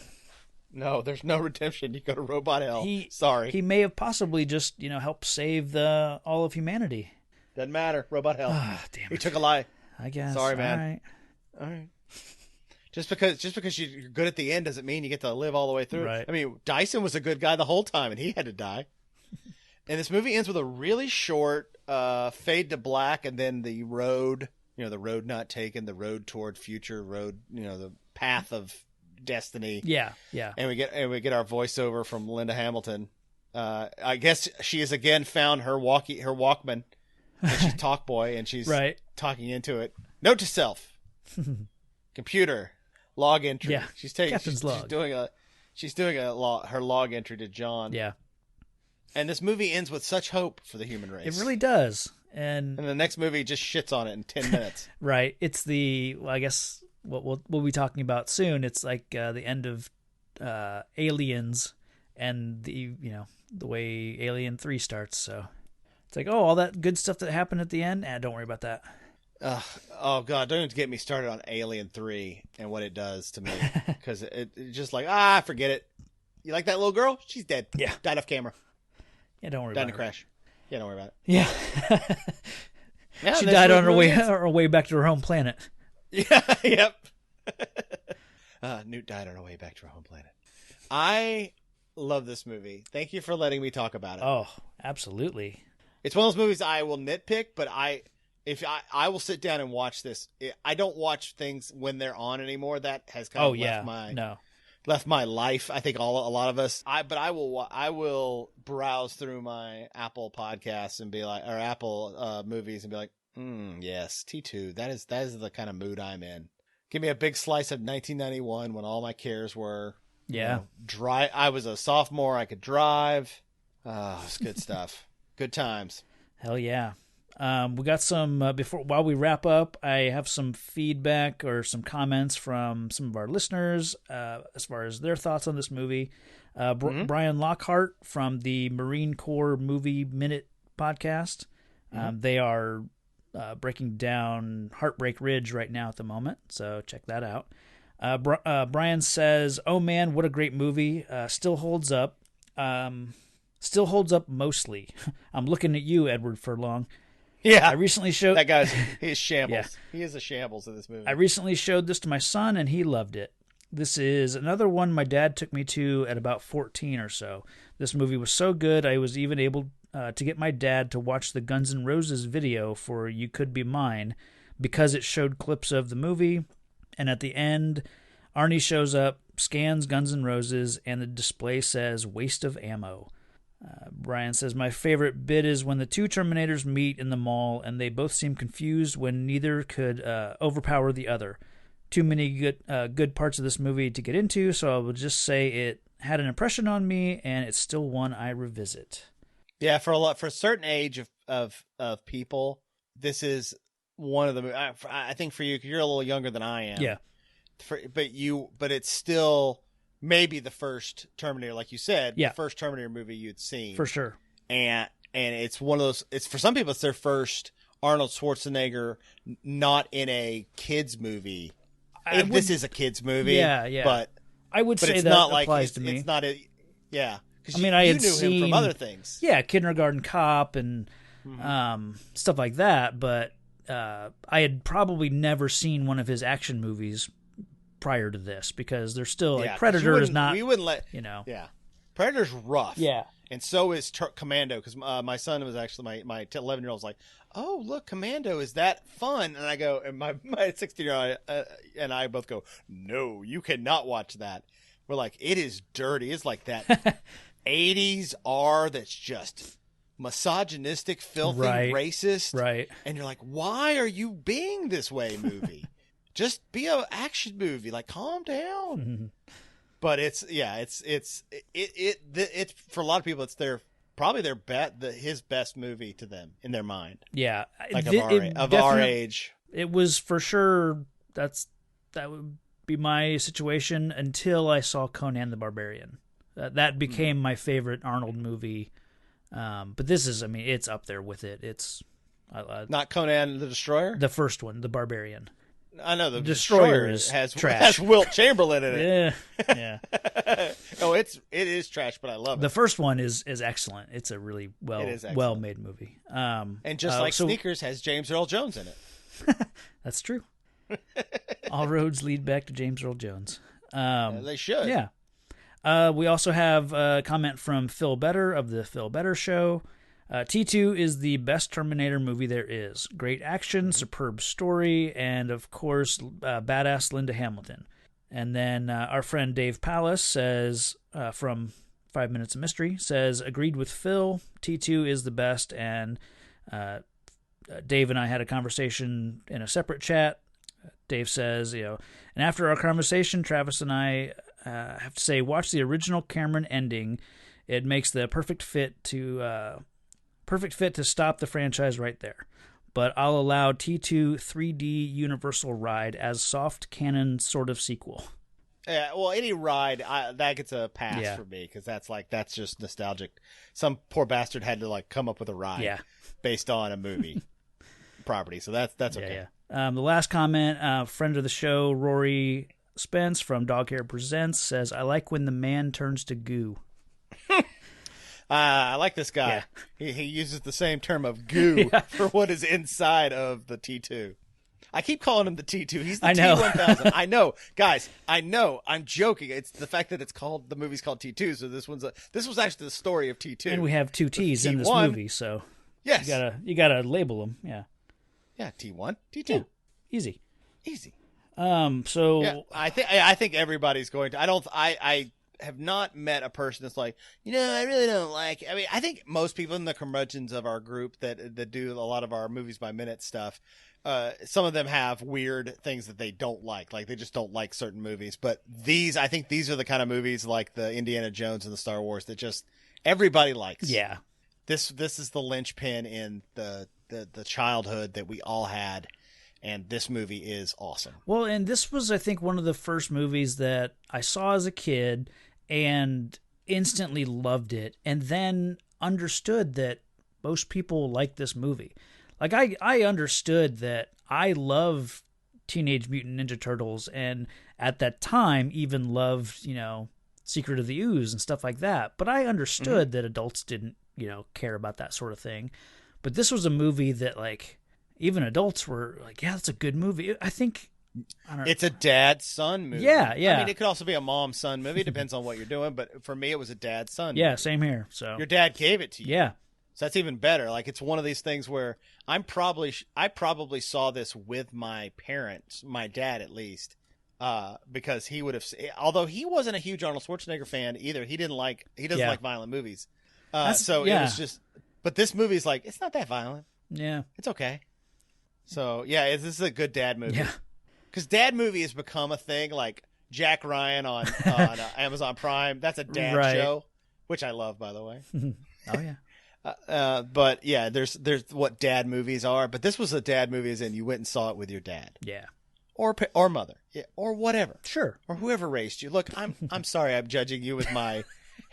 No, there's no redemption. You go to robot hell. Sorry. He may have possibly just, helped save all of humanity. Doesn't matter. Robot hell. Ah, damn He it. took a lie. I guess. Sorry, man. All right. All right. Just because you're good at the end doesn't mean you get to live all the way through. Right. I mean, Dyson was a good guy the whole time, and he had to die. And this movie ends with a really short fade to black, and then the road, the road not taken, the road toward future, road, the path of destiny. Yeah. And we get our voiceover from Linda Hamilton. I guess she has again found her Walkman, and she's Talk Boy, and she's talking into it. Note to self: computer log entry. Yeah, she's log. She's doing her log entry to John. Yeah, and this movie ends with such hope for the human race. It really does, and the next movie just shits on it in 10 minutes. Right. It's I guess what we'll be talking about soon. It's like the end of Aliens, and the way Alien 3 starts. So it's like, all that good stuff that happened at the end. Don't worry about that. Oh God! Don't even get me started on Alien 3 and what it does to me, because it's just like forget it. You like that little girl? She's dead. Yeah, died off camera. Yeah, don't worry died about in a crash. Yeah, don't worry about it. Yeah, yeah, she died on her way back to her home planet. Yeah, yep. Newt died on her way back to her home planet. I love this movie. Thank you for letting me talk about it. Oh, absolutely. It's one of those movies I will nitpick, but I will sit down and watch this. I don't watch things when they're on anymore. That has kind of left my life. I think a lot of us. But I will browse through my Apple podcasts and be like, or Apple movies and be like, yes, T2. That is the kind of mood I'm in. Give me a big slice of 1991 when all my cares were dry. I was a sophomore. I could drive. It's good stuff. Good times. Hell yeah. We got some while we wrap up. I have some feedback or some comments from some of our listeners as far as their thoughts on this movie. Brian Lockhart from the Marine Corps Movie Minute podcast. They are breaking down Heartbreak Ridge right now at the moment, so check that out. Brian says, "Oh man, what a great movie! Still holds up. Still holds up mostly." I'm looking at you, Edward Furlong. Yeah, I recently showed that he's shambles. Yeah. He is a shambles in this movie. I recently showed this to my son, and he loved it. This is another one my dad took me to at about 14 or so. This movie was so good, I was even able to get my dad to watch the Guns N' Roses video for "You Could Be Mine" because it showed clips of the movie, and at the end, Arnie shows up, scans Guns N' Roses, and the display says "Waste of Ammo." Brian says, "My favorite bit is when the two Terminators meet in the mall and they both seem confused when neither could overpower the other. Too many good parts of this movie to get into, so I will just say it had an impression on me, and it's still one I revisit." Yeah, for a certain age of people, this is one of the. I think for you, 'cause you're a little younger than I am. Yeah. But it's still maybe the first Terminator, like you said, the first Terminator movie you'd seen for sure. And it's one of those. It's for some people, it's their first Arnold Schwarzenegger, not in a kids movie. This is a kids movie, but I would say it's that not applies like to me. It's not a I mean, I had knew seen him from other things. Yeah, Kindergarten Cop and stuff like that, but I had probably never seen one of his action movies prior to this because they're still like Predator is not. We wouldn't let Yeah, Predator's rough. Yeah, and so is Commando because my son was actually my 11-year-old was like, "Oh, look, Commando, is that fun?" And I go, and my 16-year-old and I both go, "No, you cannot watch that." We're like, it is dirty. It's like that 80s R that's just misogynistic, filthy, racist. Right. And you're like, why are you being this way, movie? Just be an action movie. Like, calm down. Mm-hmm. But it's for a lot of people, it's probably his best movie to them in their mind. Yeah. Like of our age. It was for sure. That would be my situation until I saw Conan the Barbarian. That became my favorite Arnold movie. But this is, I mean, it's up there with it. It's not Conan the Destroyer? The first one, the Barbarian. I know the Destroyer has trash. Wilt Chamberlain in it. Yeah. it is trash, but I love The it. first one is excellent. It's a really well made movie. And just like Sneakers has James Earl Jones in it. That's true. All roads lead back to James Earl Jones. They should. Yeah. We also have a comment from Phil Better of the Phil Better Show. T2 is the best Terminator movie there is. Great action, superb story, and of course, badass Linda Hamilton. And then our friend Dave Pallas says, from 5 Minutes of Mystery, says, agreed with Phil, T2 is the best, and Dave and I had a conversation in a separate chat. Dave says, and after our conversation, Travis and I have to say, watch the original Cameron ending. It makes the perfect fit to stop the franchise right there. But I'll allow T2 3D Universal Ride as soft canon sort of sequel. Yeah, well, any ride that gets a pass for me because that's just nostalgic. Some poor bastard had to come up with a ride based on a movie property, so that's okay. Yeah. The last comment, friend of the show, Rory Spence from Dog Hair Presents says, "I like when the man turns to goo." I like this guy. Yeah. He uses the same term of goo for what is inside of the T2. I keep calling him the T2. He's the T1000. I know, guys. I know. I'm joking. It's the fact that the movie's called T2. So this was actually the story of T2. And we have two T's in this movie, so yes, you gotta label them. Yeah. Yeah. T1, T2. Yeah. Easy. So yeah, I think everybody's going to. I have not met a person that's like, I really don't like. I mean, I think most people in the curmudgeons of our group that do a lot of our movies by minute stuff, some of them have weird things that they don't like. Like they just don't like certain movies. But I think these are the kind of movies like the Indiana Jones and the Star Wars that just everybody likes. Yeah. This is the linchpin in the childhood that we all had. And this movie is awesome. Well, and this was, I think, one of the first movies that I saw as a kid and instantly loved it, and then understood that most people like this movie. Like, I understood that I love Teenage Mutant Ninja Turtles, and at that time even loved, Secret of the Ooze and stuff like that. But I understood that adults didn't, care about that sort of thing. But this was a movie that, even adults were like, yeah, that's a good movie. I think... It's a dad-son movie. Yeah. I mean, it could also be a mom-son movie. It depends on what you're doing. But for me, it was a dad-son movie. Same here. So your dad gave it to you. Yeah. So that's even better. It's one of these things where I probably saw this with my parents, my dad at least, because he would have. Although he wasn't a huge Arnold Schwarzenegger fan either. He doesn't like violent movies. It was just. But this movie's it's not that violent. Yeah. It's okay. So yeah, this is a good dad movie. Yeah. Because dad movie has become a thing, like Jack Ryan on Amazon Prime. That's a dad show, which I love, by the way. Oh yeah. But yeah, there's what dad movies are. But this was a dad movie, as in you went and saw it with your dad. Yeah. Or mother, or whatever. Sure. Or whoever raised you. Look, I'm sorry, I'm judging you with my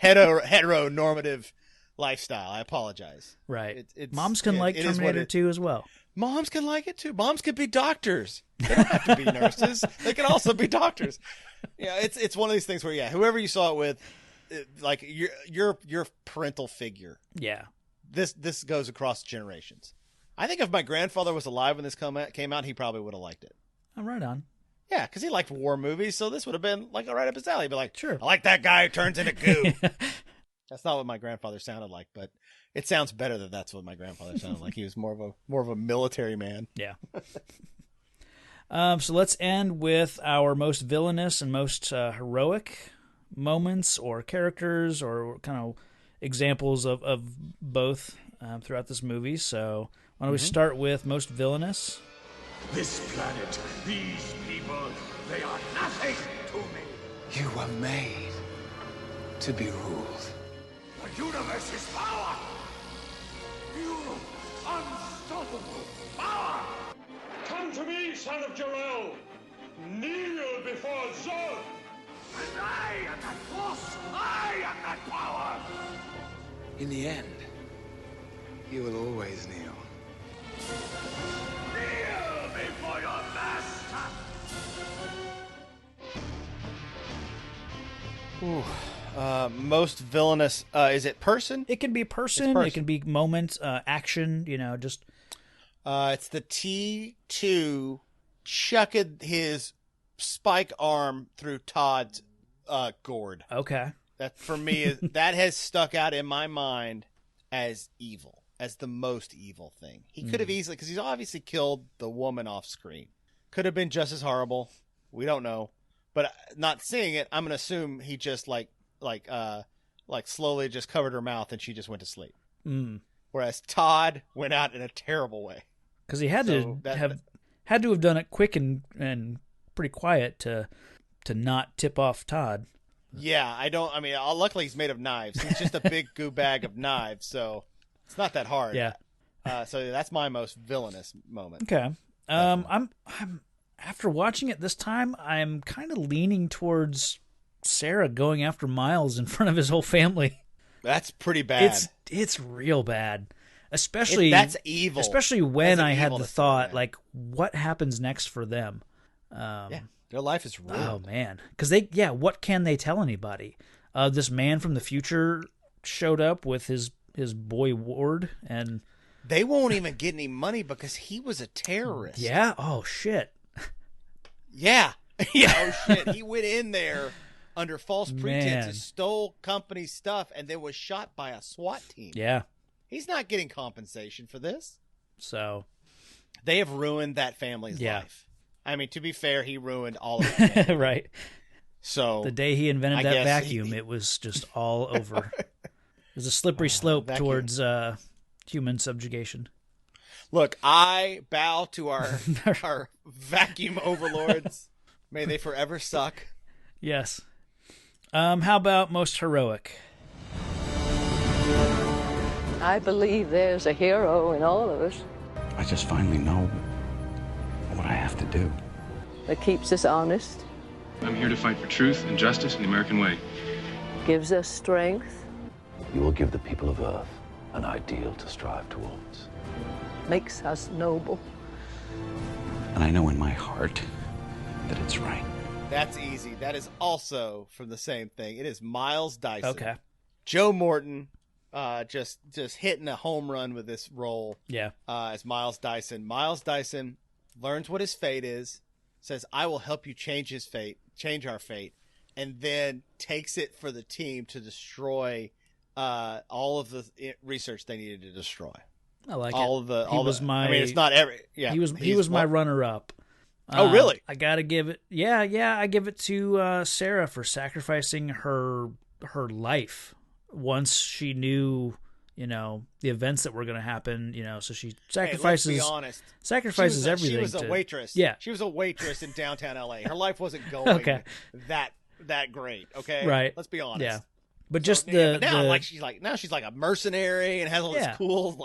heteronormative lifestyle. I apologize. Right. Moms can like Terminator 2 as well. Moms can like it too. Moms can be doctors. They don't have to be nurses. They can also be doctors. Yeah, it's one of these things where whoever you saw it with, your parental figure. Yeah. This goes across generations. I think if my grandfather was alive when this came out, he probably would have liked it. Oh, right on. Yeah, because he liked war movies, so this would have been right up his alley. He'd be like, sure, I like that guy who turns into goo. That's not what my grandfather sounded like, but it sounds better that that's what my grandfather sounded like. He was more of a military man. Yeah. So let's end with our most villainous and most heroic moments or characters or kind of examples of both throughout this movie. So why don't we start with most villainous? This planet, these people, they are nothing to me. You were made to be ruled. The universe's power! You unstoppable power! Come to me, son of Jor-El! Kneel before Zod! And I am that force! I am that power! In the end, you will always kneel. Kneel before your master! Most villainous. Is it person? It can be person. It can be moment, action. Just. It's the T2 chucking his spike arm through Todd's gourd. Okay. That for me that has stuck out in my mind as evil, as the most evil thing. He could have easily, because he's obviously killed the woman off screen. Could have been just as horrible. We don't know, but not seeing it, I'm gonna assume he just like slowly just covered her mouth and she just went to sleep. Whereas Todd went out in a terrible way. Because he had to have done it quick and pretty quiet to not tip off Todd. Yeah, luckily he's made of knives. He's just a big goo bag of knives, so it's not that hard. Yeah. So that's my most villainous moment. Okay. I'm after watching it this time, I'm kind of leaning towards Sarah going after Miles in front of his whole family. That's pretty bad. It's real bad. Especially that's evil. Especially when I had the thought, like, what happens next for them? Their life is ruined. Oh man, because what can they tell anybody? This man from the future showed up with his boy Ward, and they won't even get any money because he was a terrorist. Yeah. Oh shit. Yeah. Yeah. Oh shit. He went in there under false pretenses, stole company stuff, and then was shot by a SWAT team. Yeah. He's not getting compensation for this. So they have ruined that family's life. I mean, to be fair, he ruined all of it. Right. So the day he invented that vacuum, it was just all over. It was a slippery slope towards human subjugation. Look, I bow to our vacuum overlords. May they forever suck. Yes. How about most heroic? I believe there's a hero in all of us. I just finally know what I have to do. That keeps us honest. I'm here to fight for truth and justice in the American way. Gives us strength. You will give the people of Earth an ideal to strive towards. Makes us noble. And I know in my heart that it's right. That's easy. That is also from the same thing. It is Miles Dyson. Okay. Joe Morton just hitting a home run with this role. Yeah. As Miles Dyson. Miles Dyson learns what his fate is, says, I will help you change our fate, and then takes it for the team to destroy all of the research they needed to destroy. I like it. I mean, it's not every. Yeah, he was my runner-up. Oh, really? I gotta give it. Yeah. I give it to Sarah for sacrificing her life once she knew, the events that were going to happen. So she sacrifices. Hey, let's be honest. Sacrifices everything. She was a waitress. Yeah, she was a waitress in downtown LA. Her life wasn't going that great. Okay, right. Let's be honest. Yeah, but just now she's like a mercenary and has all this cool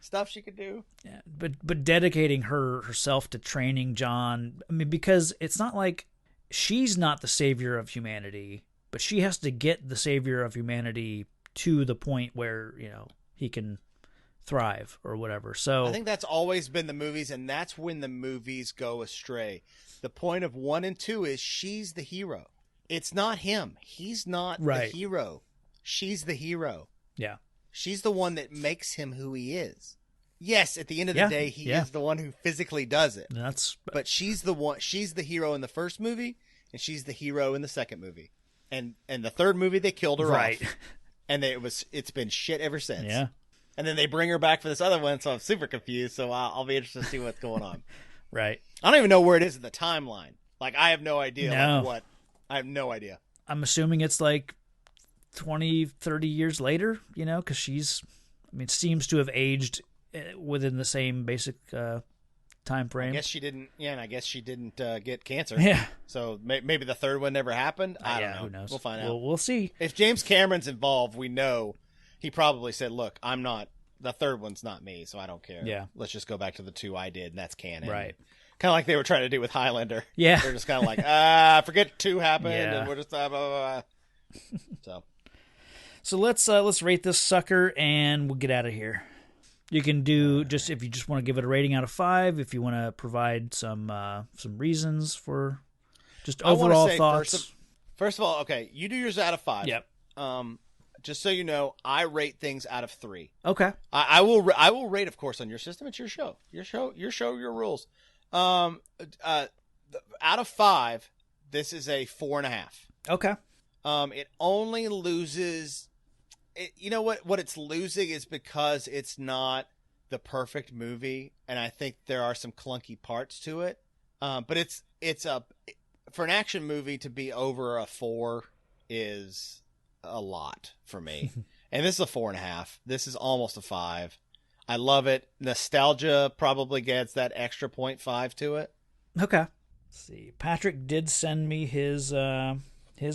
stuff she could do. Yeah, but dedicating herself to training John. I mean, because it's not like she's not the savior of humanity, but she has to get the savior of humanity to the point where he can thrive or whatever. So I think that's always been the movies, and that's when the movies go astray. The point of 1 and 2 is she's the hero. It's not him. He's not the hero. She's the hero. Yeah. She's the one that makes him who he is. Yes, at the end of the day, he is the one who physically does it. But she's the one. She's the hero in the first movie, and she's the hero in the second movie. And the third movie, they killed her off. And it's been shit ever since. Yeah. And then they bring her back for this other one, so I'm super confused. So I'll be interested to see what's going on. Right. I don't even know where it is in the timeline. Like, I have no idea. No. I have no idea. I'm assuming it's like 20, 30 years later, because seems to have aged within the same basic time frame. I guess she didn't. Yeah, and I guess she didn't get cancer. Yeah. So maybe the third one never happened. I don't know. Who knows? We'll find out. We'll see. If James Cameron's involved, we know he probably said, "Look, I'm not. The third one's not me, so I don't care. Yeah. Let's just go back to the 2 I did, and that's canon." Right. Kind of like they were trying to do with Highlander. Yeah. They're just kind of like, forget 2 happened, and we're just blah, blah, blah. So let's rate this sucker, and we'll get out of here. You can do if you just want to give it a rating out of 5, if you want to provide some reasons for just overall thoughts. First of all, okay, you do yours out of 5. Yep. just so you know, I rate things out of 3. Okay. I will rate, of course, on your system. It's your show, your rules. Out of 5, this is a 4.5. Okay. It only loses. You know what it's losing is because it's not the perfect movie, and I think there are some clunky parts to it. But it's for an action movie to be over a 4 is a lot for me. And this is a 4.5. This is almost a 5. I love it. Nostalgia probably gets that extra 0.5 to it. Okay. Let's see. Patrick did send me his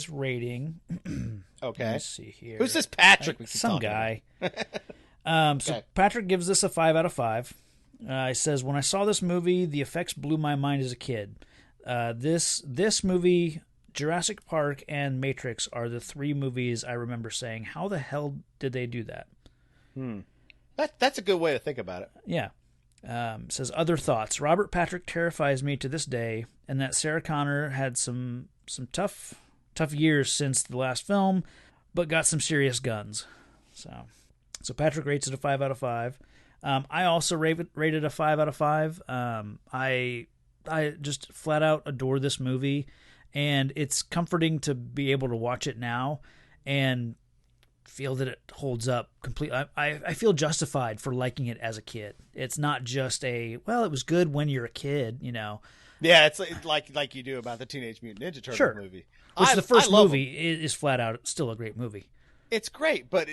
rating. Okay. Let's see here. Who's this Patrick? Some guy. So Patrick gives this a 5 out of 5. He says, when I saw this movie, the effects blew my mind as a kid. This movie, Jurassic Park, and Matrix are the 3 movies I remember saying, how the hell did they do that? That's a good way to think about it. Yeah. Says, other thoughts. Robert Patrick terrifies me to this day, and that Sarah Connor had some tough years since the last film, but got some serious guns. So Patrick rates it a 5 out of 5. I also rated a 5 out of 5. I just flat out adore this movie, and it's comforting to be able to watch it now and feel that it holds up completely. I feel justified for liking it as a kid. It's not just it was good when you're a kid, you know. Yeah, it's like you do about the Teenage Mutant Ninja Turtle movie. Which the first movie is flat out still a great movie. It's great, but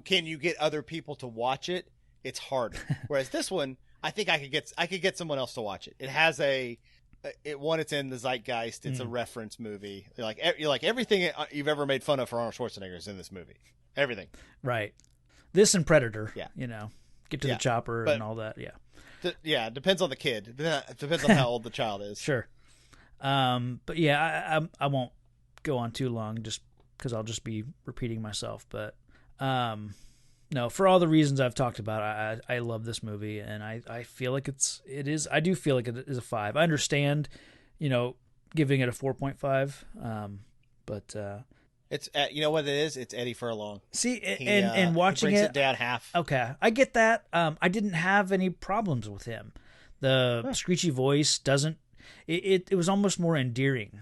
can you get other people to watch it? It's harder. Whereas this one, I think I could get someone else to watch it. It has it's in the zeitgeist. It's a reference movie. You're like everything you've ever made fun of for Arnold Schwarzenegger is in this movie. Everything. Right. This and Predator. Yeah. You know, get to the chopper and all that. Yeah. It depends on the kid. It depends on how old the child is. Sure. But yeah, I won't go on too long just because I'll just be repeating myself. But no, for all the reasons I've talked about, I love this movie, and I feel like I do feel like it is a 5. I understand, giving it a 4.5. But it's you know what it is? It's Eddie Furlong. See, and watching he brings it down half. Okay, I get that. I didn't have any problems with him. The screechy voice doesn't. It was almost more endearing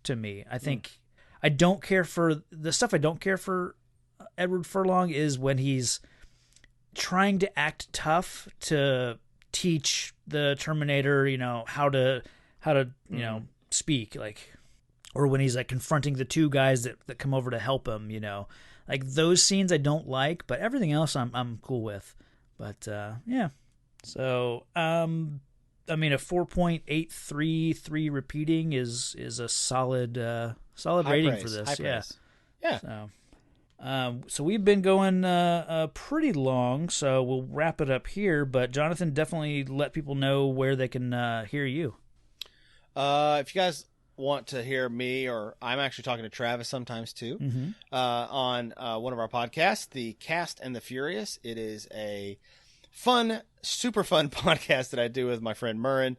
to me. I think I don't care for the stuff. I don't care for Edward Furlong is when he's trying to act tough to teach the Terminator, how to speak, or when he's confronting the 2 guys that come over to help him, those scenes I don't like, but everything else I'm cool with. But yeah, so a 4.833 repeating is a solid rating for this. Yeah. So we've been going pretty long, so we'll wrap it up here. But Jonathan, definitely let people know where they can hear you. If you guys want to hear me, or I'm actually talking to Travis sometimes too, on one of our podcasts, The Cast and the Furious. It is a super fun podcast that I do with my friend Murrin,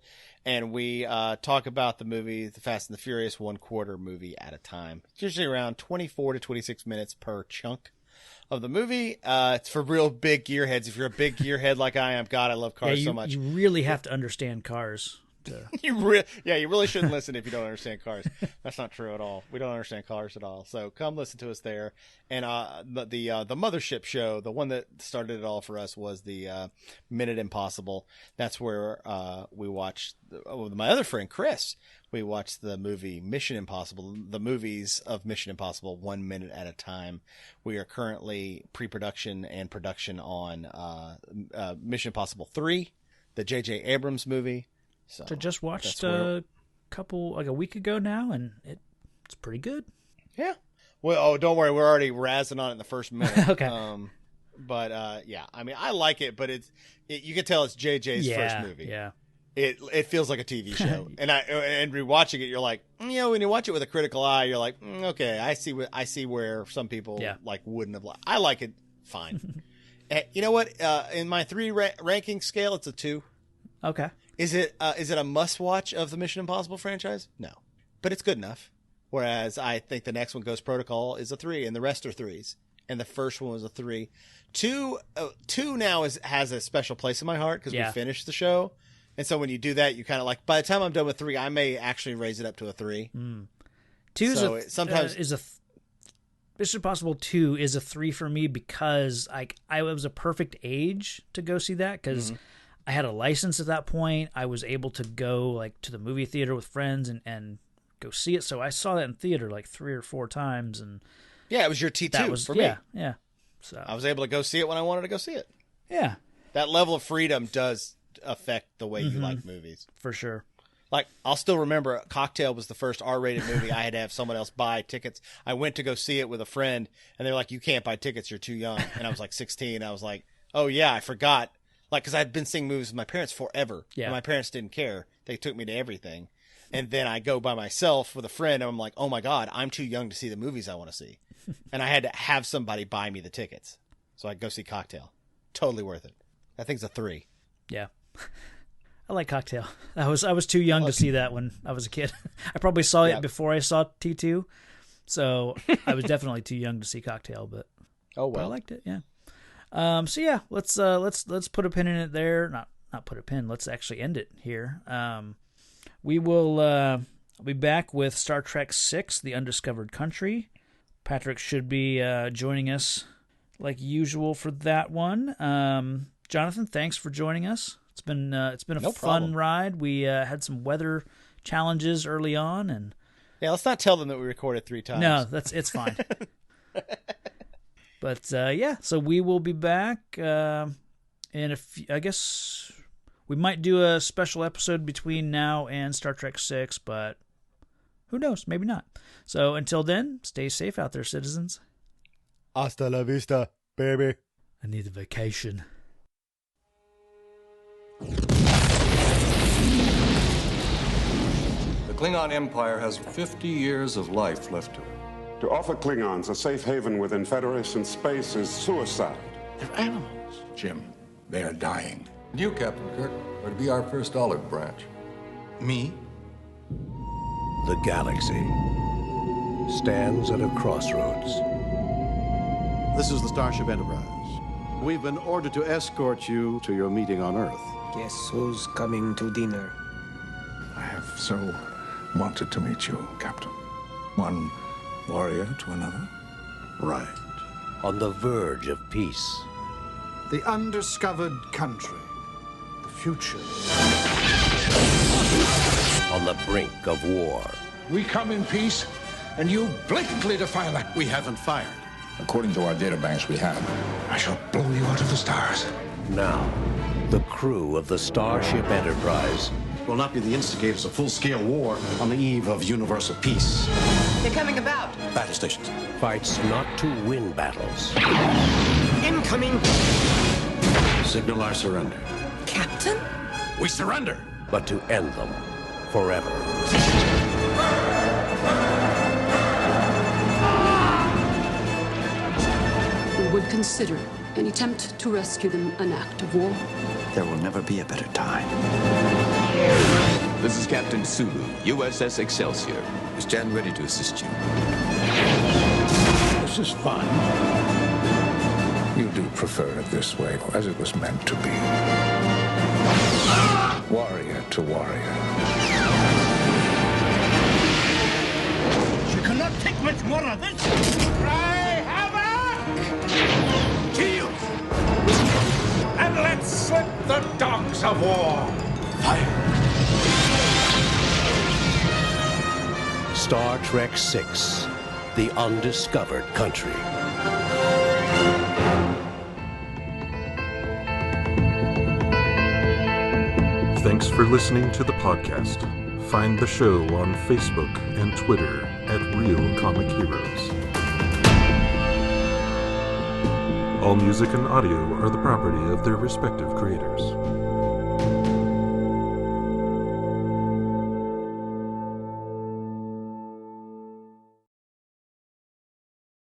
and we talk about the movie The Fast and the Furious 1/4 movie at a time. It's usually around 24 to 26 minutes per chunk of the movie. It's for real big gearheads. If you're a big gearhead like I am, God, I love cars so much. You really have to understand cars. You really shouldn't listen if you don't understand cars. That's not true at all. We don't understand cars at all. So come listen to us there. And the Mothership show, the one that started it all for us, was the Minute Impossible. That's where we watched with my other friend Chris. We watched the movie Mission Impossible, the movies of Mission Impossible 1 minute at a time. We are currently pre-production and production on Mission Impossible 3, the J.J. Abrams movie. So I just watched a week ago now, and it's pretty good. Yeah. Well, don't worry, we're already razzing on it in the first minute. Okay. But yeah, I mean, I like it, but you can tell it's JJ's first movie. Yeah. It feels like a TV show, and rewatching it, you're like, when you watch it with a critical eye, you're like, okay, I see where some people wouldn't have liked. I like it fine. You know what? In my 3 ranking scale, it's a 2. Okay. Is it a must watch of the Mission Impossible franchise? No, but it's good enough. Whereas I think the next one, Ghost Protocol, is a 3, and the rest are 3s. And the first one was a 3. 2 now has a special place in my heart because we finished the show. And so when you do that, you kind of like, by the time I'm done with 3, I may actually raise it up to a 3. 2 is so sometimes is a Mission Impossible 2 is a 3 for me because I was a perfect age to go see that because I had a license at that point. I was able to go like to the movie theater with friends and go see it. So I saw that in theater like 3 or 4 times, and it was your T2 for me. Yeah. So I was able to go see it when I wanted to go see it. Yeah. That level of freedom does affect the way you like movies. For sure. Like, I'll still remember Cocktail was the first R-rated movie. I had to have someone else buy tickets. I went to go see it with a friend, and they're like, you can't buy tickets, you're too young. And I was like 16. I was like, oh, yeah, I forgot. Like, because I'd been seeing movies with my parents forever. Yeah. And my parents didn't care. They took me to everything. And then I go by myself with a friend, and I'm like, oh, my God, I'm too young to see the movies I want to see. And I had to have somebody buy me the tickets. So I'd go see Cocktail. Totally worth it. That thing's a 3. Yeah. I like Cocktail. I was too young to see that when I was a kid. I probably saw it before I saw T2. So I was definitely too young to see Cocktail, but but I liked it, yeah. So yeah, let's put a pin in it there. Not put a pin, let's actually end it here. We will be back with Star Trek 6, The Undiscovered Country. Patrick should be joining us like usual for that one. Jonathan, thanks for joining us. It's been a fun ride. We had some weather challenges early on, and let's not tell them that we recorded 3 times. No, it's fine. But so we will be back, and I guess we might do a special episode between now and Star Trek 6, but who knows? Maybe not. So until then, stay safe out there, citizens. Hasta la vista, baby. I need a vacation. The Klingon Empire has 50 years of life left to it. To offer Klingons a safe haven within Federation space is suicide. They're animals. Jim, they are dying. And you, Captain Kirk, are to be our first olive branch. Me? The galaxy stands at a crossroads. This is the Starship Enterprise. We've been ordered to escort you to your meeting on Earth. Guess who's coming to dinner? I have so wanted to meet you, Captain. One warrior to another. Right. On the verge of peace. The Undiscovered Country. The future. On the brink of war. We come in peace, and you blatantly defy that. We haven't fired. According to our databanks, we have. I shall blow you out of the stars. Now, the crew of the Starship Enterprise will not be the instigators of full-scale war on the eve of universal peace. They're coming about. Battle stations. Fights not to win battles. Incoming. Signal our surrender. Captain? We surrender. But to end them forever. We would consider an attempt to rescue them an act of war. There will never be a better time. This is Captain Sulu, USS Excelsior. We stand ready to assist you. This is fun. You do prefer it this way, as it was meant to be. Warrior to warrior. She cannot take much more of this. Cry havoc! Kill! And let's slip the dogs of war. Fire! Star Trek VI, The Undiscovered Country. Thanks for listening to the podcast. Find the show on Facebook and Twitter at Real Comic Heroes. All music and audio are the property of their respective creators.